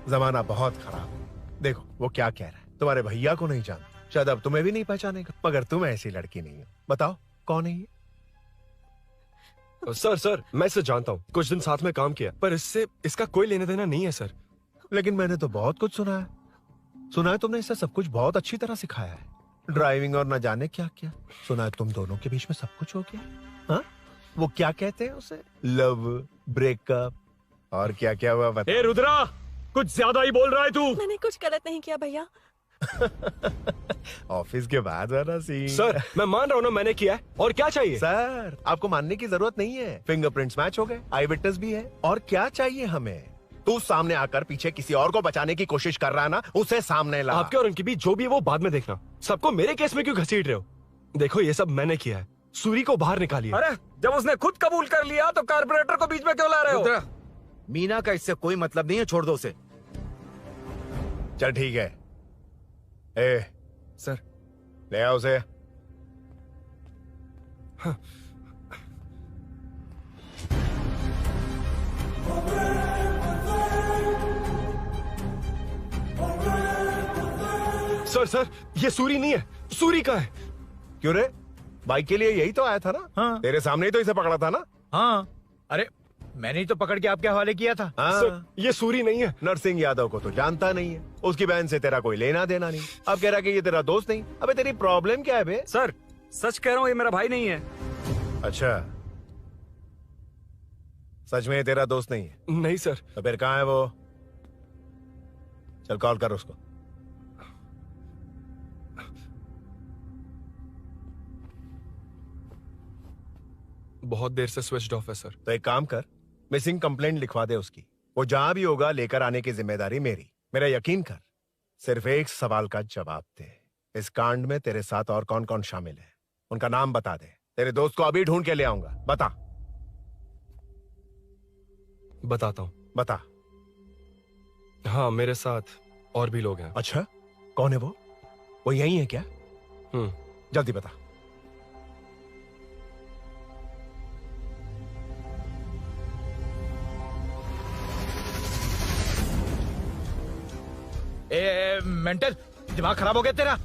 जमाना बहुत खराब है। देखो वो क्या कह रहा है। तुम्हारे भैया को नहीं जानता, शायद अब तुम्हें भी नहीं पहचानेगा, मगर तुम ऐसी लड़की नहीं हो। बताओ कौन है ये? सर मैं इसे जानता हूँ, कुछ दिन साथ में काम किया, पर इससे इसका कोई लेना देना नहीं है सर। लेकिन मैंने तो बहुत कुछ सुना है। सुना है तुमने इसे सब कुछ बहुत अच्छी तरह सिखाया है, ड्राइविंग और न जाने क्या क्या। सुना है तुम दोनों के बीच में सब कुछ हो गया। हाँ, वो क्या कहते हैं उसे, लव, ब्रेकअप और क्या क्या हुआ बता। ए रुद्रा, कुछ ज्यादा ही बोल रहा है तू। मैंने कुछ गलत नहीं किया भैया। ऑफिस के बाद वाला सीन। सर मैं मान रहा हूँ ना मैंने किया है, और क्या चाहिए? सर आपको मानने की जरूरत नहीं है, फिंगरप्रिंट्स मैच हो गए, आई विटनेस भी है, और क्या चाहिए हमें? तू सामने आकर पीछे किसी और को बचाने की कोशिश कर रहा है ना, उसे सामने ला। आपके और उनके बीच जो भी है वो बाद में देखना, सबको मेरे केस में क्यों घसीट रहे हो? देखो ये सब मैंने किया है, सूरी को बाहर निकालिए। अरे जब उसने खुद कबूल कर लिया तो कारपोरेटर को बीच में क्यों ला रहे हो? मीना का इससे कोई मतलब नहीं है, छोड़ दो उसे। चल ठीक है। ए सर ले आओ उसे। हाँ। सर ये सूरी नहीं है, सूरी का है। क्यों रे, बाइक के लिए यही तो आया था ना? हाँ। तेरे सामने ही तो इसे पकड़ा था ना? हाँ, अरे मैंने ही तो पकड़ के आपके हवाले किया था। हाँ। सर ये सूरी नहीं है। नरसिंह यादव को तो जानता नहीं है, उसकी बहन से तेरा कोई लेना देना नहीं। अब कह रहा कि ये तेरा दोस्त नहीं। अबे तेरी प्रॉब्लम क्या है बे? सर सच कह रहा हूँ, ये मेरा भाई नहीं है। अच्छा, सच में ये तेरा दोस्त नहीं है? नहीं सर। तो फिर कहाँ है वो? चल कॉल कर उसको। बहुत देर से स्विच ऑफ है सर। तो एक काम कर, मिसिंग कंप्लेंट लिखवा दे उसकी। वो जहां भी होगा लेकर आने की जिम्मेदारी मेरी। मेरा यकीन कर, सिर्फ एक सवाल का जवाब दे, इस कांड में तेरे साथ और कौन कौन शामिल है, उनका नाम बता दे। तेरे दोस्त को अभी ढूंढ के ले आऊंगा। बता। बताता हूँ। बता। हाँ मेरे साथ और भी लोग हैं। अच्छा, कौन है वो यही है क्या? जल्दी बता। मेंटल, दिमाग खराब हो गया तेरा?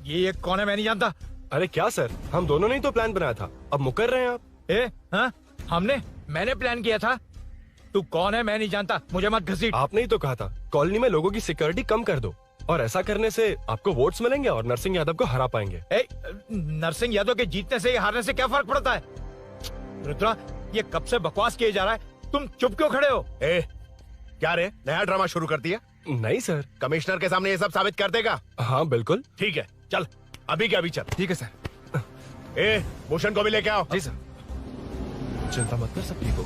ये कौन है, मैं नहीं जानता। अरे क्या सर, हम दोनों ने ही तो प्लान बनाया था, अब मुकर रहे हैं आप? हाँ? मैंने प्लान किया था। तू कौन है मैं नहीं जानता, मुझे मत घसीट। आपने ही तो कहा था कॉलोनी में लोगों की सिक्योरिटी कम कर दो, और ऐसा करने से आपको वोट्स मिलेंगे और नरसिंह यादव को हरा पाएंगे। नरसिंह यादव के जीतने से या हारने से क्या फर्क पड़ता है? रुद्रा, ये कब से बकवास किए जा रहा है, तुम चुप क्यों खड़े हो? क्या रे, नया ड्रामा शुरू कर दिया? नहीं सर। कमिश्नर के सामने ये सब साबित कर देगा? हाँ बिल्कुल। ठीक है, चल अभी क्या अभी चल। ठीक है सर। भूषण को भी लेके आओ। जी सर। चिंता मत कर, सब ठीक हो।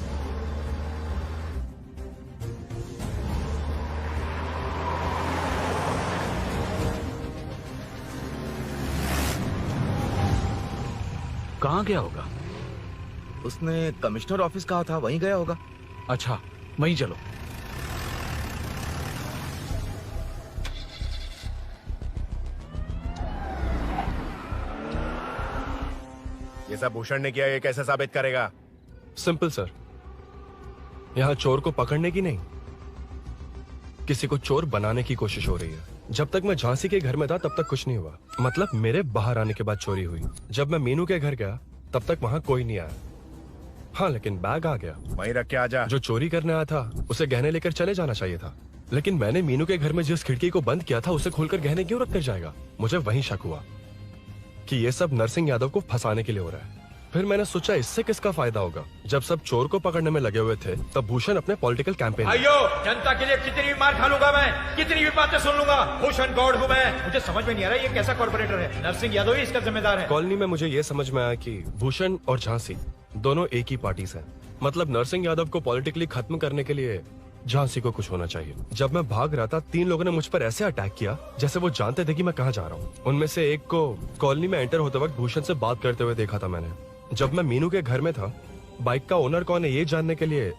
कहाँ गया होगा? उसने कमिश्नर ऑफिस कहा था, वहीं गया होगा। अच्छा, वहीं चलो। ये सब भूषण ने किया, ये कैसे साबित करेगा? सिंपल सर, यहाँ चोर को पकड़ने की नहीं, किसी को चोर बनाने की कोशिश हो रही है। जब तक मैं झांसी के घर में था तब तक कुछ नहीं हुआ, मतलब मेरे बाहर आने के बाद चोरी हुई। जब मैं मीनू के घर गया तब तक वहां कोई नहीं आया। हाँ लेकिन बैग आ गया, वहीं रख के आ जा। जो चोरी करने आया था उसे गहने लेकर चले जाना चाहिए था, लेकिन मैंने मीनू के घर में जिस खिड़की को बंद किया था उसे खोलकर गहने क्यों रख कर जाएगा? मुझे वहीं शक हुआ कि ये सब नरसिंह यादव को फंसाने के लिए हो रहा है। फिर मैंने सोचा इससे किसका फायदा होगा। जब सब चोर को पकड़ने में लगे हुए थे तब भूषण अपने पॉलिटिकल कैंपेन। भाइयों, जनता के लिए कितनी भी मार खा लूंगा मैं, कितनी भी बातें सुन लूंगा, भूषण गौड़ हूं मैं। मुझे समझ में नहीं आ रहा ये कैसा कॉर्पोरेटर है। नरसिंह यादव ही इसका जिम्मेदार है। कॉलोनी में मुझे ये समझ में आया कि भूषण और झांसी दोनों एक ही पार्टी से। मतलब नरसिंह यादव को पॉलिटिकली खत्म करने के लिए झांसी को कुछ होना चाहिए। जब मैं भाग रहा था 3 लोगों ने मुझ पर ऐसे अटैक किया जैसे वो जानते थे कि मैं कहाँ जा रहा हूँ। उनमें से एक को कॉलोनी में एंटर होते वक्त भूषण से बात करते हुए देखा था मैंने। जब मैं मीनू के घर में था, बाइक का ओनर कौन है ये जानने के लिए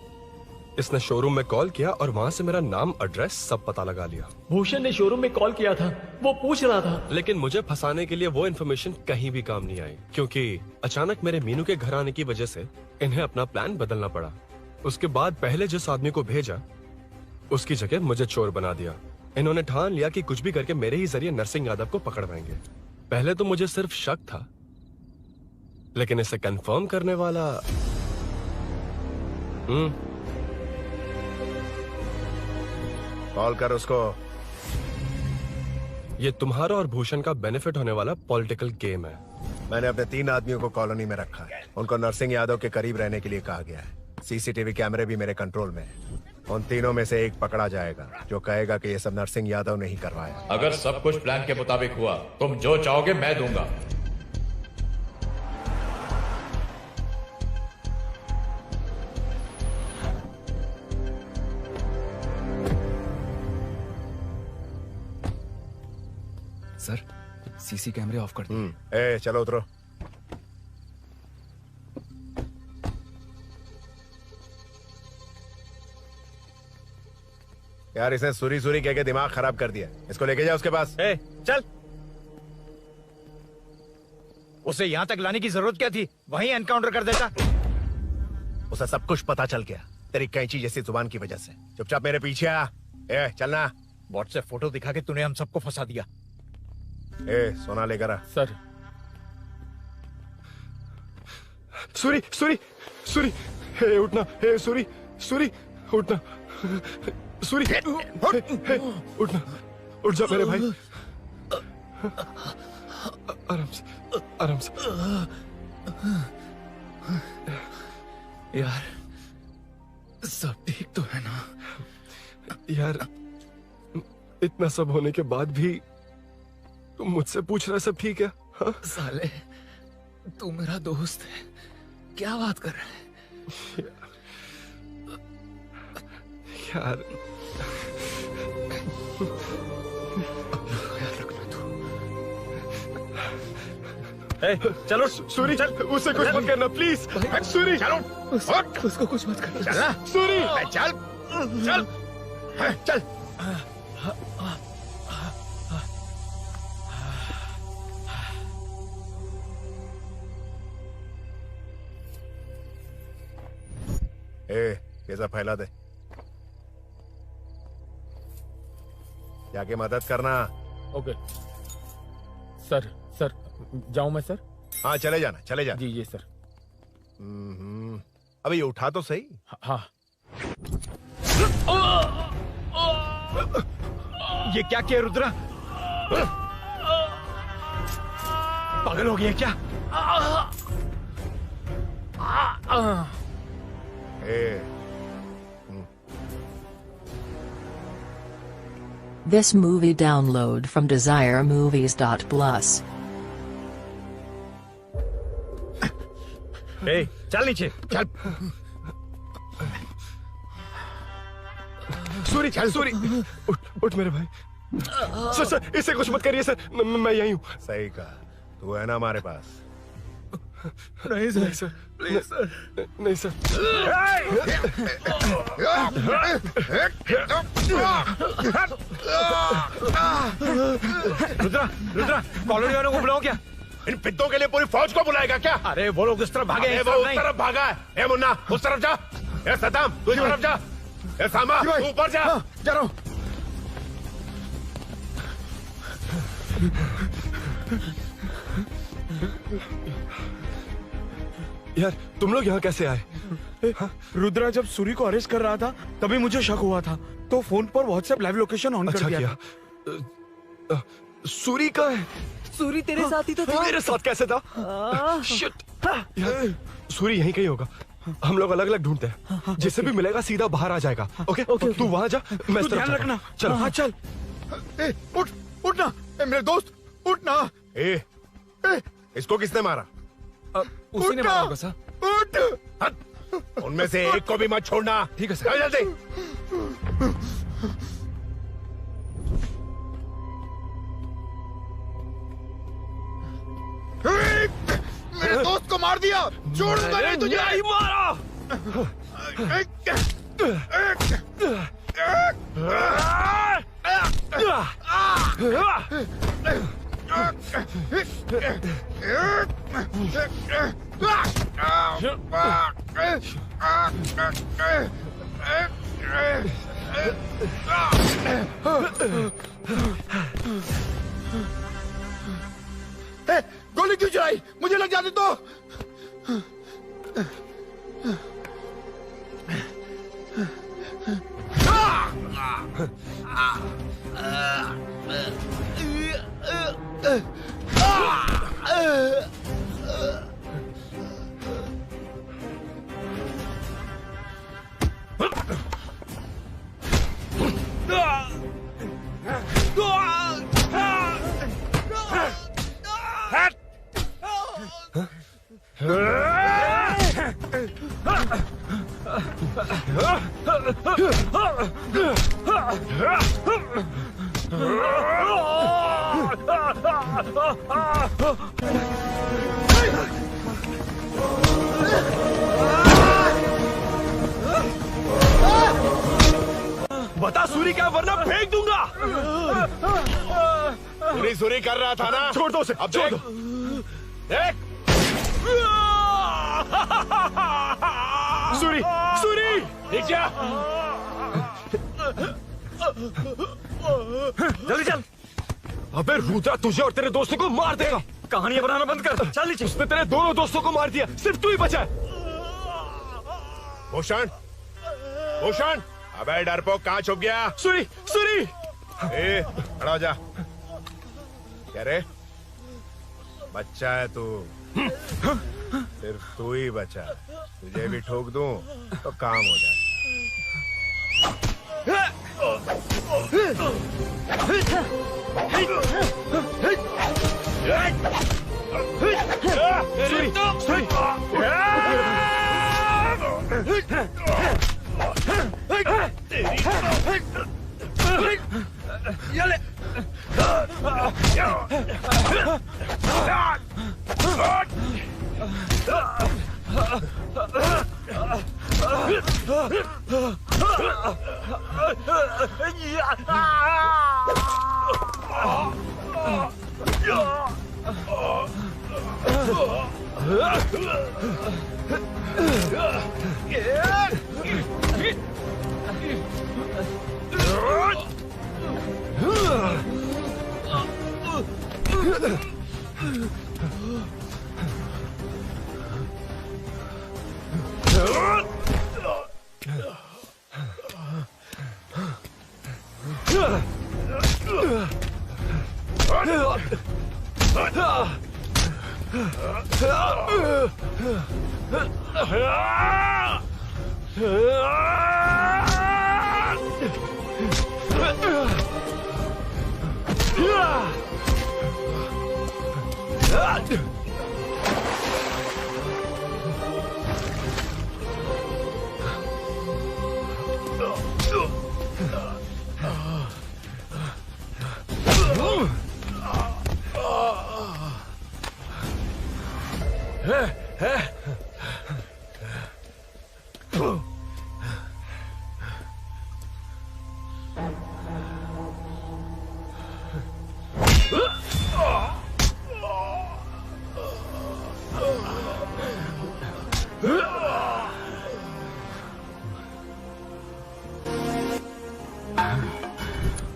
इसने शोरूम में कॉल किया और वहाँ से मेरा नाम, एड्रेस सब पता लगा लिया। भूषण ने शोरूम में कॉल किया था, वो पूछ रहा था। लेकिन मुझे फंसाने के लिए वो इन्फॉर्मेशन कहीं भी काम नहीं आई, क्योंकि अचानक मेरे मीनू के घर आने की वजह से इन्हें अपना प्लान बदलना पड़ा। उसके बाद पहले जिस आदमी को भेजा उसकी जगह मुझे चोर बना दिया। इन्होंने ठान लिया कि कुछ भी करके मेरे ही जरिए नरसिंह यादव को पकड़वाएंगे। पहले तो मुझे सिर्फ शक था, लेकिन इसे कंफर्म करने वाला कॉल कर उसको। ये तुम्हारा और भूषण का बेनिफिट होने वाला पॉलिटिकल गेम है। मैंने अपने 3 आदमियों को कॉलोनी में रखा है। उनको नरसिंह यादव के करीब रहने के लिए कहा गया है। सीसीटीवी कैमरे भी मेरे कंट्रोल में है। उन तीनों में से एक पकड़ा जाएगा जो कहेगा कि ये सब नरसिंह यादव ने ही करवाया। अगर सब कुछ प्लान के मुताबिक हुआ, तुम जो चाहोगे मैं दूंगा। सर, सीसी कैमरे ऑफ कर दिए। ए चलो उतरो। यार इसने सुरी सुरी कह के दिमाग खराब कर दिया। इसको लेके जाओ उसके पास। चल। उसे यहाँ तक लाने की जरूरत क्या थी? वहीं एनकाउंटर कर देता। उसे सब कुछ पता चल गया तेरी कैंची जैसी जुबान की वजह से। चुपचाप मेरे पीछे आ। ए चलना। व्हाट्सएप फोटो दिखा के तूने हम सबको फंसा दिया। ए सोना लेकर आ। सर। सूरी सूरी सूरी, हे उठना। हे सूरी सूरी उठना। सूरी हे, उठना। उठ जा मेरे भाई। आराम से आराम से। यार सब ठीक तो है ना? यार इतना सब होने के बाद भी तुम मुझसे पूछ रहा सब ठीक है? हाँ? साले तू मेरा दोस्त है, क्या बात कर रहा है? यार चलो सूरी, चल उसे कुछ मत करना प्लीज। सूरी चलो, उसको कुछ मत करना। चल सूरी चल चल चल। ये सब फैला दे। जाके मदद करना। Okay sir. सर जाऊं मैं सर? हाँ चले जाना, चले जाना। जी सर। अबे ये उठा तो सही। हाँ। ये क्या किया रुद्रा? पागल हो गया क्या? This movie download from desiremovies.plus. चल नीचे चल। सूरी सूरी उठ मेरे भाई। सर सर इसे कुछ मत करिए सर, मैं यहीं हूँ। सही कहा। तू है ना हमारे पास? नहीं सर, नहीं सर, प्लीज सर, नहीं सर। रुद्रा रुद्रा कॉलोनी वालों को बुलाओ क्या? इन पिद्दों के लिए पूरी फौज को बुलाएगा क्या? अरे वो लोग उस तरफ भागे हैं। वो उस तरफ भागा है। ए मुन्ना उस तरफ जा। ए सदाम तू इस तरफ जा। ए सामा तू ऊपर जा। जा रहा हूं। यार तुम लोग यहाँ कैसे आए? रुद्रा जब सूरी को अरेस्ट कर रहा था तभी मुझे शक हुआ था, तो फोन पर व्हाट्सएप लाइव लोकेशन ऑन कर दिया था। सूरी का है? सूरी तेरे साथ ही तो था। मेरे साथ कैसे था? शिट। यार सूरी यहीं कहीं होगा। हम लोग अलग अलग ढूंढते हैं। जिसे भी मिलेगा सीधा बाहर आ जाएगा। ओके तू वहां जा, मैं इस तरफ ध्यान रखना। चलो। हाँ चल। उठ उठना मेरे दोस्त उठना। ए इसको किसने मारा? उसी ने मारा होगा सर। उठ। उनमें से एक को भी मत छोड़ना। ठीक है सर। जल्दी। मेरे दोस्त को मार दिया, छोड़ूंगा नहीं तुझे। नहीं मारा। गोली क्यों चलाई? मुझे लग जाती तो। बता सूरी क्या, वरना फेंक दूंगा। सूरी सूरी कर रहा था ना। छोड़ दो उसे, अब छोड़ दो। देख। सूरी, सूरी, देख जा। जल्दी चल। अबे रुद्रा तुझे और तेरे दोस्तों को मार देगा। कहानियां बनाना बंद कर, चल नीचे। उसने तेरे दोनों दोस्तों को मार दिया, सिर्फ तू ही बचा है। भूषण, भूषण, अबे डरपोक कहाँ छुप गया? सूरी, सूरी। ए, खड़ा हो जा। क्या रे? बच्चा है तू, सिर्फ तू ही बचा। तुझे भी ठोक दूं तो काम हो जाए।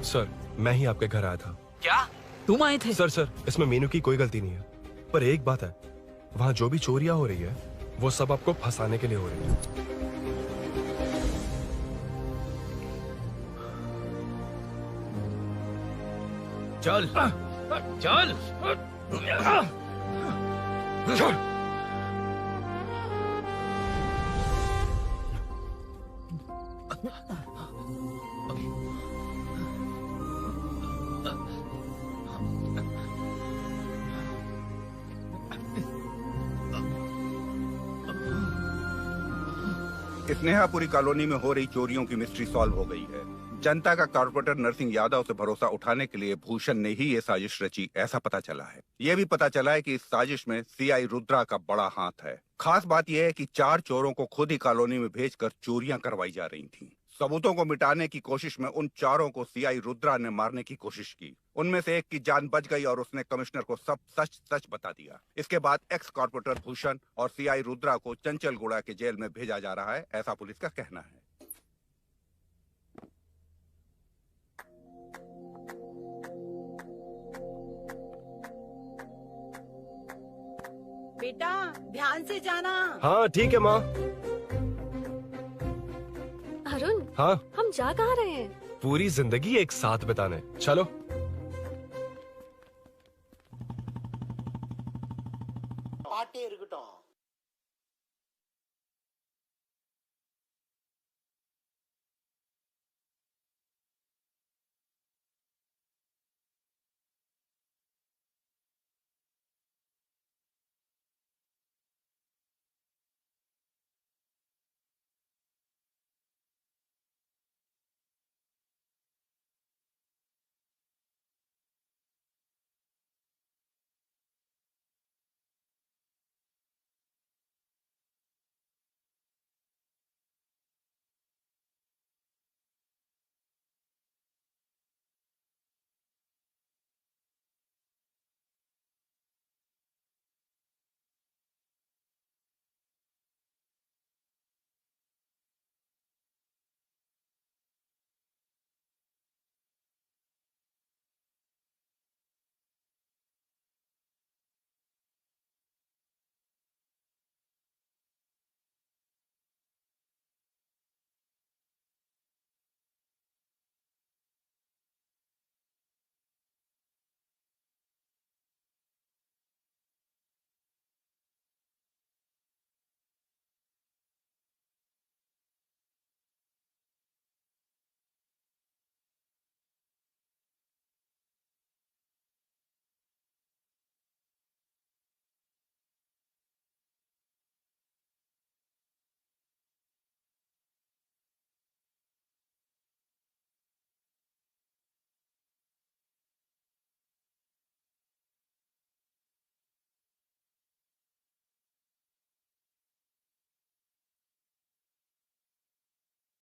सर, मैं ही आपके घर आया था। क्या तुम आए थे? सर, इसमें मीनू की कोई गलती नहीं है, पर एक बात है, वहाँ जो भी चोरियां हो रही है वो सब आपको फंसाने के लिए हो रही है। चल चल चल। स्नेहापुरी कॉलोनी में हो रही चोरियों की मिस्ट्री सॉल्व हो गई है। जनता का कॉर्पोरेटर नरसिंह यादव से भरोसा उठाने के लिए भूषण ने ही ये साजिश रची, ऐसा पता चला है। ये भी पता चला है कि इस साजिश में सीआई रुद्रा का बड़ा हाथ है। खास बात यह है कि 4 चोरों को खुद ही कॉलोनी में भेजकर चोरियां करवाई जा रही थीं। सबूतों को मिटाने की कोशिश में उन 4 को सीआई रुद्रा ने मारने की कोशिश की। उनमें से एक की जान बच गई और उसने कमिश्नर को सब सच सच बता दिया। इसके बाद एक्स कॉर्पोरेटर भूषण और सीआई रुद्रा को चंचलगुड़ा के जेल में भेजा जा रहा है, ऐसा पुलिस का कहना है। बेटा ध्यान से जाना। हाँ ठीक है माँ। अरुण, हाँ हम जा कहाँ रहे हैं? पूरी जिंदगी एक साथ बिताने, चलो।